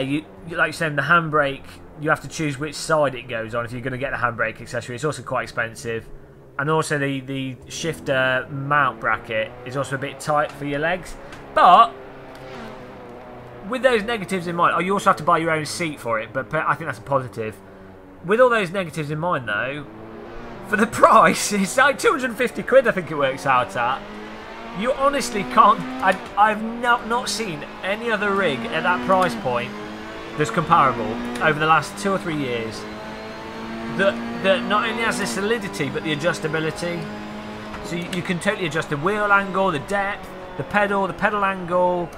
you like you're saying, the handbrake. You have to choose which side it goes on if you're going to get the handbrake accessory. It's also quite expensive. And also the shifter mount bracket is also a bit tight for your legs. But with those negatives in mind, you also have to buy your own seat for it, but I think that's a positive. With all those negatives in mind though, for the price, it's like 250 quid I think it works out at. You honestly can't... I've not seen any other rig at that price point that's comparable over the last 2 or 3 years that not only has the solidity but the adjustability. So you can totally adjust the wheel angle, the depth, the pedal angle.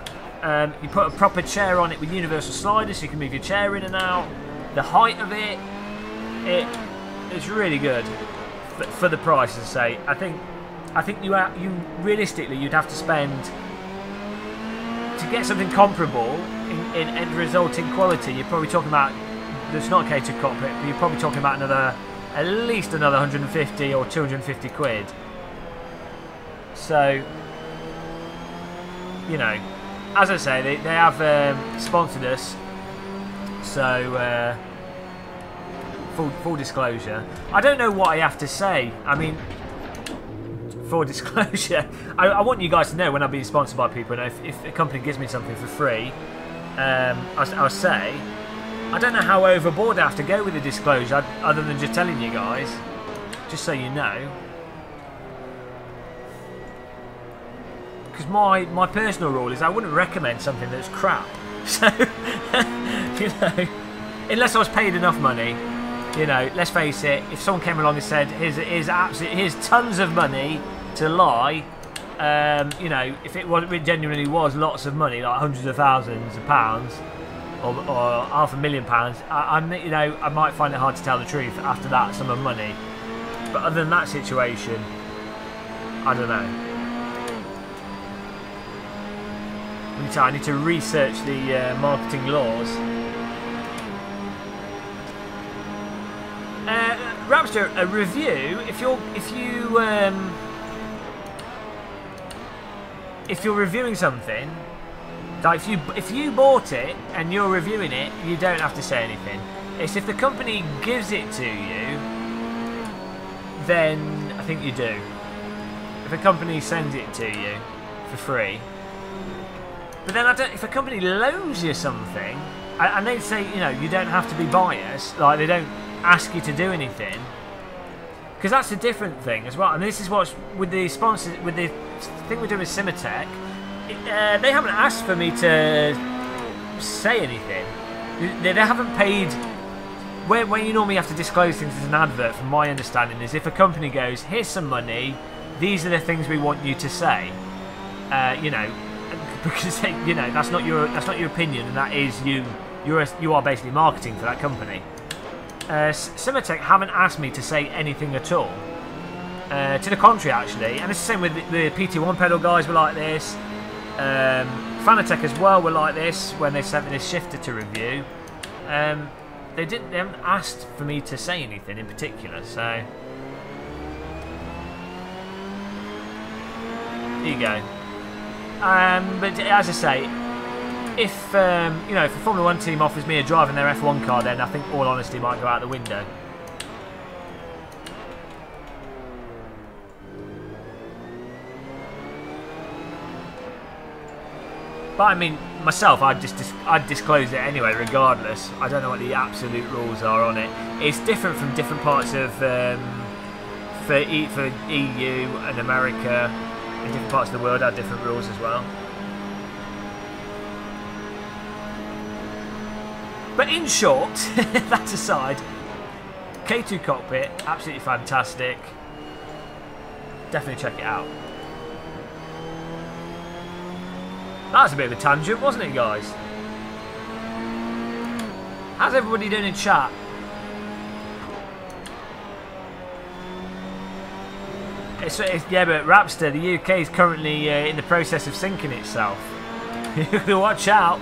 You put a proper chair on it with universal sliders so you can move your chair in and out. The height of it's really good for the price, as I say. I think you realistically you'd have to spend to get something comparable in end result in quality. You're probably talking about, there's not a K2 cockpit, but you're probably talking about at least another 150 or 250 quid. So, you know, as I say, they have sponsored us, so full disclosure. I don't know what I have to say. I mean, full disclosure, I want you guys to know when I'm being sponsored by people, and if a company gives me something for free, I'll say, I don't know how overboard I have to go with the disclosure, other than just telling you guys, just so you know. Because my personal rule is I wouldn't recommend something that's crap. So, you know, unless I was paid enough money, you know, let's face it, if someone came along and said, here's tons of money to lie, you know, if it genuinely was lots of money, like hundreds of thousands of pounds, or £500,000, I might find it hard to tell the truth after that sum of money. But other than that situation, I don't know. I need to research the marketing laws. Rapster, a review. If you're reviewing something, like if you bought it and you're reviewing it, you don't have to say anything. It's if the company gives it to you, then I think you do. If a company sends it to you for free. But then if a company loans you something, and they say, you know, you don't have to be biased, like they don't ask you to do anything, because that's a different thing as well. And this is what's with the sponsors, with the thing we're doing with Cimatech, they haven't asked for me to say anything. They haven't paid. Where you normally have to disclose things as an advert, from my understanding, is if a company goes, here's some money, these are the things we want you to say, you know. Because you know that's not your opinion, and that is you are basically marketing for that company. Cimatech haven't asked me to say anything at all. To the contrary, actually, and it's the same with the PT1 pedal guys were like this. Fanatec as well were like this when they sent me this shifter to review. They haven't asked for me to say anything in particular, so there you go. But as I say, if you know, if a Formula 1 team offers me a drive in their F1 car, then I think all honesty might go out the window. But I mean, myself, I'd disclose it anyway, regardless. I don't know what the absolute rules are on it. It's different from different parts of for EU and America. In different parts of the world have different rules as well. But in short, that aside, K2 cockpit, absolutely fantastic. Definitely check it out. That was a bit of a tangent, wasn't it, guys? How's everybody doing in chat? Yeah, but Rapster, the UK is currently in the process of sinking itself. You have to watch out.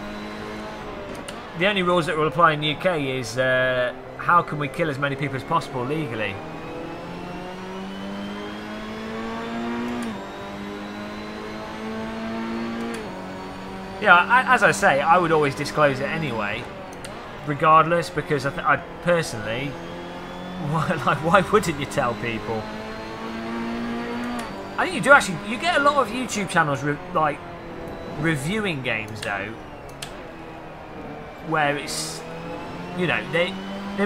The only rules that will apply in the UK is how can we kill as many people as possible legally. Yeah, as I say, I would always disclose it anyway, regardless, because I personally, why wouldn't you tell people? I think you do actually. You get a lot of YouTube channels reviewing games though, where it's, you know,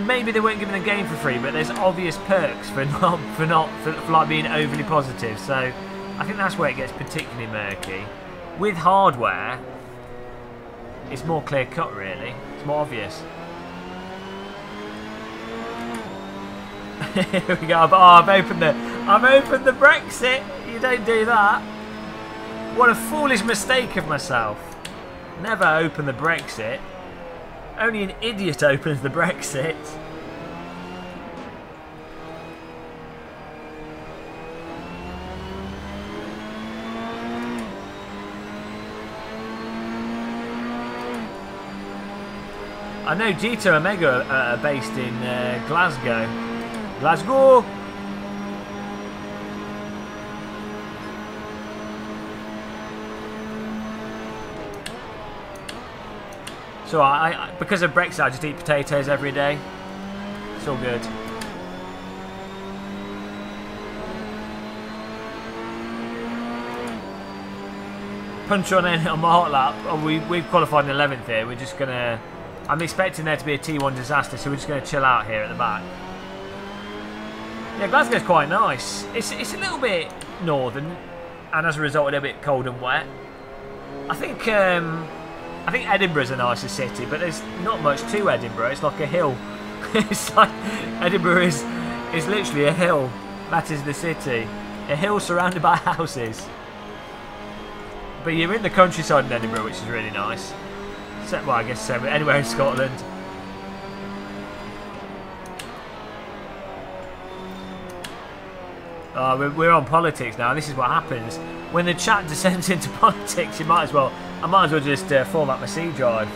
maybe they weren't given a game for free, but there's obvious perks for like being overly positive. So I think that's where it gets particularly murky. With hardware, it's more clear cut, really. It's more obvious. Here we go. Oh, I've opened the Brexit. You don't do that. What a foolish mistake of myself. Never open the Brexit. Only an idiot opens the Brexit. I know Gita Omega are based in Glasgow. Glasgow! So because of Brexit, I just eat potatoes every day. It's all good. Punch on my hot lap. Oh, we've qualified in 11th here. We're just gonna. I'm expecting there to be a T1 disaster, so we're just gonna chill out here at the back. Yeah, Glasgow's quite nice. It's a little bit northern, and as a result, a little bit cold and wet. I think Edinburgh's a nicer city, but there's not much to Edinburgh. It's like a hill. It's like Edinburgh is literally a hill. That is the city. A hill surrounded by houses. But you're in the countryside in Edinburgh, which is really nice. Except, well, I guess anywhere in Scotland. Oh, we're on politics now. This is what happens when the chat descends into politics. I might as well just format my C drive.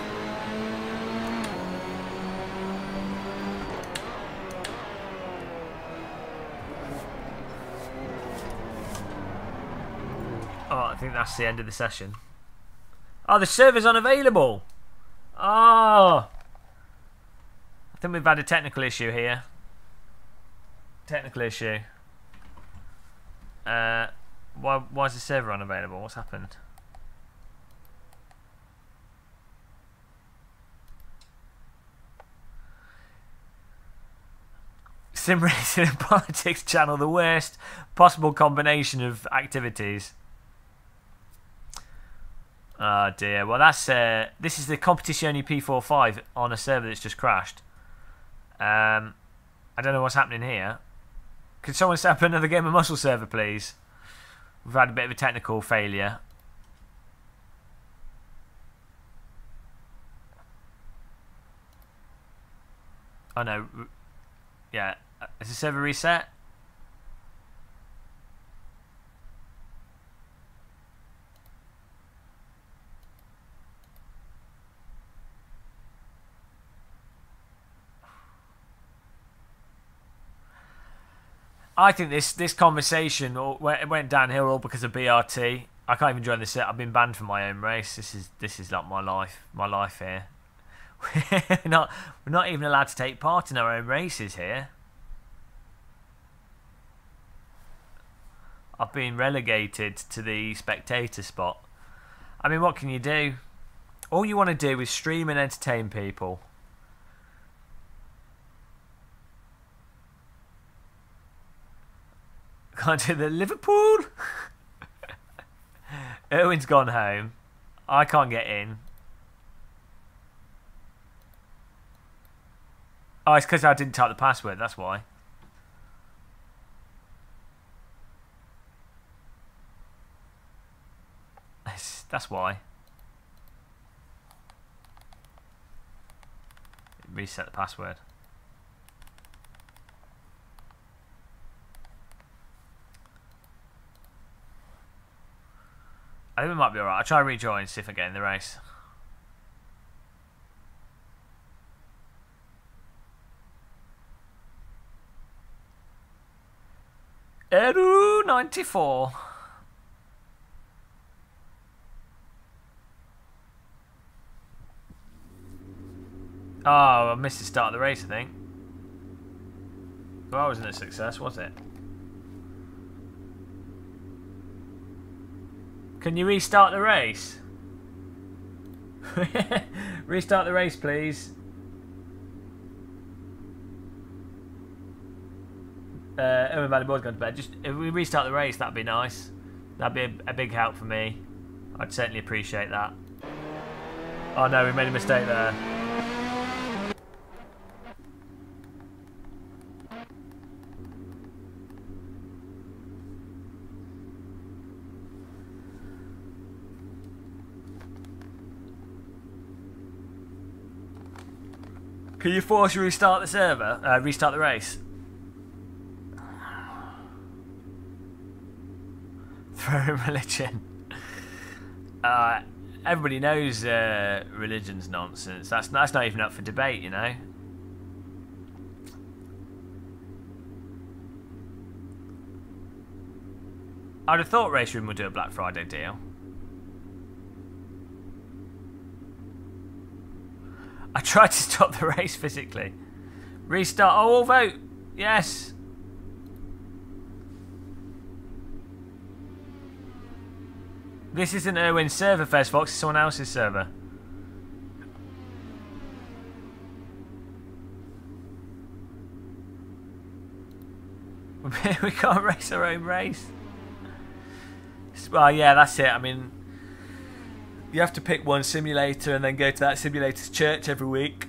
Oh, I think that's the end of the session. Oh, the server's unavailable. Oh, I think we've had a technical issue here. Technical issue. Why is the server unavailable? What's happened? Sim racing and politics channel, the worst possible combination of activities. Oh dear. Well, that's this is the Competizione P45 on a server that's just crashed. I don't know what's happening here. Could someone set up another Game of Muscle server, please? We've had a bit of a technical failure. Oh no. Yeah. Is the server reset? I think this conversation went downhill all because of BRT. I can't even join the set. I've been banned from my own race. This is like my life here. we're not even allowed to take part in our own races here. I've been relegated to the spectator spot. I mean, what can you do? All you want to do is stream and entertain people. Can't do the Liverpool. Erwin's gone home. I can't get in. Oh, it's because I didn't type the password. That's why. That's why. reset the password. I think we might be alright. I'll try and rejoin, see if I get in the race. Eru 94. Oh, I missed the start of the race, I think. Well, that wasn't a success, was it? Can you restart the race? Restart the race, please. Owen Valley Boy's gone to bed. Just if we restart the race, that'd be nice. That'd be a big help for me. I'd certainly appreciate that. Oh no, we made a mistake there. Can you force restart the server? Restart the race? Throw in religion. Everybody knows religion's nonsense. That's not even up for debate, you know. I'd have thought Race Room would do a Black Friday deal. I tried to stop the race physically. Restart. Oh, all vote. Yes. This isn't Erwin's server, Fez Fox. It's someone else's server. We can't race our own race. Well, yeah, that's it. I mean, you have to pick one simulator and then go to that simulator's church every week.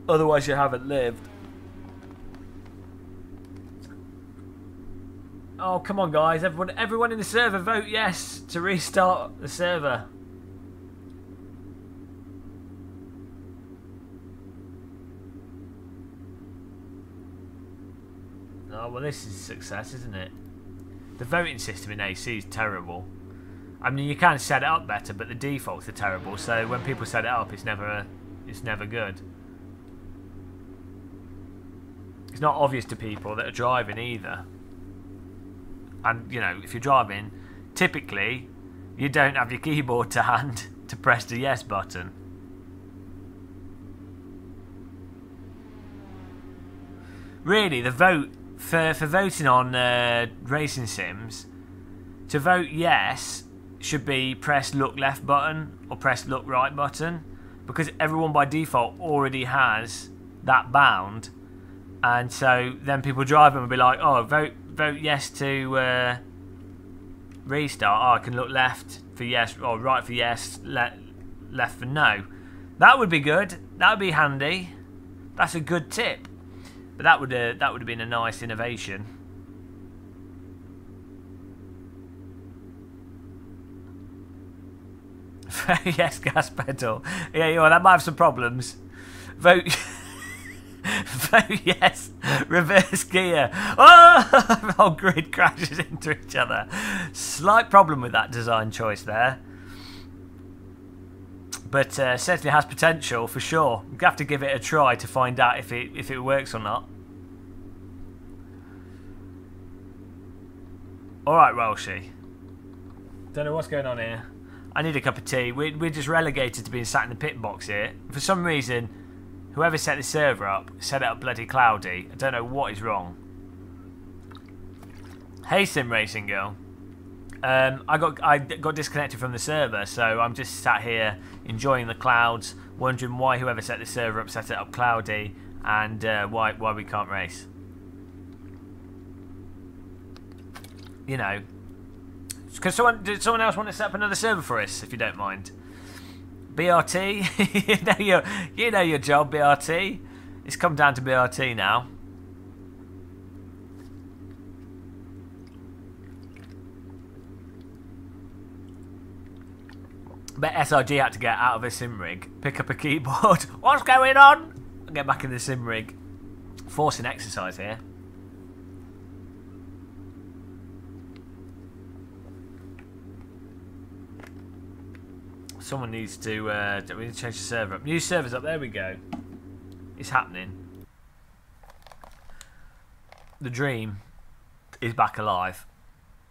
Otherwise you haven't lived. Oh, come on guys. Everyone in the server vote yes to restart the server. Oh, well this is a success, isn't it? The voting system in AC is terrible. I mean, you can set it up better, but the defaults are terrible. So when people set it up, it's never good. It's not obvious to people that are driving either. And you know, if you're driving, typically you don't have your keyboard to hand to press the yes button. Really, the vote for voting on racing sims, to vote yes should be press look left button or press look right button, because everyone by default already has that bound, and so then people driving will be like, oh, vote yes to restart. Oh, I can look left for yes or right for yes, left for no. That would be good. That would be handy. That's a good tip. But that would have been a nice innovation. Yes, gas pedal. Yeah, well, that might have some problems. Vote. Vote yes. Reverse gear. Oh, the whole grid crashes into each other. Slight problem with that design choice there. But certainly has potential for sure. You have to give it a try to find out if it works or not. All right, Welshie. Don't know what's going on here. I need a cup of tea. We're just relegated to being sat in the pit box here. For some reason, whoever set the server up set it up bloody cloudy. I don't know what is wrong. Hey, Sim Racing Girl. I got disconnected from the server, so I'm just sat here enjoying the clouds, wondering why whoever set the server up set it up cloudy, and why we can't race. You know, does someone else want to set up another server for us, if you don't mind? BRT, you know your job, BRT. It's come down to BRT now. bet SRG had to get out of a sim rig, pick up a keyboard. What's going on? And get back in the sim rig. Forcing exercise here. Someone needs to. We need to change the server up. New server's up. There we go. It's happening. The dream is back alive,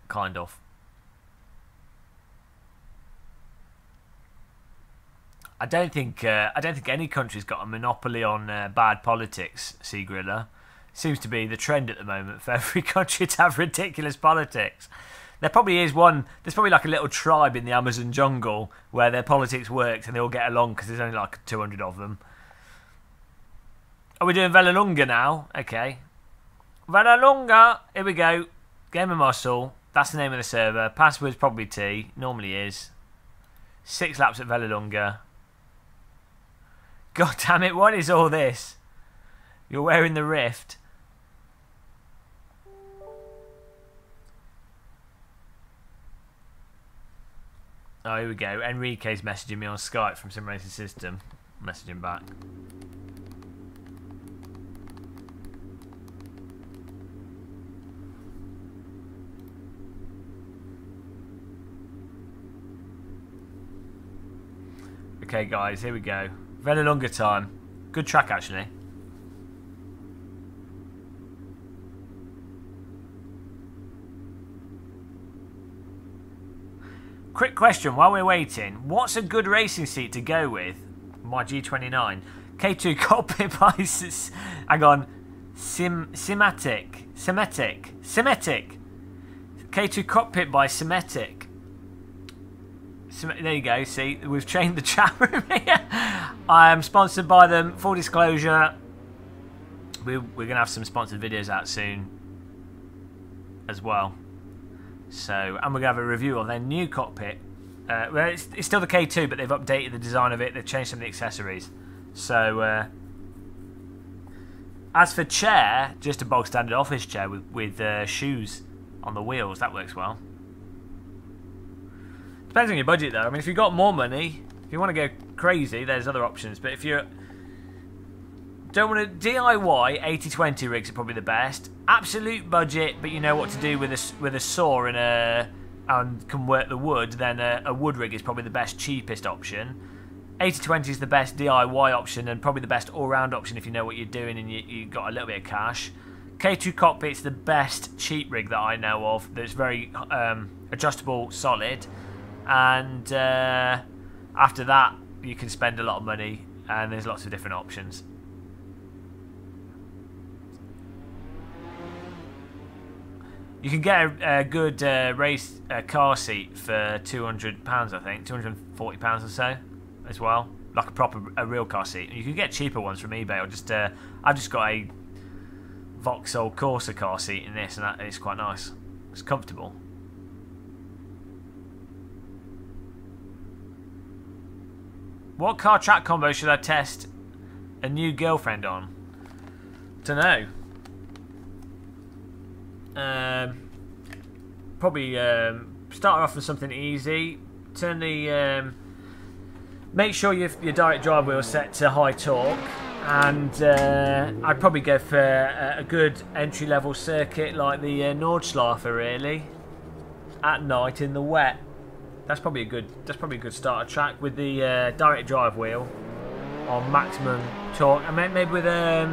kind of. I don't think any country's got a monopoly on bad politics. Seagriller seems to be the trend at the moment for every country to have ridiculous politics. There probably is one. There's probably like a little tribe in the Amazon jungle where their politics works and they all get along because there's only like 200 of them. Are we doing Vallelunga now? Okay. Vallelunga. Here we go. Game of Muscle. That's the name of the server. Password's probably T. Normally is. 6 laps at Vallelunga. God damn it, what is all this? You're wearing the Rift. Oh, here we go. Enrique's messaging me on Skype from Sim Racing System. Messaging back. Okay, guys, here we go. Very longer time. Good track, actually. Quick question while we're waiting. What's a good racing seat to go with? My G29. K2 cockpit by... Hang on. Symmetric. K2 cockpit by Symmetric. There you go. See, we've changed the chat room here. I am sponsored by them. Full disclosure. We're going to have some sponsored videos out soon as well. So, and we're going to have a review of their new cockpit. Well, it's still the K2, but they've updated the design of it. They've changed some of the accessories. So, as for chair, just a bog standard office chair with shoes on the wheels. That works well. Depends on your budget, though. I mean, if you've got more money, if you want to go crazy, there's other options. But if you don't want to DIY, 80/20 rigs are probably the best. Absolute budget, but you know what to do with a saw and can work the wood, then a wood rig is probably the best, cheapest option. 80/20 is the best DIY option and probably the best all-round option if you know what you're doing and you've got a little bit of cash. K2 cockpit's the best cheap rig that I know of. That's very adjustable, solid. And after that, you can spend a lot of money, and there's lots of different options. You can get a good race car seat for £200, I think, £240 or so, as well, like a real car seat. You can get cheaper ones from eBay, or just I've just got a Vauxhall Corsa car seat in this, and that is quite nice. It's comfortable. What car track combo should I test a new girlfriend on? Dunno. Probably start off with something easy. Turn the make sure your direct drive wheel is set to high torque, and I'd probably go for a good entry level circuit like the Nordschleife, really, at night in the wet. That's probably a good starter track with the direct drive wheel on maximum torque. I mean, maybe with a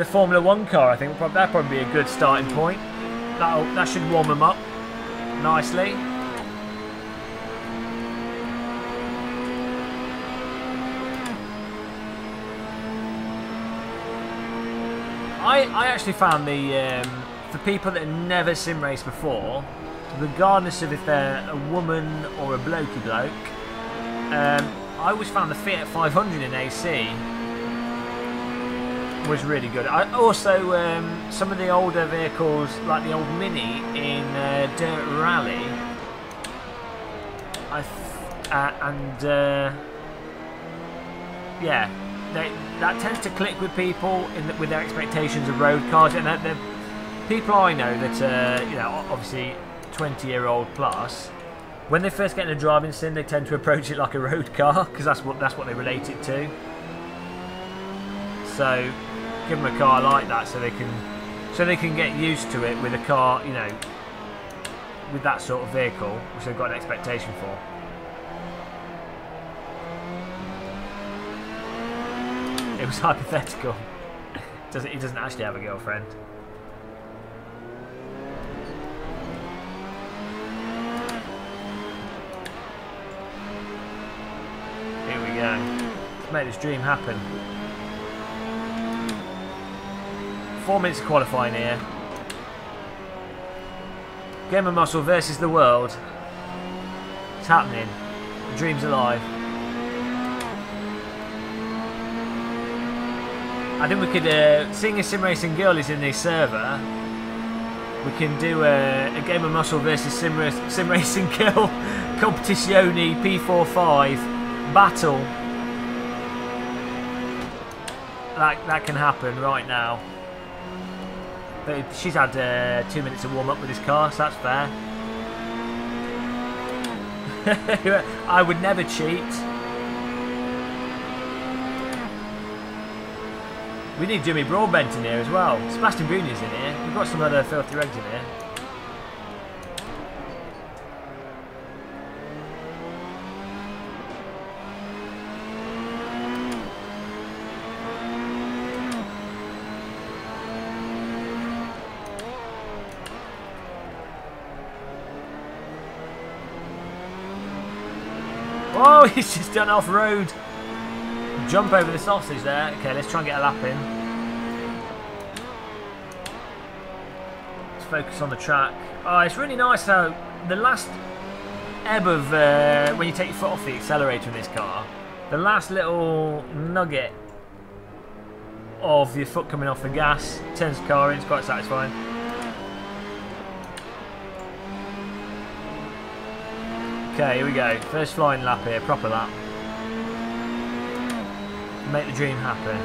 Formula 1 car, I think that'd probably be a good starting point. That should warm them up nicely. I actually found for people that have never sim raced before, regardless of if they're a woman or a blokey bloke, I always found the Fiat 500 in AC was really good. I also some of the older vehicles, like the old Mini in Dirt Rally, yeah, that tends to click with people with their expectations of road cars, and the people I know that you know, obviously 20-year-old plus, When they first get in a driving sim, they tend to approach it like a road car because that's what they relate it to. So give them a car like that so they can get used to it with a car, you know, with that sort of vehicle, which they've got an expectation for. It was hypothetical. He doesn't actually have a girlfriend. Here we go. Let's make this dream happen. 4 minutes of qualifying here. Game of Muscle versus the world. It's happening. The dream's alive. I think we could, seeing as Sim Racing Girl is in this server, we can do a Game of Muscle versus Sim Racing Girl Competizione P45 battle. That can happen right now. But she's had 2 minutes to warm up with this car, so that's fair. I would never cheat. We need Jimmy Broadbent in here as well. Sebastian Bunia's in here. We've got some other filthy regs in here. Oh, he's just done off-road. Jump over the sausage there. Okay, let's try and get a lap in. Let's focus on the track. Oh, it's really nice how the last ebb of when you take your foot off the accelerator in this car, the last little nugget of your foot coming off the gas turns the car in. It's quite satisfying. Okay, here we go. First flying lap here, proper lap. Make the dream happen.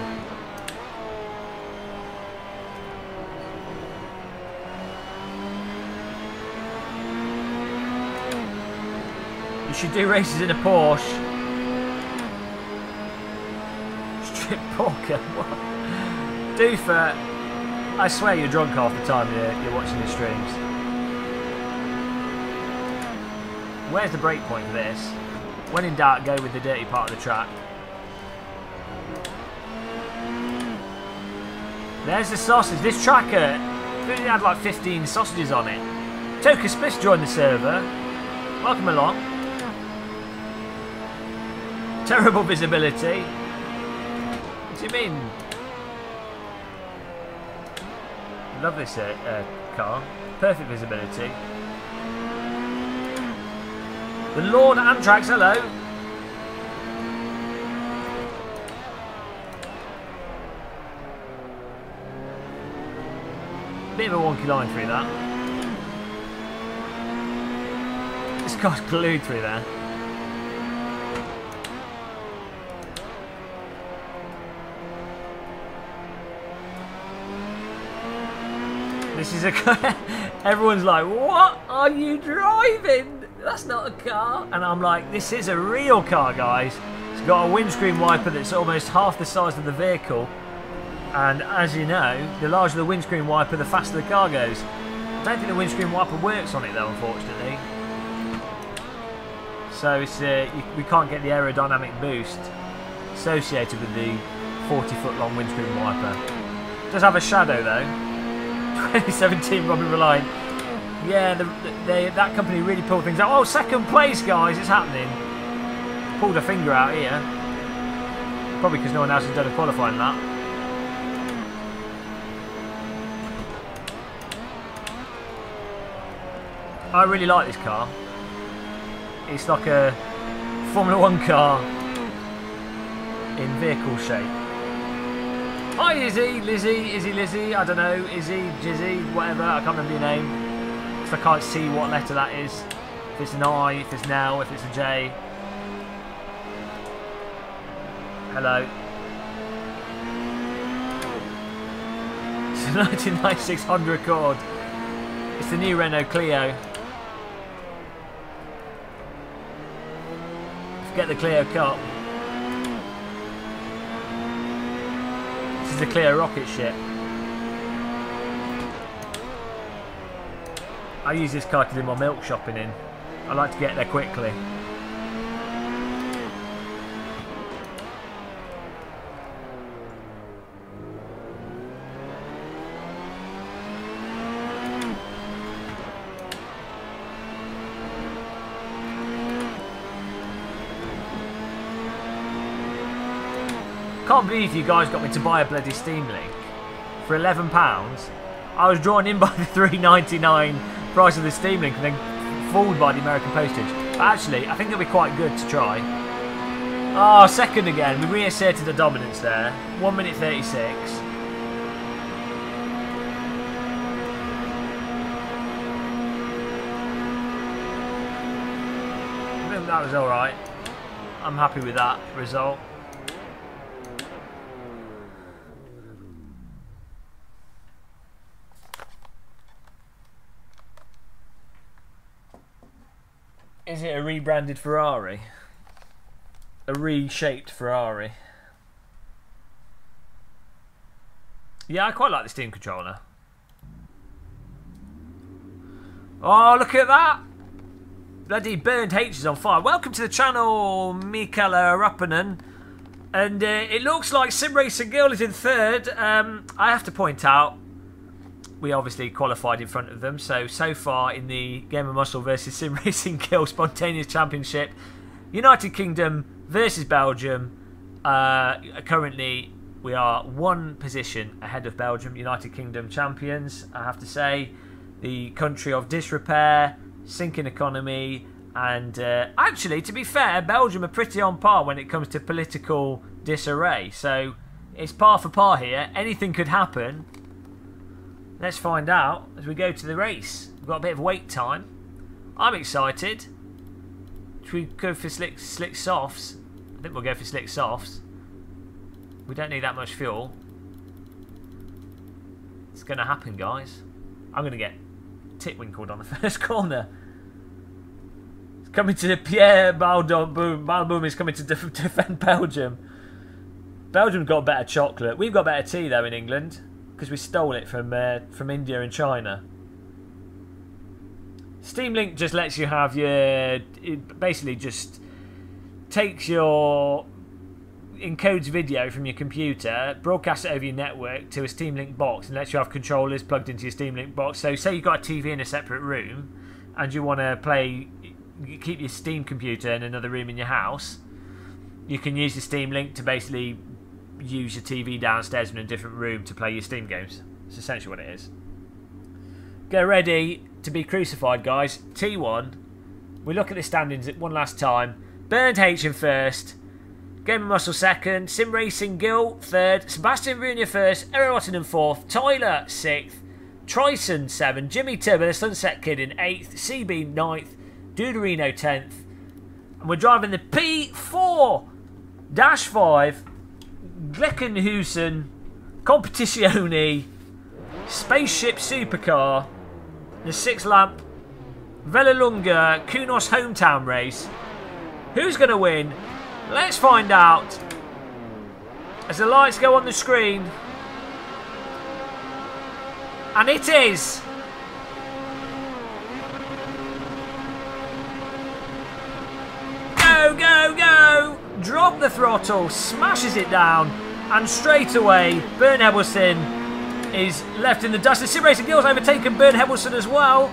You should do races in a Porsche. Strip poker. What? Doofer, I swear you're drunk half the time you're watching the streams. Where's the break point for this? When in doubt, go with the dirty part of the track. There's the sausage. This tracker really had like 15 sausages on it. Toka Spiss joined the server. Welcome along. Terrible visibility. What do you mean? Love this car. Perfect visibility. The Lord Amtrax, hello. Bit of a wonky line through that. This car's glued through there. This is a car. Everyone's like, what are you driving? That's not a car. And I'm like, this is a real car, guys. It's got a windscreen wiper that's almost half the size of the vehicle. And as you know, the larger the windscreen wiper, the faster the car goes. I don't think the windscreen wiper works on it though, unfortunately. So it's, we can't get the aerodynamic boost associated with the 40-foot long windscreen wiper. It does have a shadow though. 2017 Robbie Reliant. Yeah, that company really pulled things out. Oh, second place, guys, it's happening. Pulled a finger out here. Probably because no one else has done a qualifying lap. I really like this car. It's like a Formula 1 car in vehicle shape. Hi Izzy, Lizzie, Izzy, Lizzie, I don't know, Izzy, Jizzy, whatever, I can't remember your name. Because I can't see what letter that is. If it's an I, if it's an L, if it's a J. Hello. It's a 1996 Honda Accord. It's the new Renault Clio. get the clear cut. This is the clear rocket ship. I use this car to do my milk shopping in. I like to get there quickly. Can't believe you guys got me to buy a bloody Steam Link for £11. I was drawn in by the $3.99 price of the Steam Link and then fooled by the American postage. But actually, I think it'll be quite good to try. Oh, second again. We reasserted the dominance there. 1 minute 36. I think that was alright. I'm happy with that result. Is it a rebranded Ferrari? A reshaped Ferrari? Yeah, I quite like the Steam controller. Oh, look at that! Bloody Burned H is on fire. Welcome to the channel, Mikala Rappanen. And it looks like Sim Racing Girl is in third. I have to point out, we obviously qualified in front of them. So far in the Game of Muscle versus Sim Racing Girl Spontaneous Championship, United Kingdom versus Belgium. Currently, we are one position ahead of Belgium, United Kingdom champions. I have to say, the country of disrepair, sinking economy, and actually, to be fair, Belgium are pretty on par when it comes to political disarray. So it's par for par here. Anything could happen. Let's find out as we go to the race. We've got a bit of wait time. I'm excited. Should we go for slick softs? I think we'll go for slick softs. We don't need that much fuel. It's going to happen, guys. I'm going to get titwinkled on the first corner. It's coming to Pierre Balboum. Balboum is coming to defend Belgium. Belgium's got better chocolate. We've got better tea, though, in England, because we stole it from India and China. Steam Link just lets you have your... It basically just takes your... encodes video from your computer, broadcasts it over your network to a Steam Link box, and lets you have controllers plugged into your Steam Link box. So say you've got a TV in a separate room and you want to play... You keep your Steam computer in another room in your house, you can use the Steam Link to basically use your TV downstairs in a different room to play your Steam games. It's essentially what it is. Get ready to be crucified, guys. T1. We look at the standings one last time. Burned H in first. Game of Muscle second. Sim Racing Gill third. Sebastian Brunier first. Eric Ottenham fourth. Tyler sixth. Tryson 7th. Jimmy Turbo, the Sunset Kid in 8th. CB 9th. Duderino 10th. And we're driving the P4-5 Gleckenhusen Competizione Spaceship Supercar, the 6-lap Velolunga Kunos hometown race. Who's going to win? Let's find out as the lights go on the screen. And it is go, go, go! Drop the throttle, smashes it down, and straight away Bern Hebelson is left in the dust. The Sim Racing Girl's overtaken Bern Hebelson as well.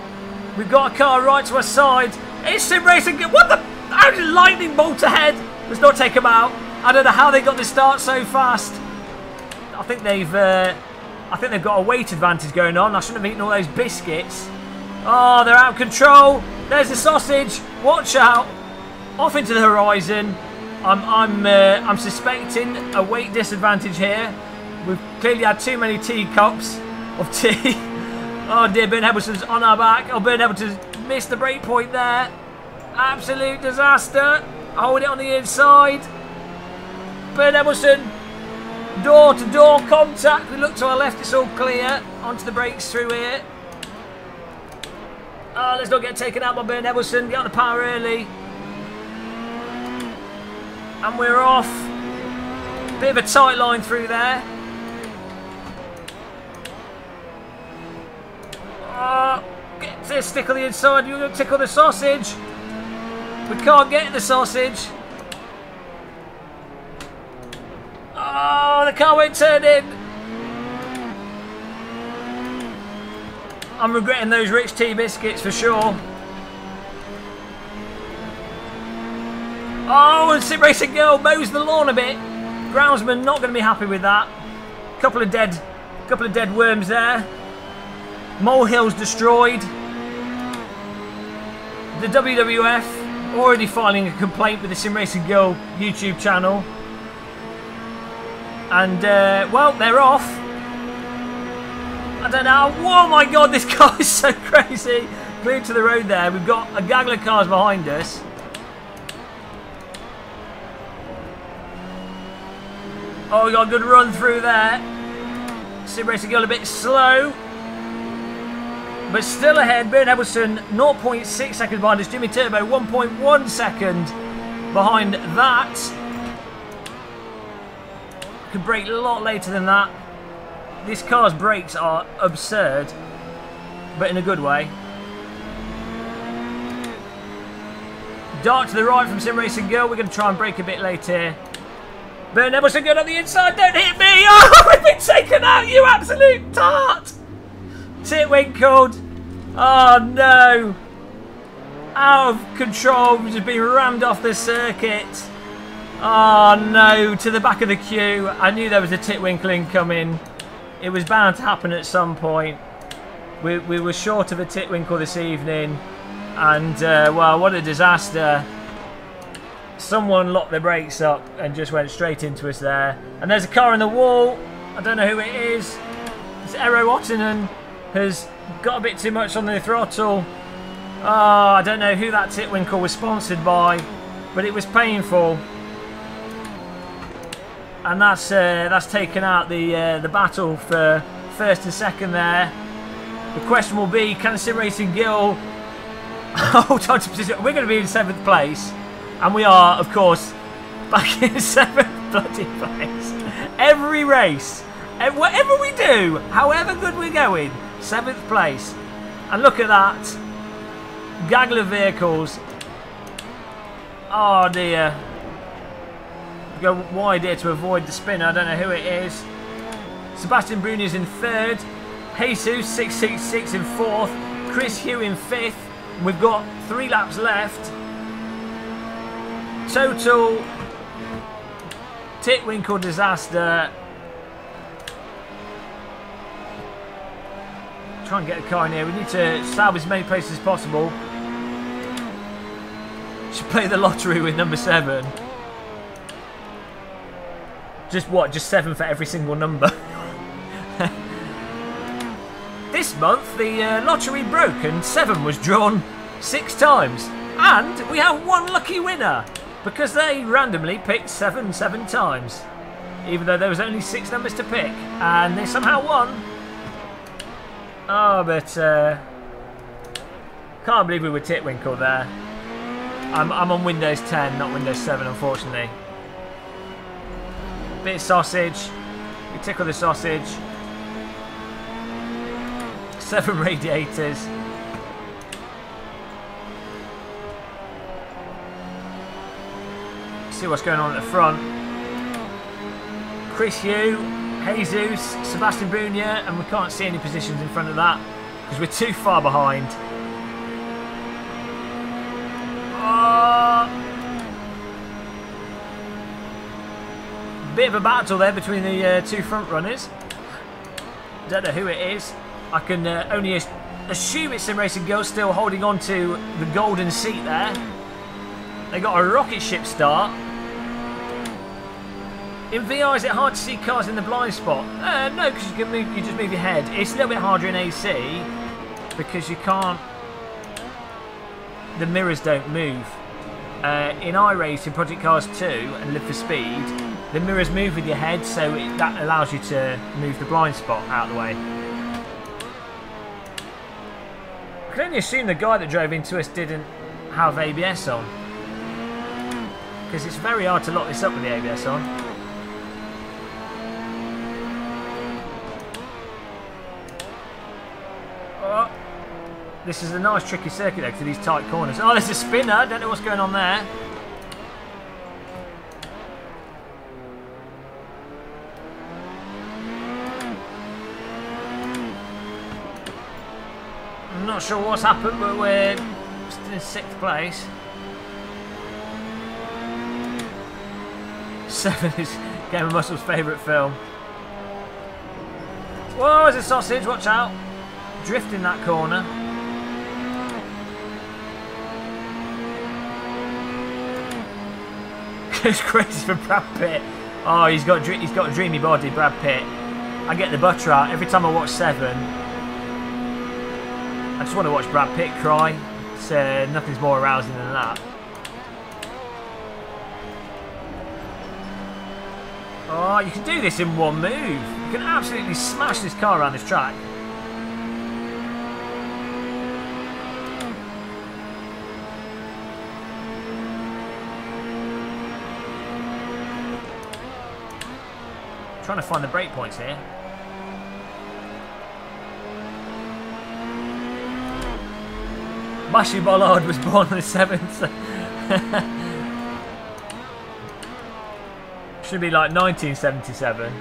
We've got a car right to our side. It's Sim Racing Girl. What the? How did lightning bolt ahead? Does not take them out. I don't know how they got the start so fast. I think they've got a weight advantage going on. I shouldn't have eaten all those biscuits. Oh, they're out of control. There's the sausage. Watch out. Off into the horizon. I'm suspecting a weight disadvantage here. We've clearly had too many teacups of tea. Oh dear, Bern Hebelson's on our back. Oh, Bern Hebelson's missed the break point there. Absolute disaster. Hold it on the inside. Bern Hebelson. Door-to-door contact. We look to our left, it's all clear. Onto the brakes through here. Oh, let's not get taken out by Bern Hebelson. Get on the power early. And we're off. Bit of a tight line through there. Get to stick on the inside. You're going to tickle the sausage. We can't get the sausage. Oh, the car won't turn in. I'm regretting those rich tea biscuits for sure. Oh, and Sim Racing Girl mows the lawn a bit. Groundsman not going to be happy with that. Couple of dead worms there. Molehills destroyed. The WWF already filing a complaint with the Sim Racing Girl YouTube channel. And, well, they're off. I don't know. Oh my god, this car is so crazy. Glued to the road there. We've got a gaggle of cars behind us. Oh, we got a good run through there. Sim Racing Girl a bit slow. But still ahead. Bern Ebbleson 0.6 seconds behind us. Jimmy Turbo 1.1 second behind that. Could brake a lot later than that. This car's brakes are absurd, but in a good way. Dart to the right from Sim Racing Girl. We're going to try and brake a bit late here. Bern Ebbleson good on the inside. Don't hit me. Oh, we've been taken out, you absolute tart. Titwinkled. Oh, no. Out of control. We've just been rammed off the circuit. Oh, no. To the back of the queue. I knew there was a titwinkling coming. It was bound to happen at some point. We were short of a titwinkle this evening. And, well, what a disaster. Someone locked their brakes up and just went straight into us there. And there's a car in the wall. I don't know who it is. It's Eero Ottinen has got a bit too much on the throttle. Oh, I don't know who that titwinkle was sponsored by, but it was painful. And that's taken out the battle for first and second there. The question will be, can Sim Racing Girl hold on to position? We're going to be in 7th place. And we are, of course, back in 7th bloody place. Every race, whatever we do, however good we're going, 7th place. And look at that. Gaggle of vehicles. Oh dear. Go wide here to avoid the spinner. I don't know who it is. Sebastian Bruni's in 3rd. Jesus 666 in 4th. Chris Hugh in 5th. We've got 3 laps left. Total titwinkle disaster. Try and get the car in here. We need to salvage as many places as possible. Should play the lottery with number 7. Just what? Just 7 for every single number. This month the lottery broke and 7 was drawn 6 times. And we have 1 lucky winner. Because they randomly picked 7 times. Even though there was only 6 numbers to pick. And they somehow won. Oh, but... can't believe we were titwinkle there. I'm on Windows 10, not Windows 7, unfortunately. Bit of sausage. We tickle the sausage. 7 radiators. See what's going on at the front. Chris Hugh, Jesus, Sebastian Bunya, and we can't see any positions in front of that because we're too far behind. Bit of a battle there between the 2 front runners. Don't know who it is. I can only assume it's Sim Racing Girl still holding on to the golden seat there. They got a rocket ship start. In VR, is it hard to see cars in the blind spot? No, because you just move your head. It's a little bit harder in AC because you can't. The mirrors don't move. In iRace, in Project Cars 2 and Live for Speed, the mirrors move with your head, so that allows you to move the blind spot out of the way. I can only assume the guy that drove into us didn't have ABS on. because it's very hard to lock this up with the ABS on. Oh, this is a nice tricky circuit though, to these tight corners. Oh, there's a spinner. Don't know what's going on there. I'm not sure what's happened, but we're in 6th place. 7 is Game of Muscle's favourite film. Whoa, there's a sausage, watch out. Drifting that corner. It's crazy for Brad Pitt. Oh, he's got a dreamy body, Brad Pitt. I get the butter out every time I watch 7. I just want to watch Brad Pitt cry. It's, nothing's more arousing than that. Oh, you can do this in one move. You can absolutely smash this car around this track. Trying to find the break points here. Mashi Bollard was born on the 7th. Should be like 1977.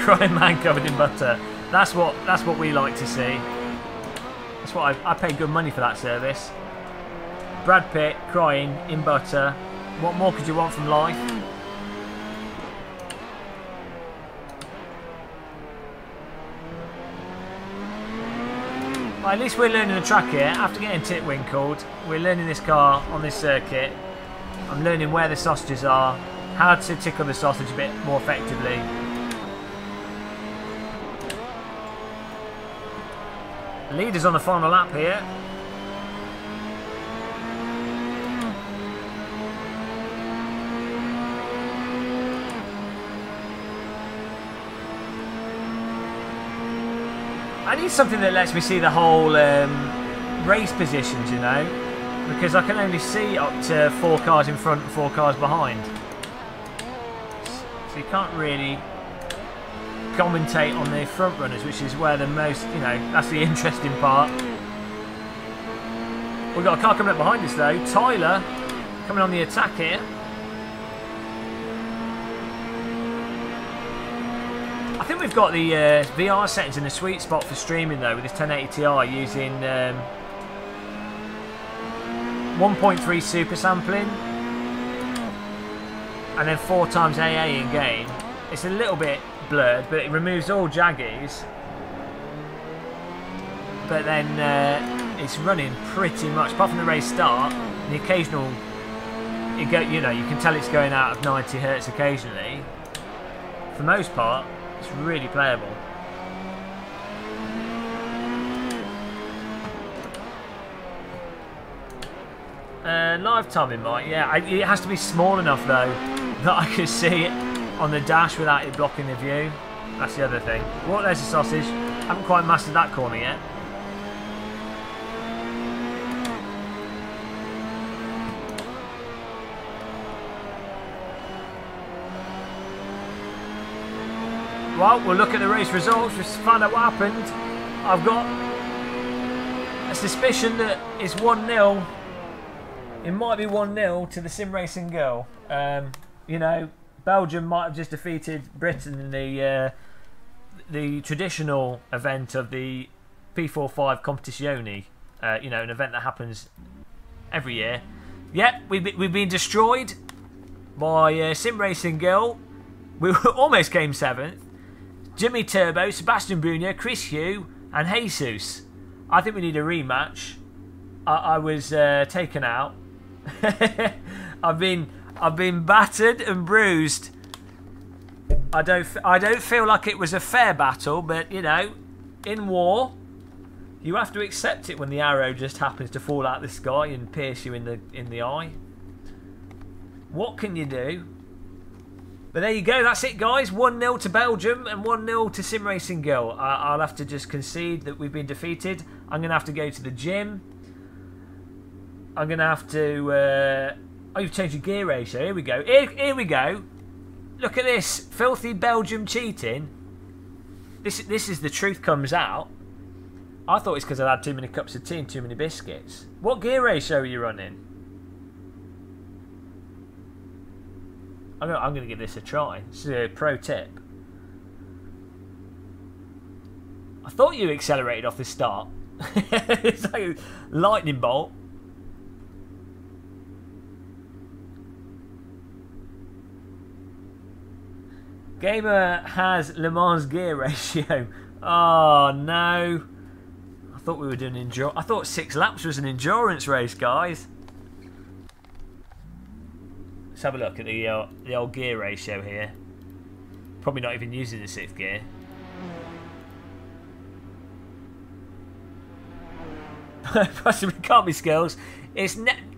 Crying man covered in butter. That's what we like to see. That's what I pay good money for that service. Brad Pitt crying in butter. What more could you want from life? Well, at least we're learning the track here. After getting titwinkled, we're learning this car on this circuit. I'm learning where the sausages are, how to tickle the sausage a bit more effectively. Leaders on the final lap here. I need something that lets me see the whole race positions, you know, because I can only see up to 4 cars in front and 4 cars behind. So you can't really commentate on the front runners, which is where the most, you know, that's the interesting part. We've got a car coming up behind us though. Tyler coming on the attack here. I think we've got the VR settings in the sweet spot for streaming though with this 1080 Ti using 1.3 super sampling and then 4 times AA in game. It's a little bit blurred, but it removes all jaggies. But then it's running pretty much, apart from the race start, and the occasional, you can tell it's going out of 90 Hz occasionally. For the most part, it's really playable. Live timing might, yeah. It has to be small enough though that I can see it on the dash without it blocking the view. That's the other thing. Well, there's a sausage. Haven't quite mastered that corner yet. Well, we'll look at the race results just to find out what happened. I've got a suspicion that it's 1-0. It might be 1-0 to the Sim Racing Girl. You know, Belgium might have just defeated Britain in the traditional event of the P45 Competizione. You know, an event that happens every year. Yep, we've been destroyed by Sim Racing Girl. We almost came 7th. Jimmy Turbo, Sebastian Bruno, Chris Hugh and Jesus. I think we need a rematch. I was taken out. I've been battered and bruised. I don't feel like it was a fair battle, but you know, in war, you have to accept it when the arrow just happens to fall out of the sky and pierce you in the eye. What can you do? But there you go, that's it guys, 1-0 to Belgium and 1-0 to Sim Racing Girl. I'll have to just concede that we've been defeated. I'm going to have to go to the gym. I'm going to have to... oh, you've changed your gear ratio. Here we go. Here we go. Look at this. Filthy Belgium cheating. This is the truth comes out. I thought it's because I had too many cups of tea and too many biscuits. What gear ratio are you running? I'm going to give this a try. This is a pro tip. I thought you accelerated off the start. It's like a lightning bolt. Gamer has Le Mans gear ratio. Oh no. I thought we were doing I thought 6 laps was an endurance race, guys. Let's have a look at the old gear ratio here. Probably not even using the 6th gear. Possibly can't be skills.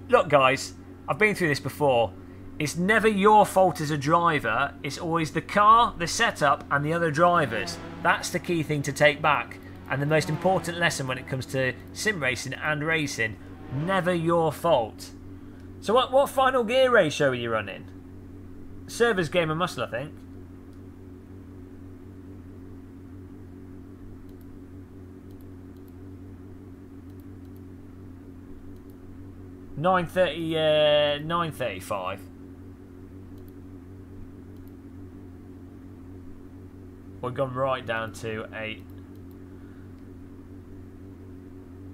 Look, guys, I've been through this before. It's never your fault as a driver. It's always the car, the setup, and the other drivers. That's the key thing to take back. And the most important lesson when it comes to sim racing and racing. Never your fault. So what final gear ratio are you running? Server's Game of Muscle, I think. $9.35. We've gone right down to 8.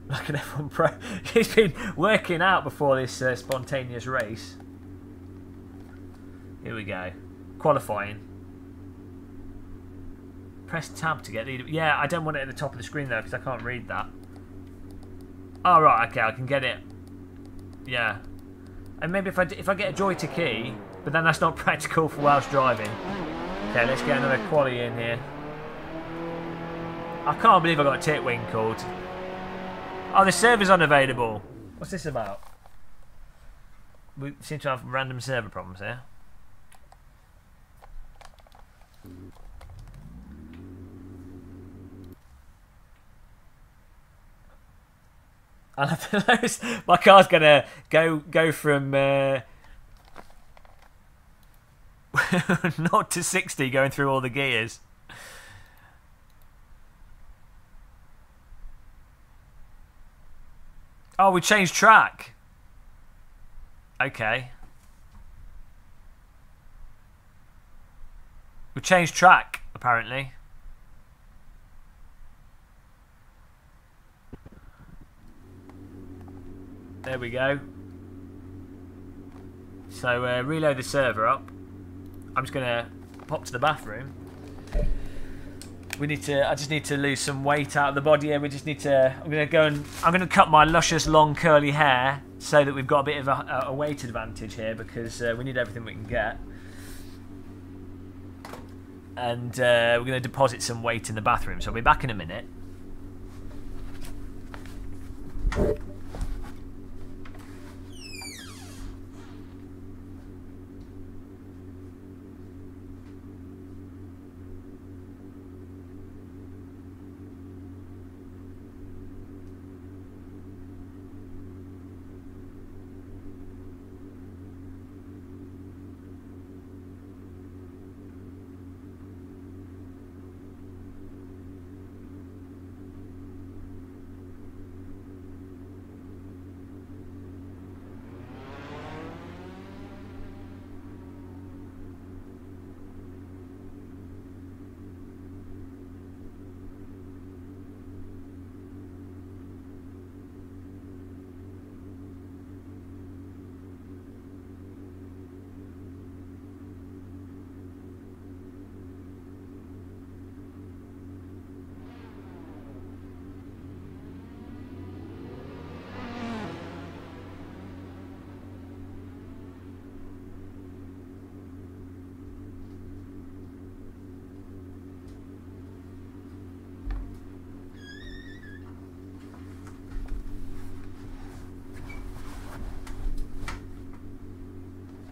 Look at F1 Pro. He's been working out before this spontaneous race. Here we go. Qualifying. Press tab to get the... Yeah, I don't want it at the top of the screen though because I can't read that. Oh, right, okay, I can get it. Yeah. And maybe if I get a joystick key, but then that's not practical for whilst driving. Okay, let's get another quali in here. I can't believe I got a tip wing called. Oh, the server's unavailable. What's this about? We seem to have random server problems here. My car's gonna go from 0 to 60 going through all the gears. Oh, we changed track. Okay. We changed track, apparently. There we go. So reload the server up. I'm just gonna pop to the bathroom. We need to. I just need to lose some weight out of the body, and we just need to. I'm gonna cut my luscious long curly hair so that we've got a bit of a weight advantage here because we need everything we can get. And we're gonna deposit some weight in the bathroom. So I'll be back in a minute.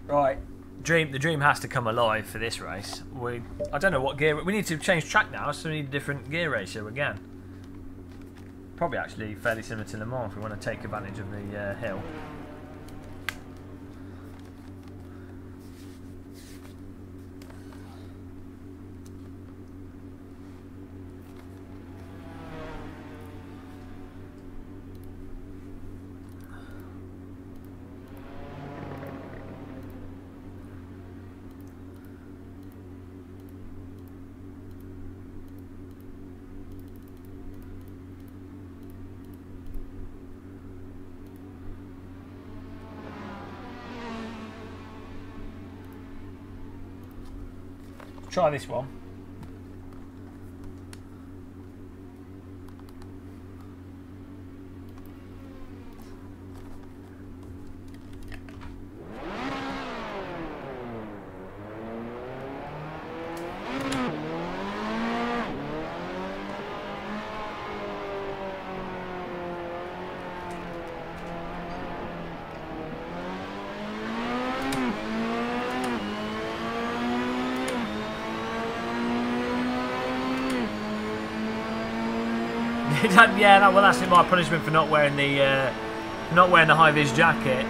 Right, the dream has to come alive for this race. I don't know what gear. We need to change track now, so we need a different gear ratio again. Probably actually fairly similar to Le Mans if we want to take advantage of the hill. try this one. Yeah, well, that's my punishment for not wearing the high vis jacket.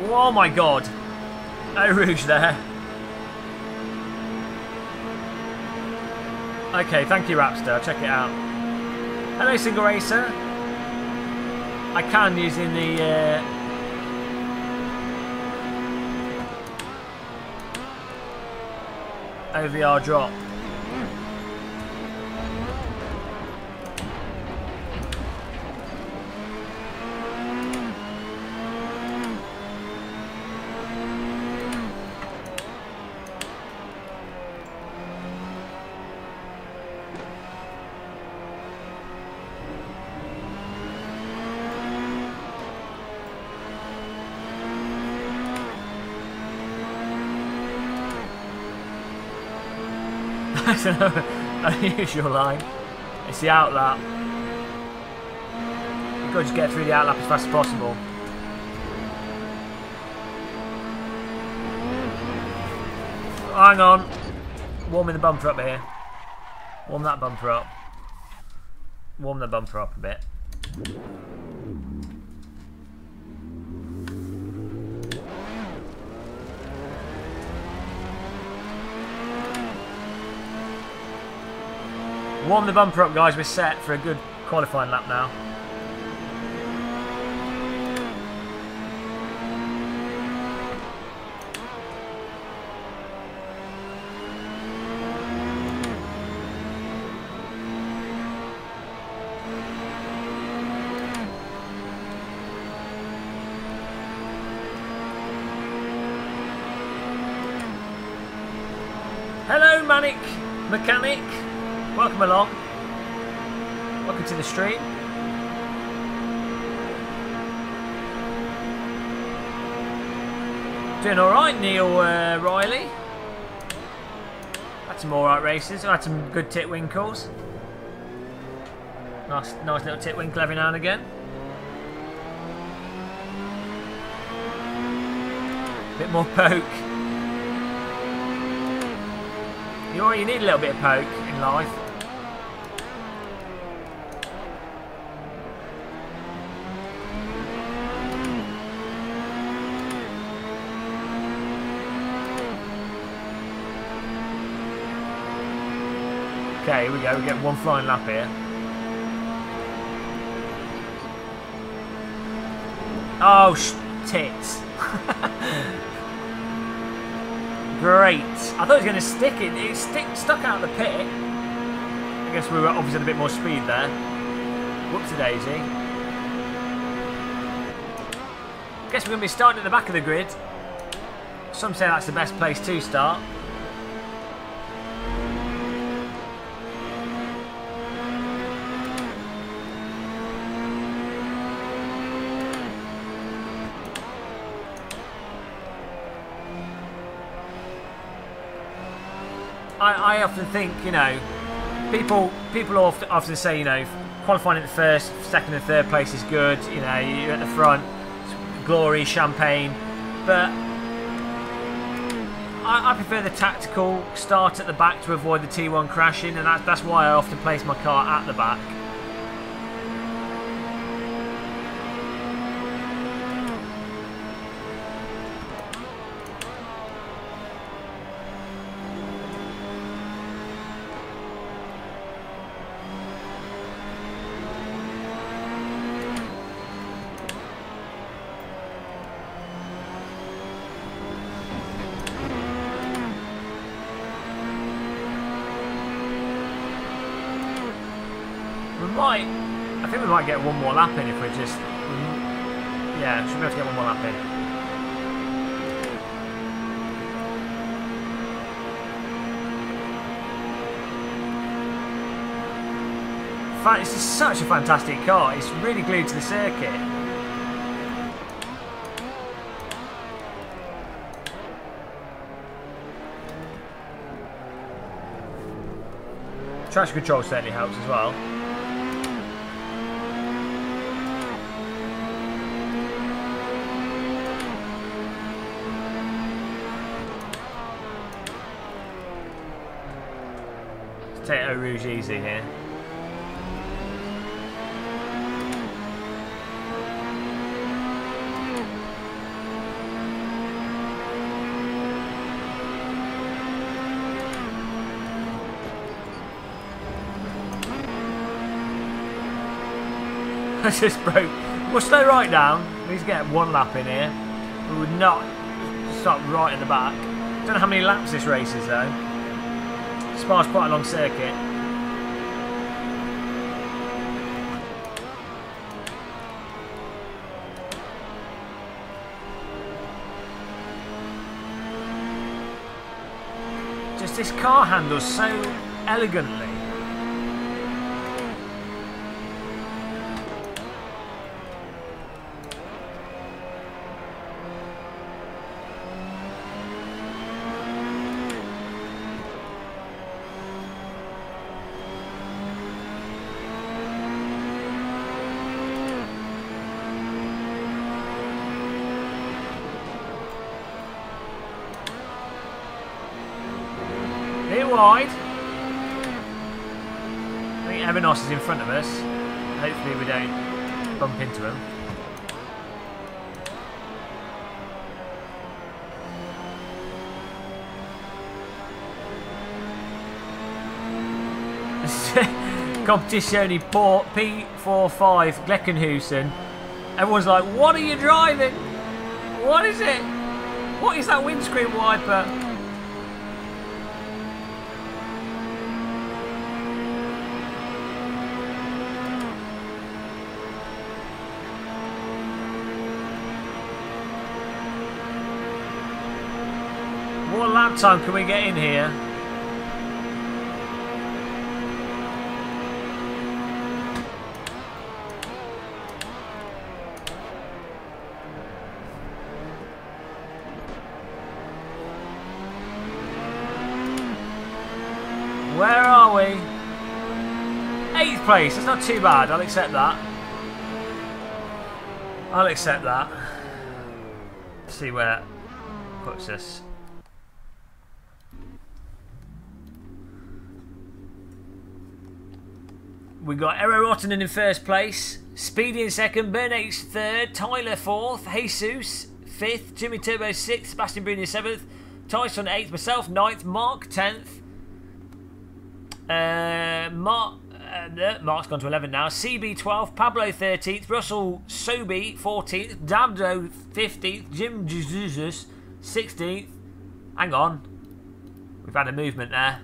Oh my god! No rouge there. Okay, thank you, Rapster. Check it out. Hello, Single Racer. I can using the OVR drop. That's an unusual line. It's the outlap. You've got to just get through the outlap as fast as possible. Hang on. Warming the bumper up here. Warm that bumper up. Warm the bumper up a bit. Warm the bumper up, guys. We're set for a good qualifying lap now. Hello, Manic Mechanic. Welcome along. Welcome to the stream. Doing alright, Neil Riley. Had some alright races. Had some good titwinkles. Nice little titwinkle every now and again. Bit more poke. You need a little bit of poke in life. Okay, here we go. We get one flying lap here. Oh, tits. Great. I thought it was going to stick it. It stuck out of the pit. I guess we were obviously at a bit more speed there. Whoopsie-daisy. I guess we're going to be starting at the back of the grid. Some say that's the best place to start. I often think, you know, people often say, you know, qualifying at the first, second and third place is good, you know, you're at the front, glory, champagne, but I prefer the tactical start at the back to avoid the T1 crashing, and that's why I often place my car at the back. I think we might get one more lap in if we're just... Yeah, should be able to get one more lap in. It's just such a fantastic car. It's really glued to the circuit. Traction control certainly helps as well. Let's take Eau Rouge easy here. I just broke. We'll slow right down. We need to get one lap in here. We would not stop right at the back. Don't know how many laps this race is though. Spa's quite a long circuit. Just this car handles so elegantly. Wide. I think Evanos is in front of us. Hopefully we don't bump into him. Competizione P45 Gleckenhusen. Everyone's like, what are you driving? What is it? What is that windscreen wiper? What lap time can we get in here? Where are we? 8th place, that's not too bad, I'll accept that. I'll accept that. See where it puts us. We got Ero Rottonen in first place, Speedy in second, Bernate's third, Tyler fourth, Jesus fifth, Jimmy Turbo sixth, Sebastian Bruni seventh, Tyson eighth, myself ninth, Mark 10th, Mark's gone to 11 now, CB 12th, Pablo 13th, Russell Sobi 14th, Dabdo 15th, Jim Jesus 16th. Hang on, we've had a movement there.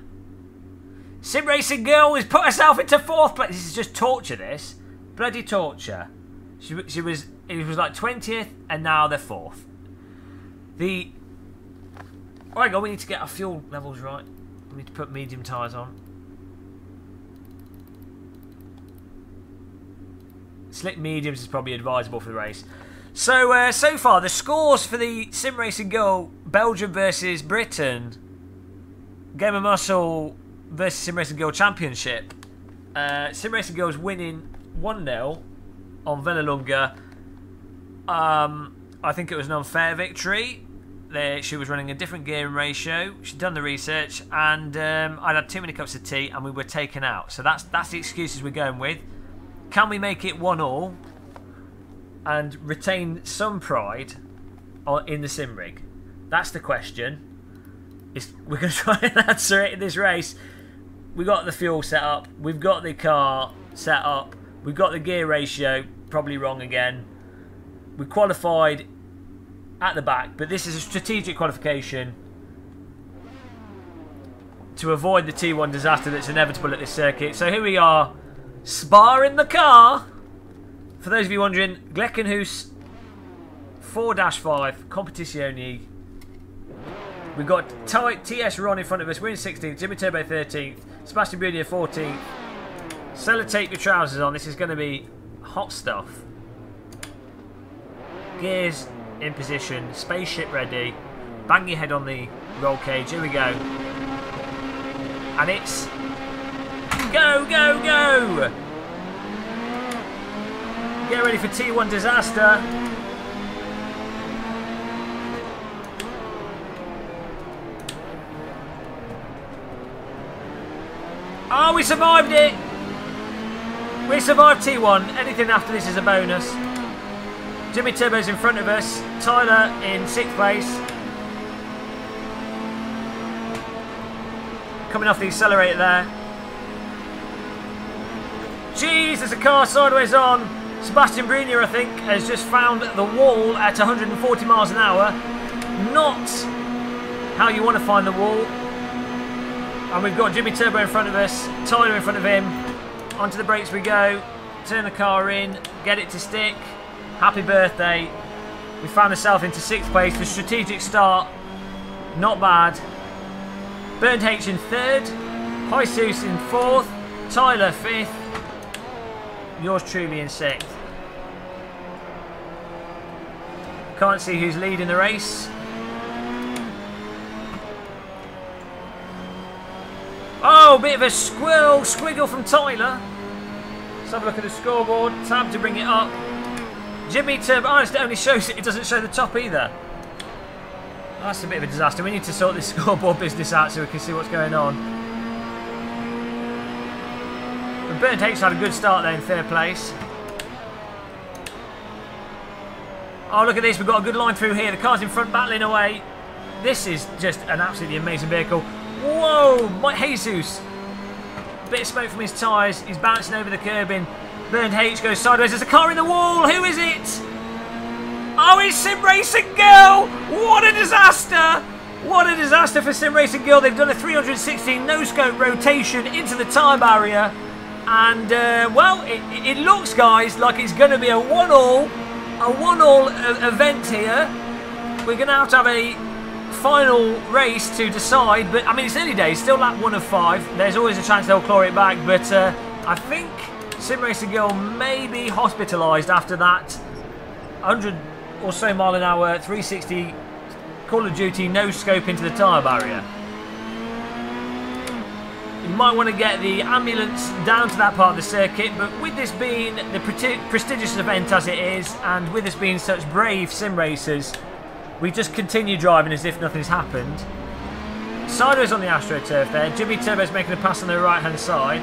Sim Racing Girl has put herself into 4th place. This is just torture, this. Bloody torture. It was like 20th and now they're 4th. Alright, we need to get our fuel levels right. We need to put medium tyres on. Slick mediums is probably advisable for the race. So, so far, the scores for the Sim Racing Girl, Belgium versus Britain, Game of Muscle versus Sim Racing Girl Championship. Sim Racing Girl's winning 1-0 on Vallelunga. I think it was an unfair victory. She was running a different gearing ratio. She'd done the research, and I'd had too many cups of tea, and we were taken out. So that's the excuses we're going with. Can we make it 1-1 and retain some pride in the sim rig? That's the question. We're going to try and answer it in this race. We've got the fuel set up. We've got the car set up. We've got the gear ratio probably wrong again. We qualified at the back, but this is a strategic qualification to avoid the T1 disaster that's inevitable at this circuit. So here we are, Spa in the car. For those of you wondering, Gleckenhuis 4-5 Competizione. We've got TS Ron in front of us. We're in 16th. Jimmy Turbo 13th. Sebastian Brunier 14th. Sellotape your trousers on. This is going to be hot stuff. Gears in position. Spaceship ready. Bang your head on the roll cage. Here we go. And it's... Go, go, go! Get ready for T1 disaster. Oh, we survived it! We survived T1. Anything after this is a bonus. Jimmy Turbo's in front of us. Tyler in 6th place. Coming off the accelerator there. Jeez, there's a car sideways on. Sebastian Brunier, I think, has just found the wall at 140 miles an hour. Not how you want to find the wall. And we've got Jimmy Turbo in front of us, Tyler in front of him. Onto the brakes we go. Turn the car in, get it to stick. Happy birthday. We found ourselves into 6th place. The strategic start, not bad. Bernd H in 3rd. Jesus in 4th. Tyler 5th. Yours truly in 6th. Can't see who's leading the race. Oh, bit of a squiggle from Tyler. Let's have a look at the scoreboard. Tab to bring it up. Jimmy Turbo. Oh, it only shows it doesn't show the top either. Oh, that's a bit of a disaster. We need to sort this scoreboard business out so we can see what's going on. But Bernd H had a good start there in 3rd place. Oh, look at this. We've got a good line through here. The car's in front battling away. This is just an absolutely amazing vehicle. Whoa, Jesus. Bit of smoke from his tyres. He's bouncing over the curbing. Bernd H goes sideways. There's a car in the wall. Who is it? Oh, it's Sim Racing Girl. What a disaster. What a disaster for Sim Racing Girl. They've done a 360 no-scope rotation into the tyre barrier. And, well, it looks, guys, like it's going to be a one-all event here. We're going to have a final race to decide, but I mean it's early days, still lap 1 of 5. There's always a chance they'll claw it back, but I think Sim Racing Girl may be hospitalised after that 100 or so mile an hour 360 Call of Duty no scope into the tyre barrier. You might want to get the ambulance down to that part of the circuit, but with this being the prestigious event as it is, and with us being such brave sim racers, we just continue driving as if nothing's happened. Sideways on the AstroTurf there. Jimmy Turbo's making a pass on the right-hand side.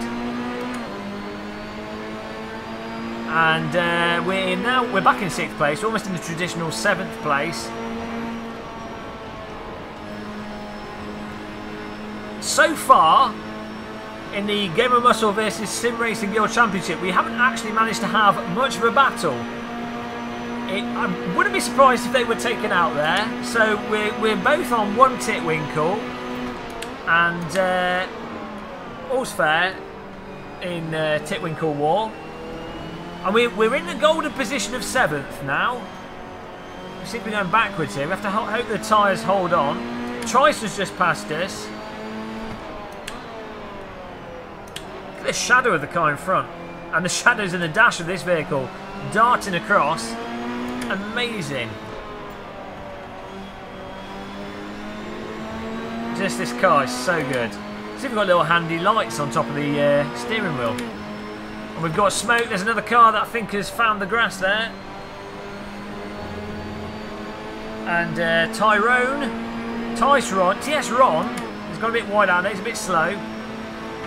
And we're back in 6th place. We're almost in the traditional 7th place. So far, in the Game of Muscle versus Sim Racing Girl Championship, we haven't actually managed to have much of a battle. I wouldn't be surprised if they were taken out there. So we're both on 1 Titwinkle, and all's fair in Titwinkle War. And we're in the golden position of 7th now. We seem to be going backwards here. We have to hope the tyres hold on. Trice has just passed us. Look at the shadow of the car in front, and the shadows in the dash of this vehicle darting across. Amazing. Just this car is so good. See, we've got little handy lights on top of the steering wheel. And we've got smoke. There's another car that I think has found the grass there. And TS Ron, he's got a bit wide out there. He's a bit slow.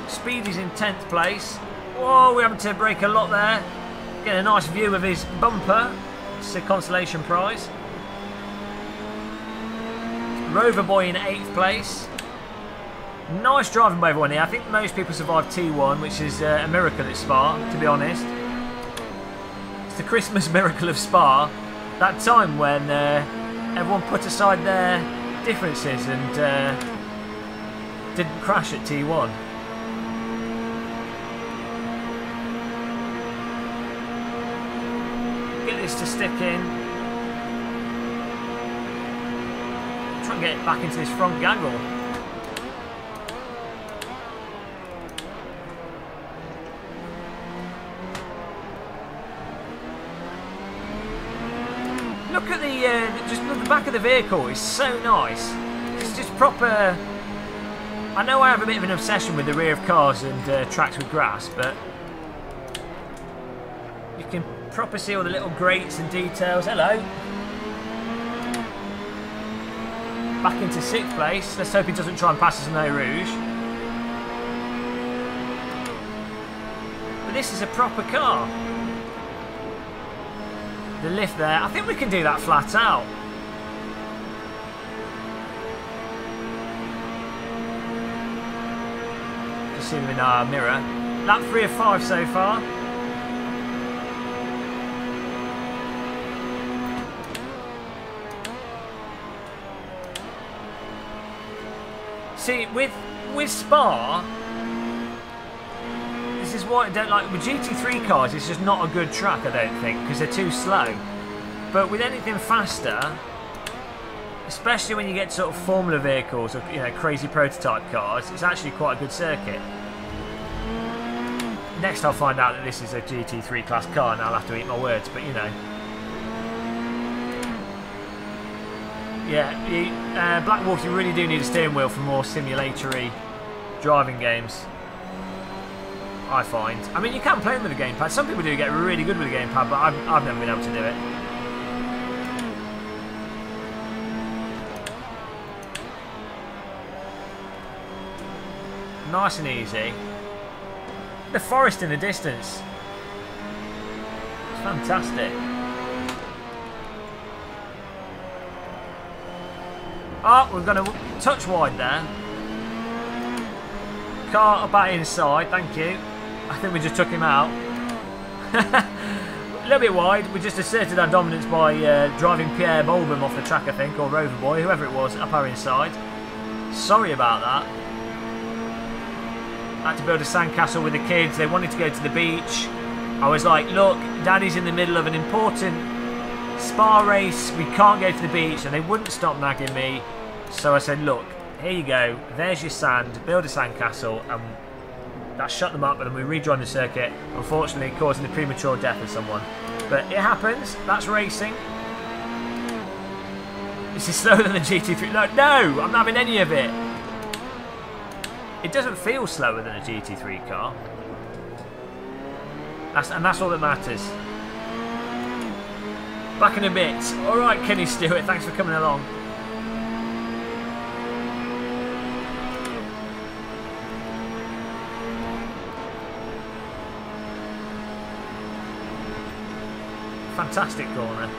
Speedy's in 10th place. Whoa, we're having to brake a lot there. Getting a nice view of his bumper. It's a consolation prize. Rover Boy in 8th place. Nice driving by everyone here. I think most people survived T1, which is a miracle at Spa, to be honest. It's the Christmas miracle of Spa. That time when everyone put aside their differences and didn't crash at T1. Get this to stick in. Try and get it back into this front gaggle. Look at the just look at the back of the vehicle. It's so nice. It's just proper. I know I have a bit of an obsession with the rear of cars and tracks with grass, but you can proper see all the little grates and details. Hello. Back into 6th place. Let's hope he doesn't try and pass us in Eau Rouge. But this is a proper car. The lift there. I think we can do that flat out. Just see them in our mirror. Lap 3 of 5 so far. See, with Spa, this is what I don't like. With GT3 cars, it's just not a good track, I don't think, because they're too slow. But with anything faster, especially when you get sort of Formula vehicles or crazy prototype cars, it's actually quite a good circuit. Next I'll find out that this is a GT3 class car and I'll have to eat my words, but you know. Yeah, Black Wolf, you really do need a steering wheel for more simulatory driving games, I find. I mean, you can play them with a gamepad. Some people do get really good with a gamepad, but I've never been able to do it. Nice and easy. The forest in the distance. It's fantastic. Oh, we're going to touch wide there. Car about inside, thank you. I think we just took him out. A little bit wide. We just asserted our dominance by driving Pierre Bolbum off the track, I think, or Rover Boy, whoever it was, up our inside. Sorry about that. I had to build a sandcastle with the kids. They wanted to go to the beach. I was like, look, Daddy's in the middle of an important Spa race. We can't go to the beach. And they wouldn't stop nagging me. So I said, look, here you go. There's your sand. Build a sandcastle. And that shut them up. And then we rejoined the circuit. Unfortunately, causing the premature death of someone. But it happens. That's racing. This is slower than the GT3. No, I'm not having any of it. It doesn't feel slower than a GT3 car. And that's all that matters. Back in a bit. Alright, Kenny Stewart, thanks for coming along. Fantastic corner.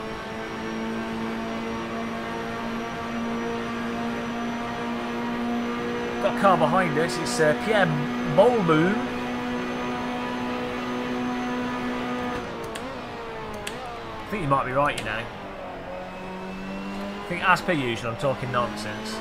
Got a car behind us. It's Pierre Bolboom. I think you might be right, you know. I think, as per usual, I'm talking nonsense.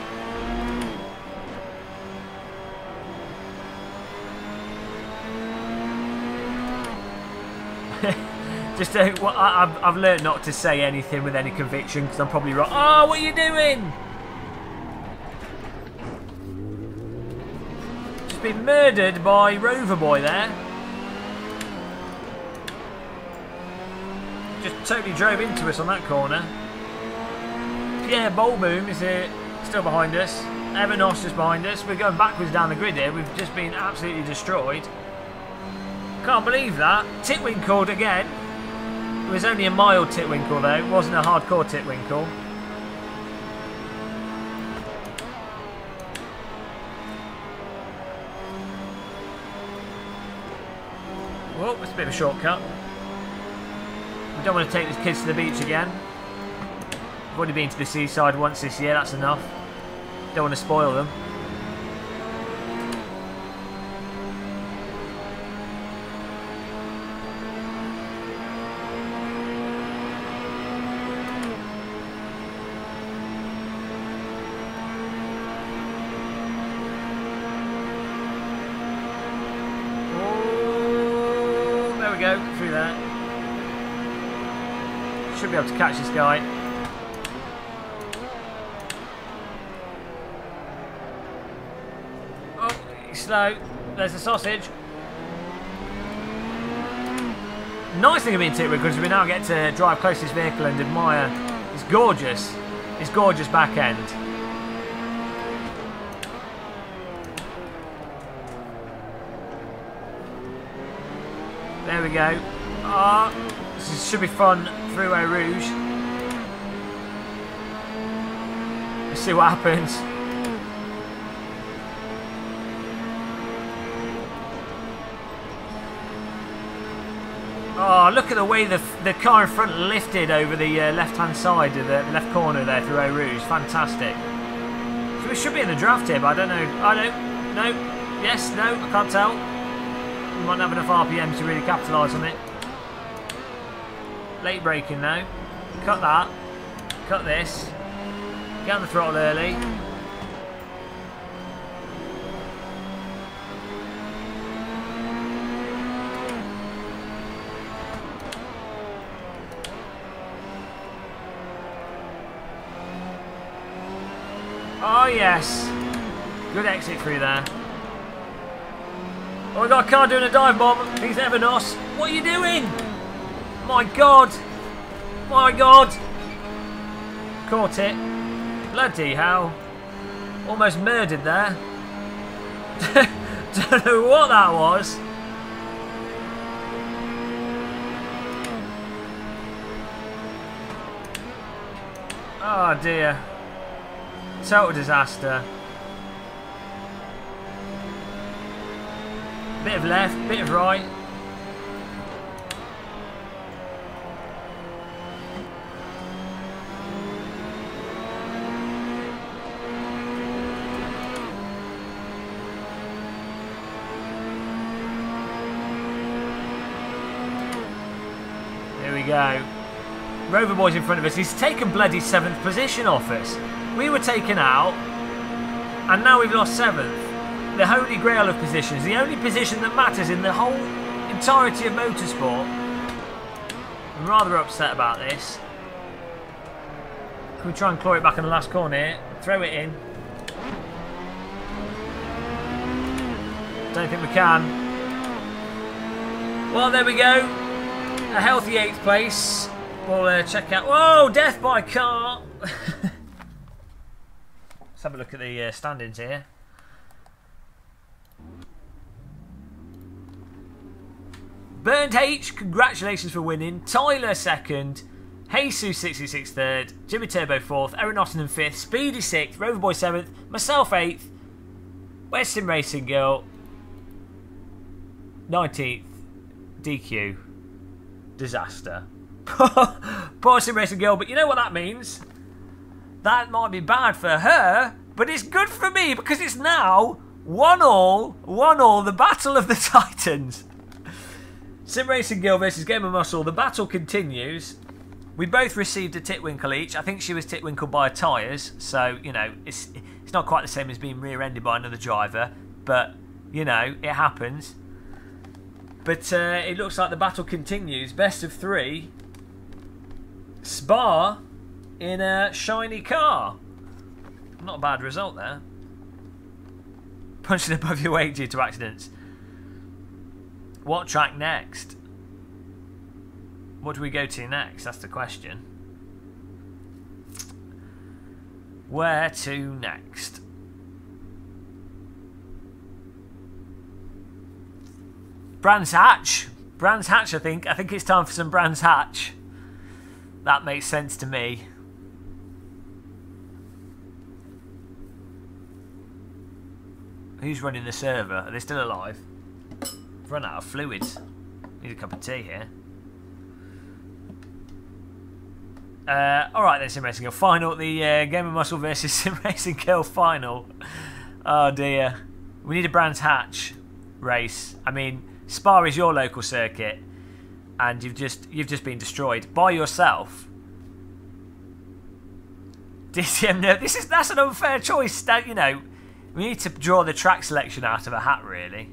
Just I've learned not to say anything with any conviction because I'm probably right. Oh, what are you doing? Been murdered by Rover Boy there. Just totally drove into us on that corner. Pierre Bolboom is here, still behind us. Evan Oss is behind us. We're going backwards down the grid here. We've just been absolutely destroyed. Can't believe that. Titwinkled again. It was only a mild titwinkle though. It wasn't a hardcore titwinkle. Well, it's a bit of a shortcut. We don't want to take these kids to the beach again. We've already been to the seaside once this year, that's enough. Don't want to spoil them. Go through there. Should be able to catch this guy. Oh, he's slow. There's the sausage. Nice thing of being Titwick because we now get to drive close to this vehicle and admire It's gorgeous. It's gorgeous back end. There we go. Ah, this should be fun. Freeway Rouge. Let's see what happens. Oh, look at the way the car in front lifted over the left-hand side of the left corner there through Eau Rouge. Fantastic. So we should be in the draft here, but I don't know. I don't. No. Yes. No. I can't tell. We might not have enough RPMs to really capitalise on it. Late braking now. Cut that. Cut this. Get on the throttle early. Oh yes. Good exit through there. Oh, we got a car doing a dive bomb. He's Evanos. What are you doing? My God. My God. Caught it. Bloody hell. Almost murdered there. Don't know what that was. Oh dear. Total disaster. Bit of left, bit of right. Here we go. Rover Boy's in front of us. He's taken bloody 7th position off us. We were taken out, and now we've lost 7th. The holy grail of positions. The only position that matters in the whole entirety of motorsport. I'm rather upset about this. Can we try and claw it back in the last corner here? Throw it in. Don't think we can. Well, there we go. A healthy 8th place. We'll check out... Whoa! Death by car! Let's have a look at the standings here. Burned H, congratulations for winning. Tyler 2nd. Jesus 66 3rd. Jimmy Turbo 4th. Aaron Nottingham 5th. Speedy 6th. Roverboy 7th. Myself 8th. West Sim Racing Girl 19th. DQ. Disaster. Poor Sim Racing Girl, but you know what that means? That might be bad for her, but it's good for me because it's now 1-1, the battle of the Titans. Sim Racing Girl versus Game of Muscle. The battle continues. We both received a titwinkle each. I think she was titwinkled by her tyres, so you know it's not quite the same as being rear-ended by another driver, but you know it happens. But it looks like the battle continues. Best of 3. Spa in a shiny car. Not a bad result there. Punching above your weight due to accidents. What track next? What do we go to next? That's the question. Where to next? Brands Hatch. Brands Hatch, I think. I think it's time for some Brands Hatch. That makes sense to me. Who's running the server? Are they still alive? I've run out of fluids. Need a cup of tea here. Alright then, Sim Racing Girl. Final. The Game of Muscle versus Sim Racing Girl final. Oh dear. We need a Brands Hatch race. I mean, Spa is your local circuit, and you've just been destroyed by yourself. DTM, no, that's an unfair choice. That, you know, we need to draw the track selection out of a hat, really.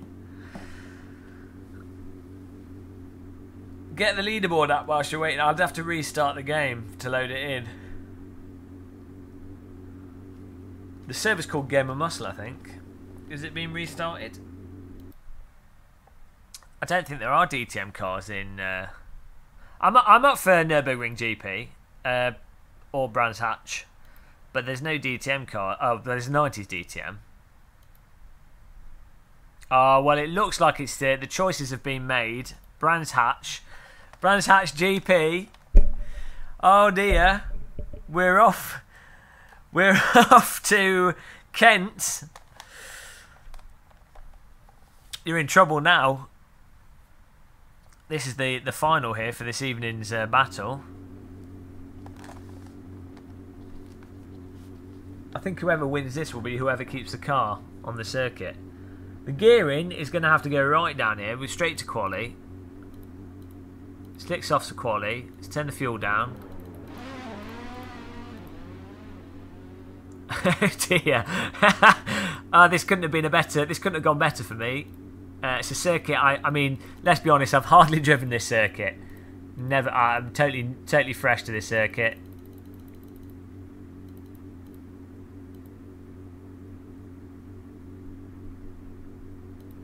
Get the leaderboard up whilst you're waiting. I'd have to restart the game to load it in. The server's called Game of Muscle, I think. Is it being restarted? I don't think there are DTM cars in... I'm up for Nürburgring GP. or Brands Hatch. But there's no DTM car. Oh, there's 90s DTM. Well, it looks like it's the choices have been made. Brands Hatch GP. Oh dear, we're off. We're off to Kent. You're in trouble now. This is the final here for this evening's battle. I think whoever wins this will be whoever keeps the car on the circuit. The gearing is going to have to go right down here. We're straight to quali. Slick softs to quali. Let's turn the fuel down. Oh dear. This couldn't have been a better. This couldn't have gone better for me. It's a circuit. I mean, let's be honest. I've hardly driven this circuit. Never. I'm totally fresh to this circuit.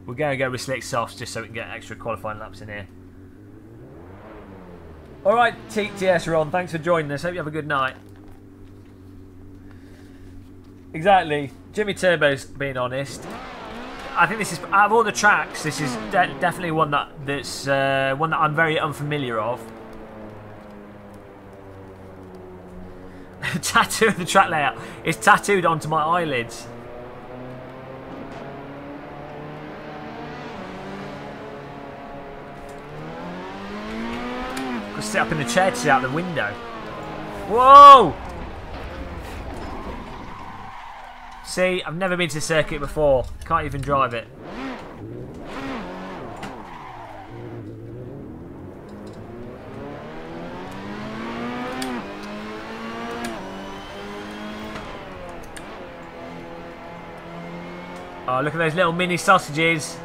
We're going to go with slick softs just so we can get extra qualifying laps in here. Alright, TTS Ron, thanks for joining us. Hope you have a good night. Exactly. Jimmy Turbo's being honest. I think this is, out of all the tracks, this is definitely one that's one that I'm very unfamiliar of. Tattoo of the track layout is tattooed onto my eyelids. Sit up in the chair to see out the window. Whoa! See, I've never been to the circuit before. Can't even drive it. Oh, look at those little mini sausages.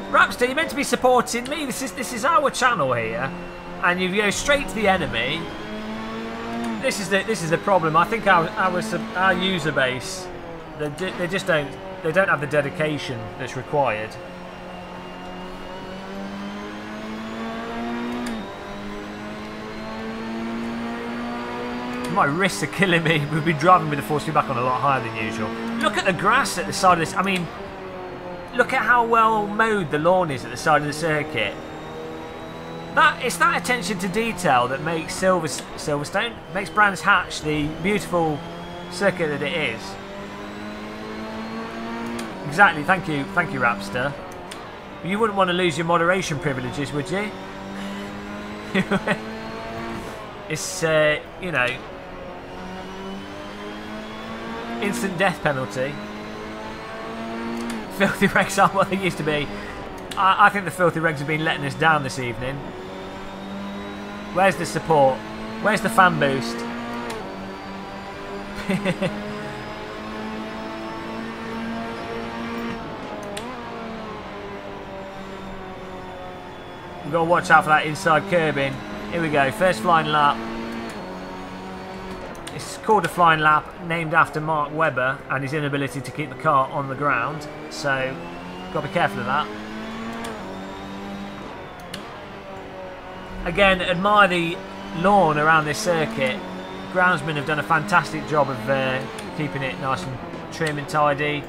Rapster, you're meant to be supporting me. This is our channel here, and you go straight to the enemy. This is the problem. I think our user base, they just don't have the dedication that's required. My wrists are killing me. We've been driving with the force feedback on a lot higher than usual. Look at the grass at the side of this. I mean, look at how well mowed the lawn is at the side of the circuit. It's that attention to detail that makes Silverstone, makes Brands Hatch the beautiful circuit that it is. Exactly, thank you, Rapster. You wouldn't want to lose your moderation privileges, would you? It's, you know, instant death penalty. Filthy Regs aren't what they used to be. I think the Filthy Regs have been letting us down this evening. Where's the support? Where's the fan boost? We've got to watch out for that inside curbing. Here we go, first flying lap. It's called a flying lap, named after Mark Webber and his inability to keep the car on the ground. So, got to be careful of that. Again, admire the lawn around this circuit. Groundsmen have done a fantastic job of keeping it nice and trim and tidy.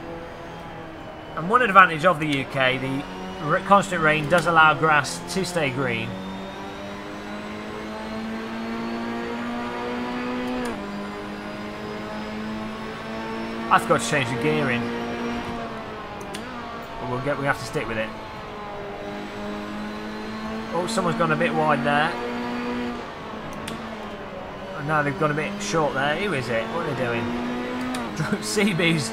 And one advantage of the UK, the constant rain does allow grass to stay green. I forgot to change the gearing. But we have to stick with it. Oh, someone's gone a bit wide there. And now they've gone a bit short there. Who is it? What are they doing? CB's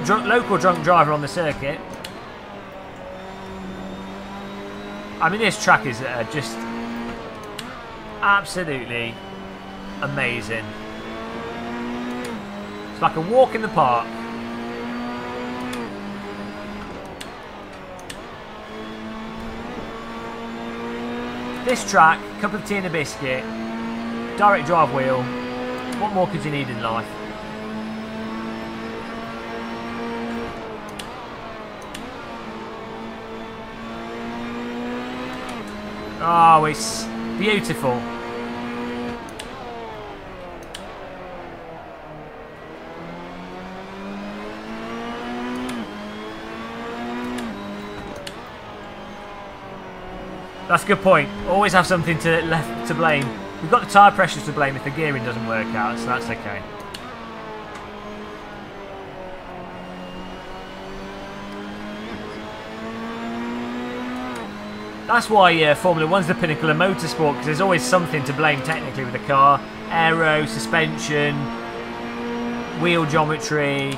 local drunk driver on the circuit. I mean, this track is just absolutely amazing. It's like a walk in the park. This track, cup of tea and a biscuit, direct drive wheel. What more could you need in life? Oh, Beautiful. That's a good point. Always have something to blame. We've got the tyre pressures to blame if the gearing doesn't work out, so that's okay. That's why Formula 1's the pinnacle of motorsport, because there's always something to blame technically with the car. Aero, suspension, wheel geometry.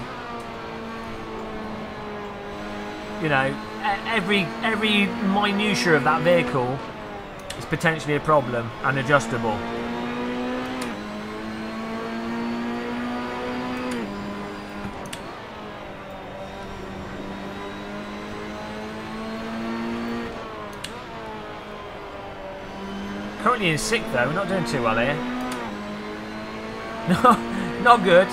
You know, every minutiae of that vehicle is potentially a problem and adjustable. Currently in 6th though, we're not doing too well here. No, not good.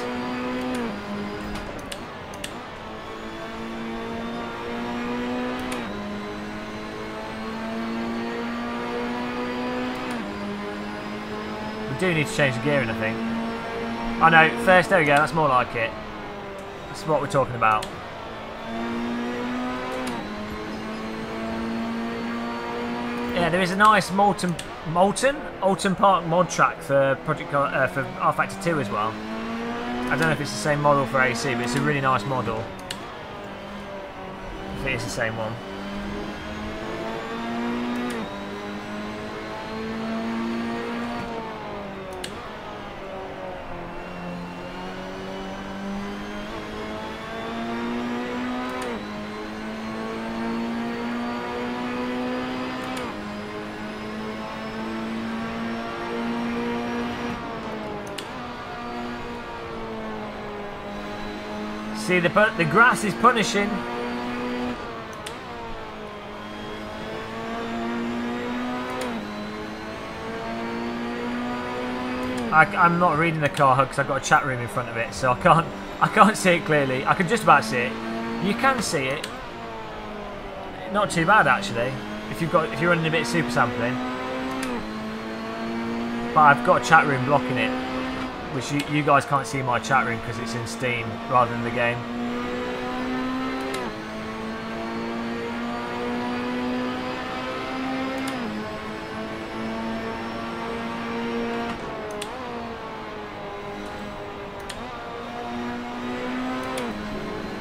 We do need to change the gearing, I think. I know, first, there we go, that's more like it. That's what we're talking about. Yeah, there is a nice Alton Park mod track for for R Factor 2 as well. I don't know if it's the same model for AC, but it's a really nice model. If it is the same one. See, the grass is punishing. I'm not reading the car HUD because I've got a chat room in front of it, so I can't see it clearly. I can just about see it. You can see it. Not too bad actually. If you're running a bit of super sampling. But I've got a chat room blocking it, which you guys can't see my chat room because it's in Steam rather than the game.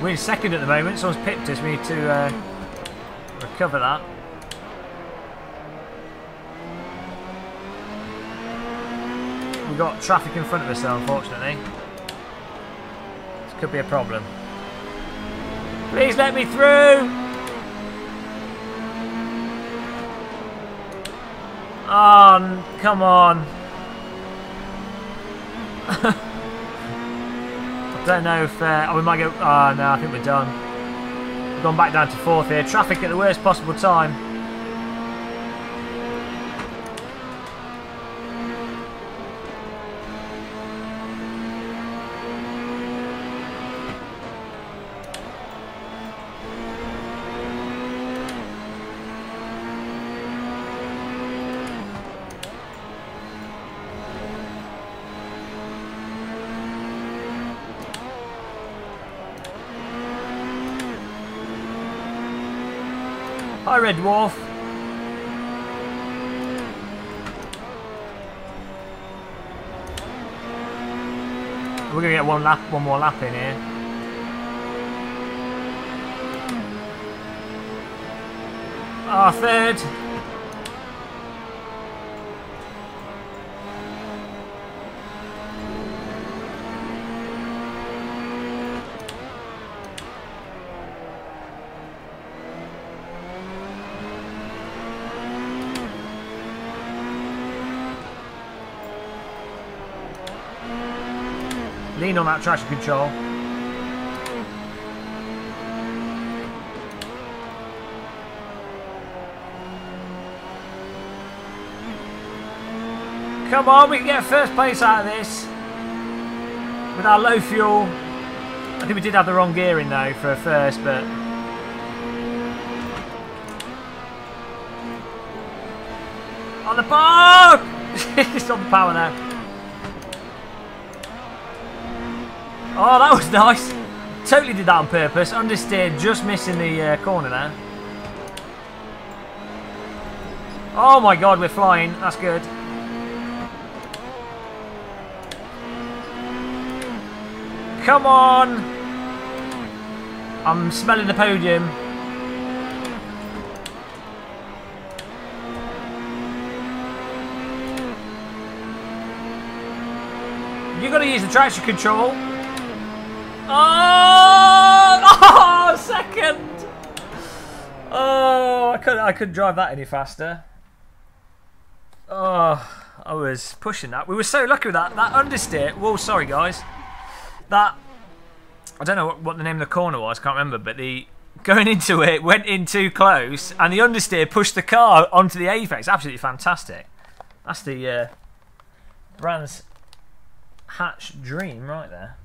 We're in 2nd at the moment, someone's pipped us, we need to recover that. We've got traffic in front of us though, unfortunately. This could be a problem. Please let me through! Oh, come on. I don't know if... we might go... Oh, no, I think we're done. We've gone back down to 4th here. Traffic at the worst possible time. Hi, Red Dwarf. We're gonna get one more lap in here. Ah, 3rd. Lean on that traction control. Come on, we can get first place out of this. With our low fuel. I think we did have the wrong gearing though for a first, but... On the power! It's on the power now. Oh, that was nice. Totally did that on purpose. Understeer, just missing the corner there. Oh my god, we're flying. That's good. Come on! I'm smelling the podium. You got to use the traction control. Oh, second. Oh, I couldn't drive that any faster. Oh, I was pushing that. We were so lucky with that. That understeer. Whoa, sorry guys. That, I don't know what the name of the corner was. Can't remember. But the going into it went in too close, and the understeer pushed the car onto the apex. Absolutely fantastic. That's the Brands Hatch dream right there.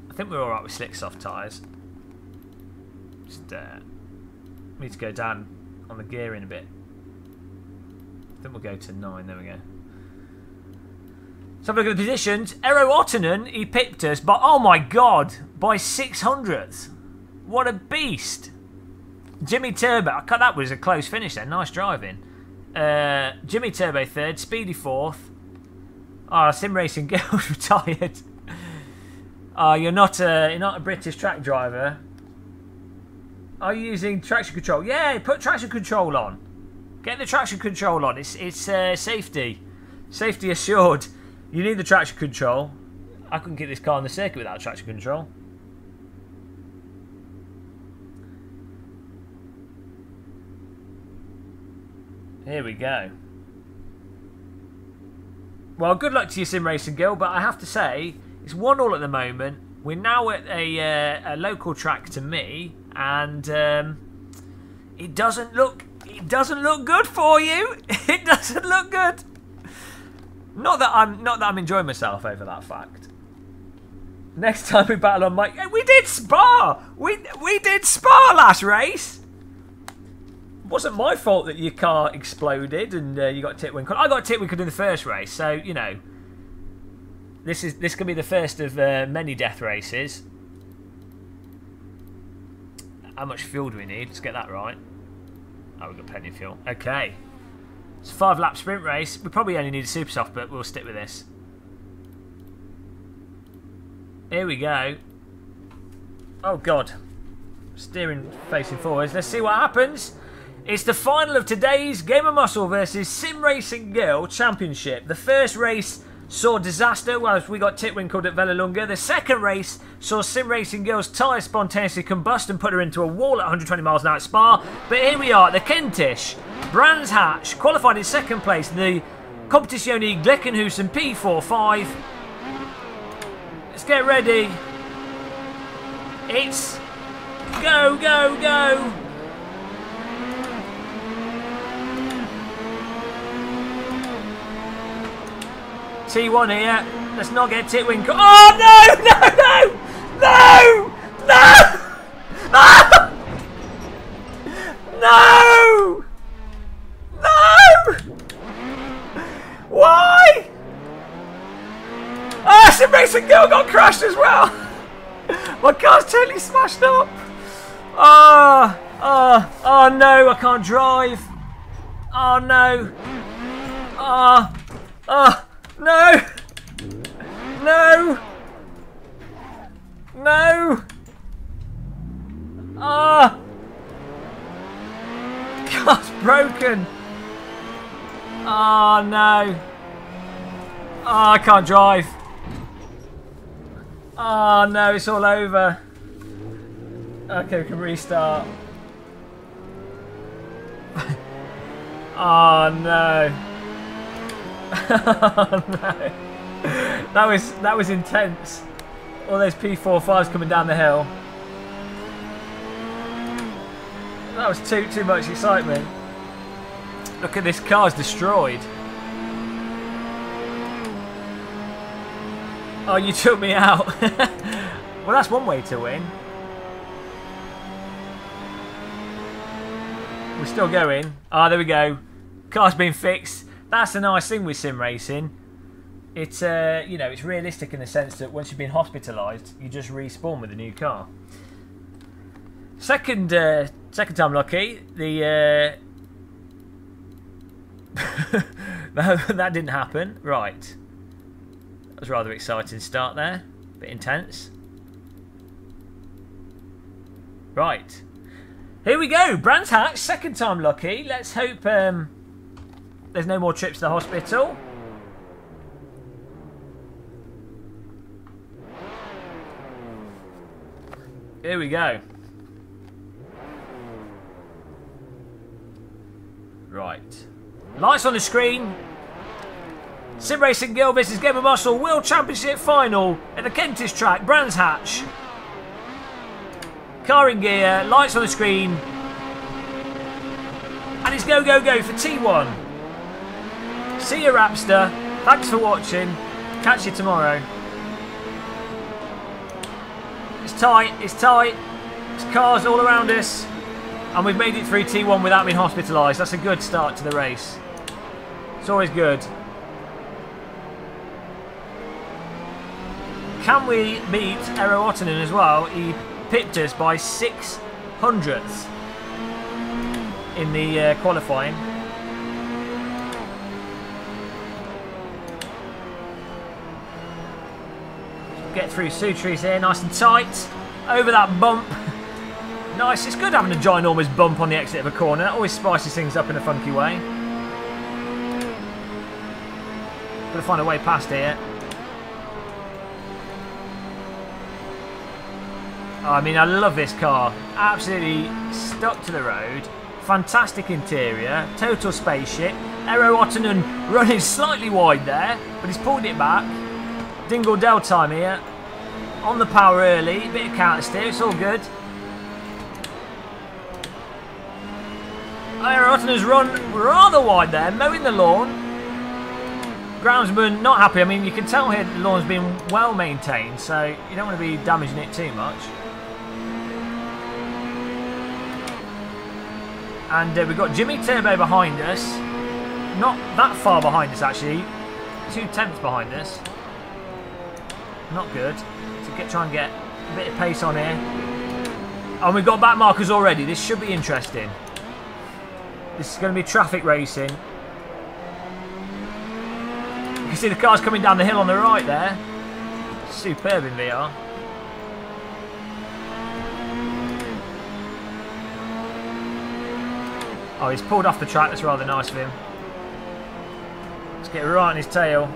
I think we're alright with slick soft tyres. Just need to go down on the gearing a bit. I think we'll go to 9. There we go. Let's have a look at the positions. Eero Ottonen, he pipped us, but oh my god, by 600ths. What a beast. Jimmy Turbo, that was a close finish there. Nice driving. Jimmy Turbo 3rd, Speedy 4th. Oh, Sim Racing Girls retired. Oh, you're not a British track driver. Are you using traction control? Yeah, put traction control on. Get the traction control on. It's safety assured. You need the traction control. I couldn't get this car on the circuit without traction control. Here we go. Well, good luck to you, Sim Racing Girl, but I have to say, it's 1-1 at the moment. We're now at a local track to me, and it doesn't look good for you. It doesn't look good. Not that I'm enjoying myself over that fact. Next time we battle on Mike, hey, we did Spa. We did Spa last race. It wasn't my fault that your car exploded and you got titwinkled. I got titwinkled in the first race, so you know. This can be the first of many death races. How much fuel do we need? Let's get that right. Oh, we've got plenty of fuel. Okay. It's a 5-lap sprint race. We probably only need a super soft, but we'll stick with this. Here we go. Oh, God. Steering facing forwards. Let's see what happens. It's the final of today's Game of Muscle versus Sim Racing Girl Championship. The first race saw disaster whilst we got titwinkled at Velolunga. The second race saw Sim Racing Girl's tyre spontaneously combust and put her into a wall at 120 miles an hour at Spa. But here we are at the Kentish. Brands Hatch qualified in second place in the Competizione Gleckenhusen P45. Let's get ready. It's go, go, go. T1 here. Let's not get titwinkled. Oh no! No! No! No! No! No! No! Why? Ah, Sim Racing Girl got crashed as well. My car's totally smashed up. Oh no! I can't drive. Oh no! No! No! No! Car's broken! Oh no! I can't drive! Oh no, it's all over! Okay, we can restart. Oh no! Oh no! That was intense. All those P45s coming down the hill. That was too much excitement. Look at this, car's destroyed. Oh, you took me out. Well, that's one way to win. We're still going. Ah, there we go. Car's been fixed. That's the nice thing with sim racing. It's you know, it's realistic in the sense that once you've been hospitalised, you just respawn with a new car. Second time lucky. The that didn't happen. Right. That was a rather exciting start there. Bit intense. Right. Here we go. Brands Hatch, second time lucky. Let's hope there's no more trips to the hospital. Here we go. Right. Lights on the screen. Sim Racing Girl vs Game of Muscle World Championship Final at the Kentish track, Brands Hatch. Car in gear, lights on the screen. And it's go, go, go for T1. See you, Rapster. Thanks for watching. Catch you tomorrow. It's tight, it's tight. There's cars all around us. And we've made it through T1 without being hospitalised. That's a good start to the race. It's always good. Can we beat Eero Ottonen as well? He pipped us by 600ths in the qualifying. Get through Sutri's here, nice and tight. Over that bump. Nice, it's good having a ginormous bump on the exit of a corner. That always spices things up in a funky way. Gotta find a way past here. I mean, I love this car. Absolutely stuck to the road. Fantastic interior. Total spaceship. Eero Ottonen running slightly wide there, but he's pulled it back. Dingle Dell time here. On the power early. Bit of counter steer. It's all good. Eero Ottonen's run rather wide there, mowing the lawn. Groundsman not happy. I mean, you can tell here that the lawn's been well maintained, so you don't want to be damaging it too much. And we've got Jimmy Turbo behind us. Not that far behind us, actually. 2/10 behind us. Not good. So try and get a bit of pace on here. And we've got back markers already. This should be interesting. This is going to be traffic racing. You can see the cars coming down the hill on the right there. Superb in VR. Oh, he's pulled off the track. That's rather nice of him. Let's get right on his tail.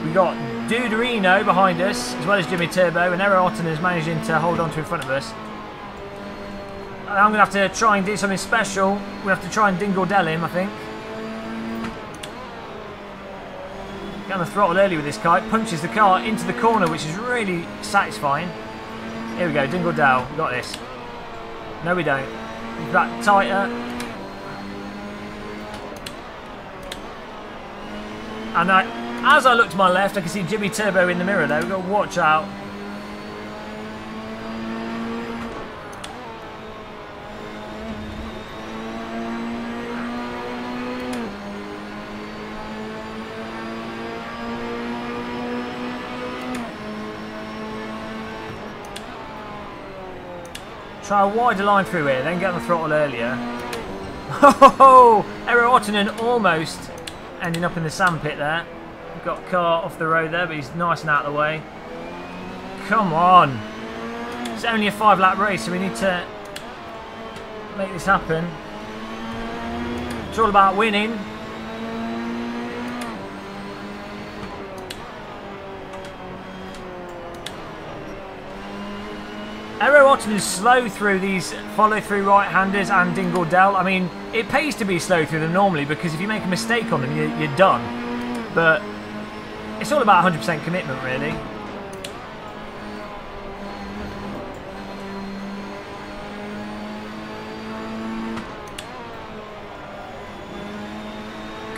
We got Duderino behind us, as well as Jimmy Turbo, and Eero Ottonen is managing to hold on to in front of us. I'm going to have to try and do something special. We have to try and Dingle Dell him, I think. Get on the throttle early with this car. It punches the car into the corner, which is really satisfying. Here we go, Dingle Dell. We got this. No, we don't. He's back tighter. And as I look to my left, I can see Jimmy Turbo in the mirror there. We've got to watch out. Try a wider line through here, then get on the throttle earlier. Oh, Eero Ottonen almost ending up in the sandpit there. We've got a car off the road there, but he's nice and out of the way. Come on. It's only a 5-lap race, so we need to make this happen. It's all about winning. Eero Ottonen is slow through these follow-through right-handers and Dingle Dell. I mean, it pays to be slow through them normally, because if you make a mistake on them, you're done. But it's all about 100% commitment, really.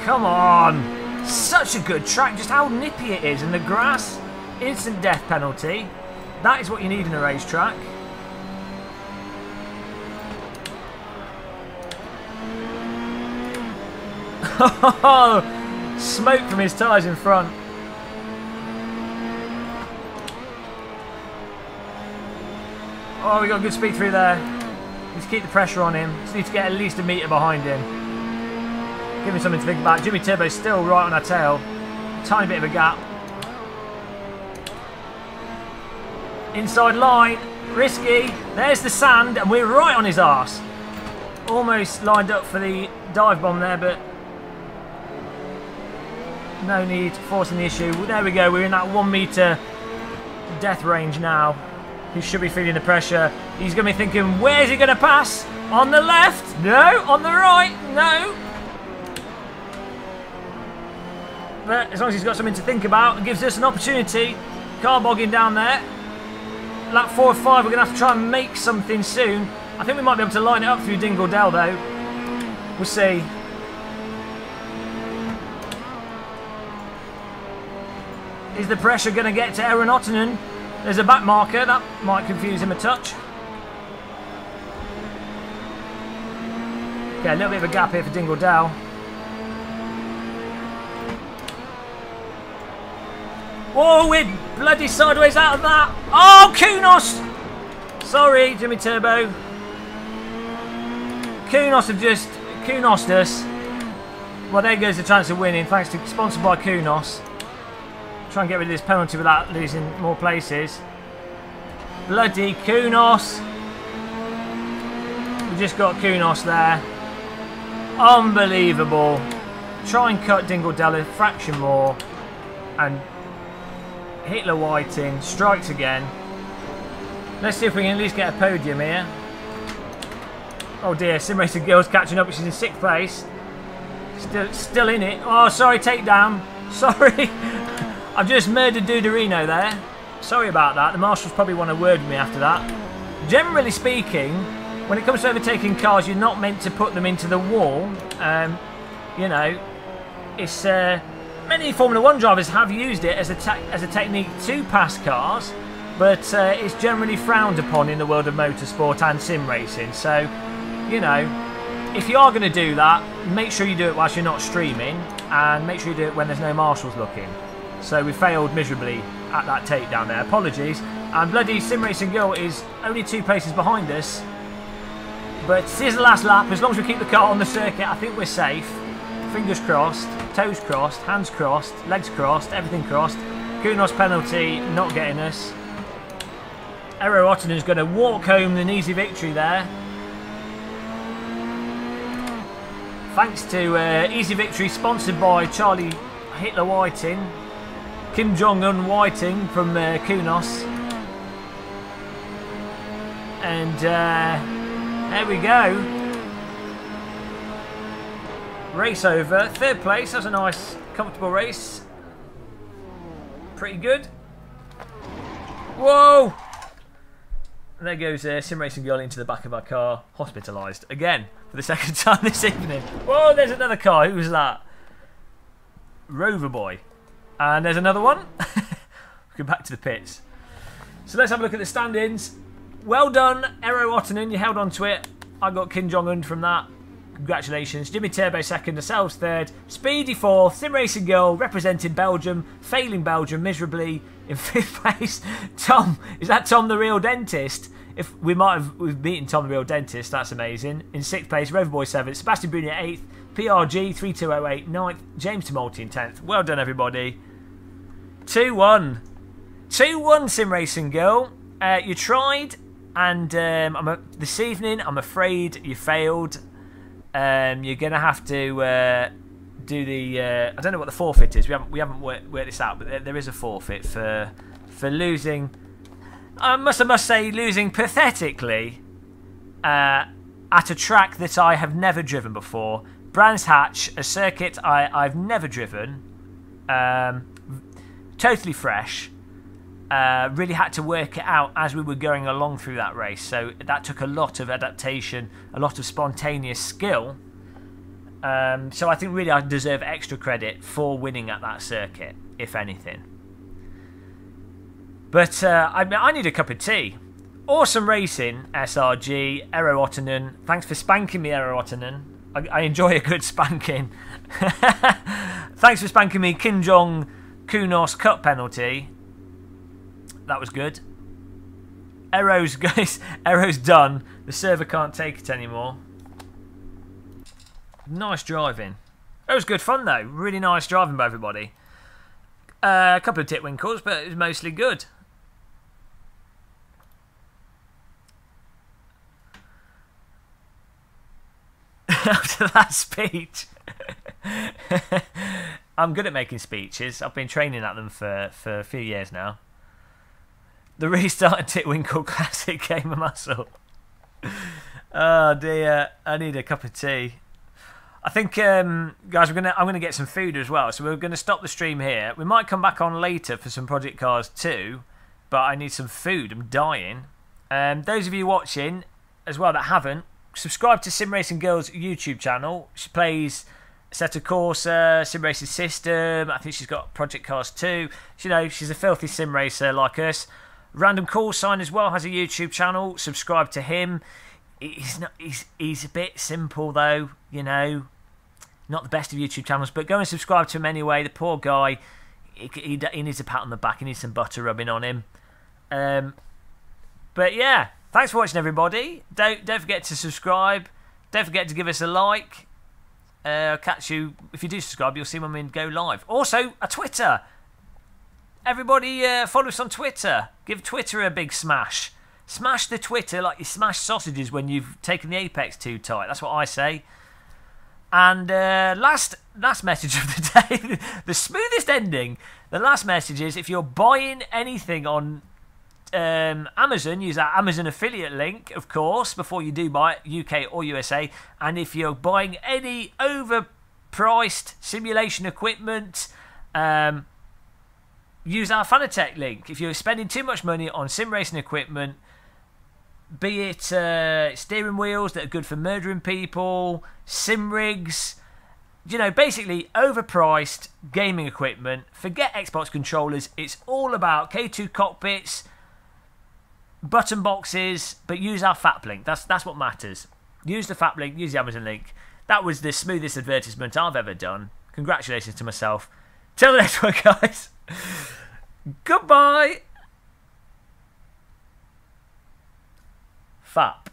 Come on! Such a good track, just how nippy it is, and the grass instant death penalty. That is what you need in a racetrack. Smoke from his tyres in front. Oh, we got good speed through there. Let's keep the pressure on him. Just need to get at least a metre behind him. Give him something to think about. Jimmy Turbo's still right on our tail. Tiny bit of a gap. Inside line. Risky. There's the sand, and we're right on his arse. Almost lined up for the dive bomb there, but no need forcing the issue. Well, there we go. We're in that 1 metre death range now. He should be feeling the pressure. He's going to be thinking, where's he going to pass? On the left? No. On the right? No. But as long as he's got something to think about, it gives us an opportunity. Car bogging down there. Lap 4 or 5, we're going to have to try and make something soon. I think we might be able to line it up through Dingle Dell though. We'll see. Is the pressure going to get to Aaron Ottonen? There's a back marker. That might confuse him a touch. Okay, a little bit of a gap here for Dingle Dell. Oh, we're bloody sideways out of that. Oh, Kunos! Sorry, Jimmy Turbo. Kunos have just Kunos'd us. Well, there goes the chance of winning, thanks to sponsored by Kunos. Try and get rid of this penalty without losing more places. Bloody Kunos. We just got Kunos there. Unbelievable. Try and cut Dingle Dell a fraction more. And Hitler Whiting strikes again. Let's see if we can at least get a podium here. Oh dear, Sim Racing Girl's catching up. She's in 6th place. Still in it. Oh, sorry, takedown. Sorry. I've just murdered Duderino there. Sorry about that. The marshals probably want a word with me after that. Generally speaking, when it comes to overtaking cars, you're not meant to put them into the wall. You know, it's many Formula 1 drivers have used it as a technique to pass cars, but it's generally frowned upon in the world of motorsport and sim racing. So, you know, if you are going to do that, make sure you do it whilst you're not streaming, and make sure you do it when there's no marshals looking. So we failed miserably at that takedown there. Apologies. And bloody Sim Racing Girl is only 2 places behind us. But this is the last lap. As long as we keep the car on the circuit, I think we're safe. Fingers crossed, toes crossed, hands crossed, legs crossed, everything crossed. Kunos penalty not getting us. Ero Ottonen's going to walk home an easy victory there. Thanks to Easy Victory, sponsored by Charlie Hitler Whiting. Kim Jong-un Whiting from Kunos. And there we go. Race over. 3rd place. That's a nice, comfortable race. Pretty good. Whoa! And there goes Sim Racing Girl into the back of our car. Hospitalised. Again, for the 2nd time this evening. Whoa, there's another car. Who was that? Rover Boy. And there's another one. Go back to the pits. So let's have a look at the standings. Well done, Ero Ottonen. You held on to it. I got Kim Jong-un from that. Congratulations. Jimmy Turbo 2nd, ourselves 3rd. Speedy 4th. Sim Racing Girl representing Belgium, failing Belgium miserably. In 5th place, Tom. Is that Tom the Real Dentist? If we've beaten Tom the Real Dentist, that's amazing. In 6th place, Roverboy 7th, Sebastian Brunier 8th, PRG 3208 9th, James Tumulty in 10th. Well done, everybody. 2-1. 2-1, Sim Racing Girl. You tried, and this evening, I'm afraid you failed. You're going to have to do the... I don't know what the forfeit is. We haven't worked this out, but there is a forfeit for losing... I must say, losing pathetically at a track that I have never driven before. Brands Hatch, a circuit I've never driven. Totally fresh. Really had to work it out as we were going along through that race. So that took a lot of adaptation, a lot of spontaneous skill. So I think really I deserve extra credit for winning at that circuit, if anything. But I need a cup of tea. Awesome racing, SRG, Eero Ottonen. Thanks for spanking me, Eero Ottonen. I enjoy a good spanking. Thanks for spanking me, Kim Jong Kunos cup penalty. That was good. Ero's done. The server can't take it anymore. Nice driving. It was good fun though. Really nice driving by everybody. A couple of titwinkles, but it was mostly good. After that speech, I'm good at making speeches. I've been training at them for a few years now. The restarted Titwinkle Classic Game of Muscle. Oh dear, I need a cup of tea. I think, guys, I'm gonna get some food as well. So we're gonna stop the stream here. We might come back on later for some Project Cars 2, but I need some food. I'm dying. Those of you watching as well that haven't, subscribe to Sim Racing Girl's YouTube channel. She plays Assetto Corsa, Sim Racing System. I think she's got Project Cars 2. You know, she's a filthy sim racer like us. Random Call Sign as well has a YouTube channel. Subscribe to him. He's a bit simple though, you know. Not the best of YouTube channels, but go and subscribe to him anyway. The poor guy, he needs a pat on the back. He needs some butter rubbing on him. But yeah, thanks for watching, everybody. Don't forget to subscribe. Don't forget to give us a like. I'll catch you if you do subscribe. You'll see when we go live. Also, a Twitter. Everybody, follow us on Twitter. Give Twitter a big smash. Smash the Twitter like you smash sausages when you've taken the apex too tight. That's what I say. And last message of the day, the smoothest ending. The last message is, if you're buying anything on Amazon, use that Amazon affiliate link, of course, before you do buy it, UK or USA. And if you're buying any overpriced simulation equipment, use our Fanatec link. If you're spending too much money on sim racing equipment, be it steering wheels that are good for murdering people, sim rigs, you know, basically overpriced gaming equipment, forget Xbox controllers. It's all about K2 cockpits, button boxes, but use our FAP link. That's what matters. Use the FAP link, use the Amazon link. That was the smoothest advertisement I've ever done. Congratulations to myself. Till the next one, guys. Goodbye. FAP.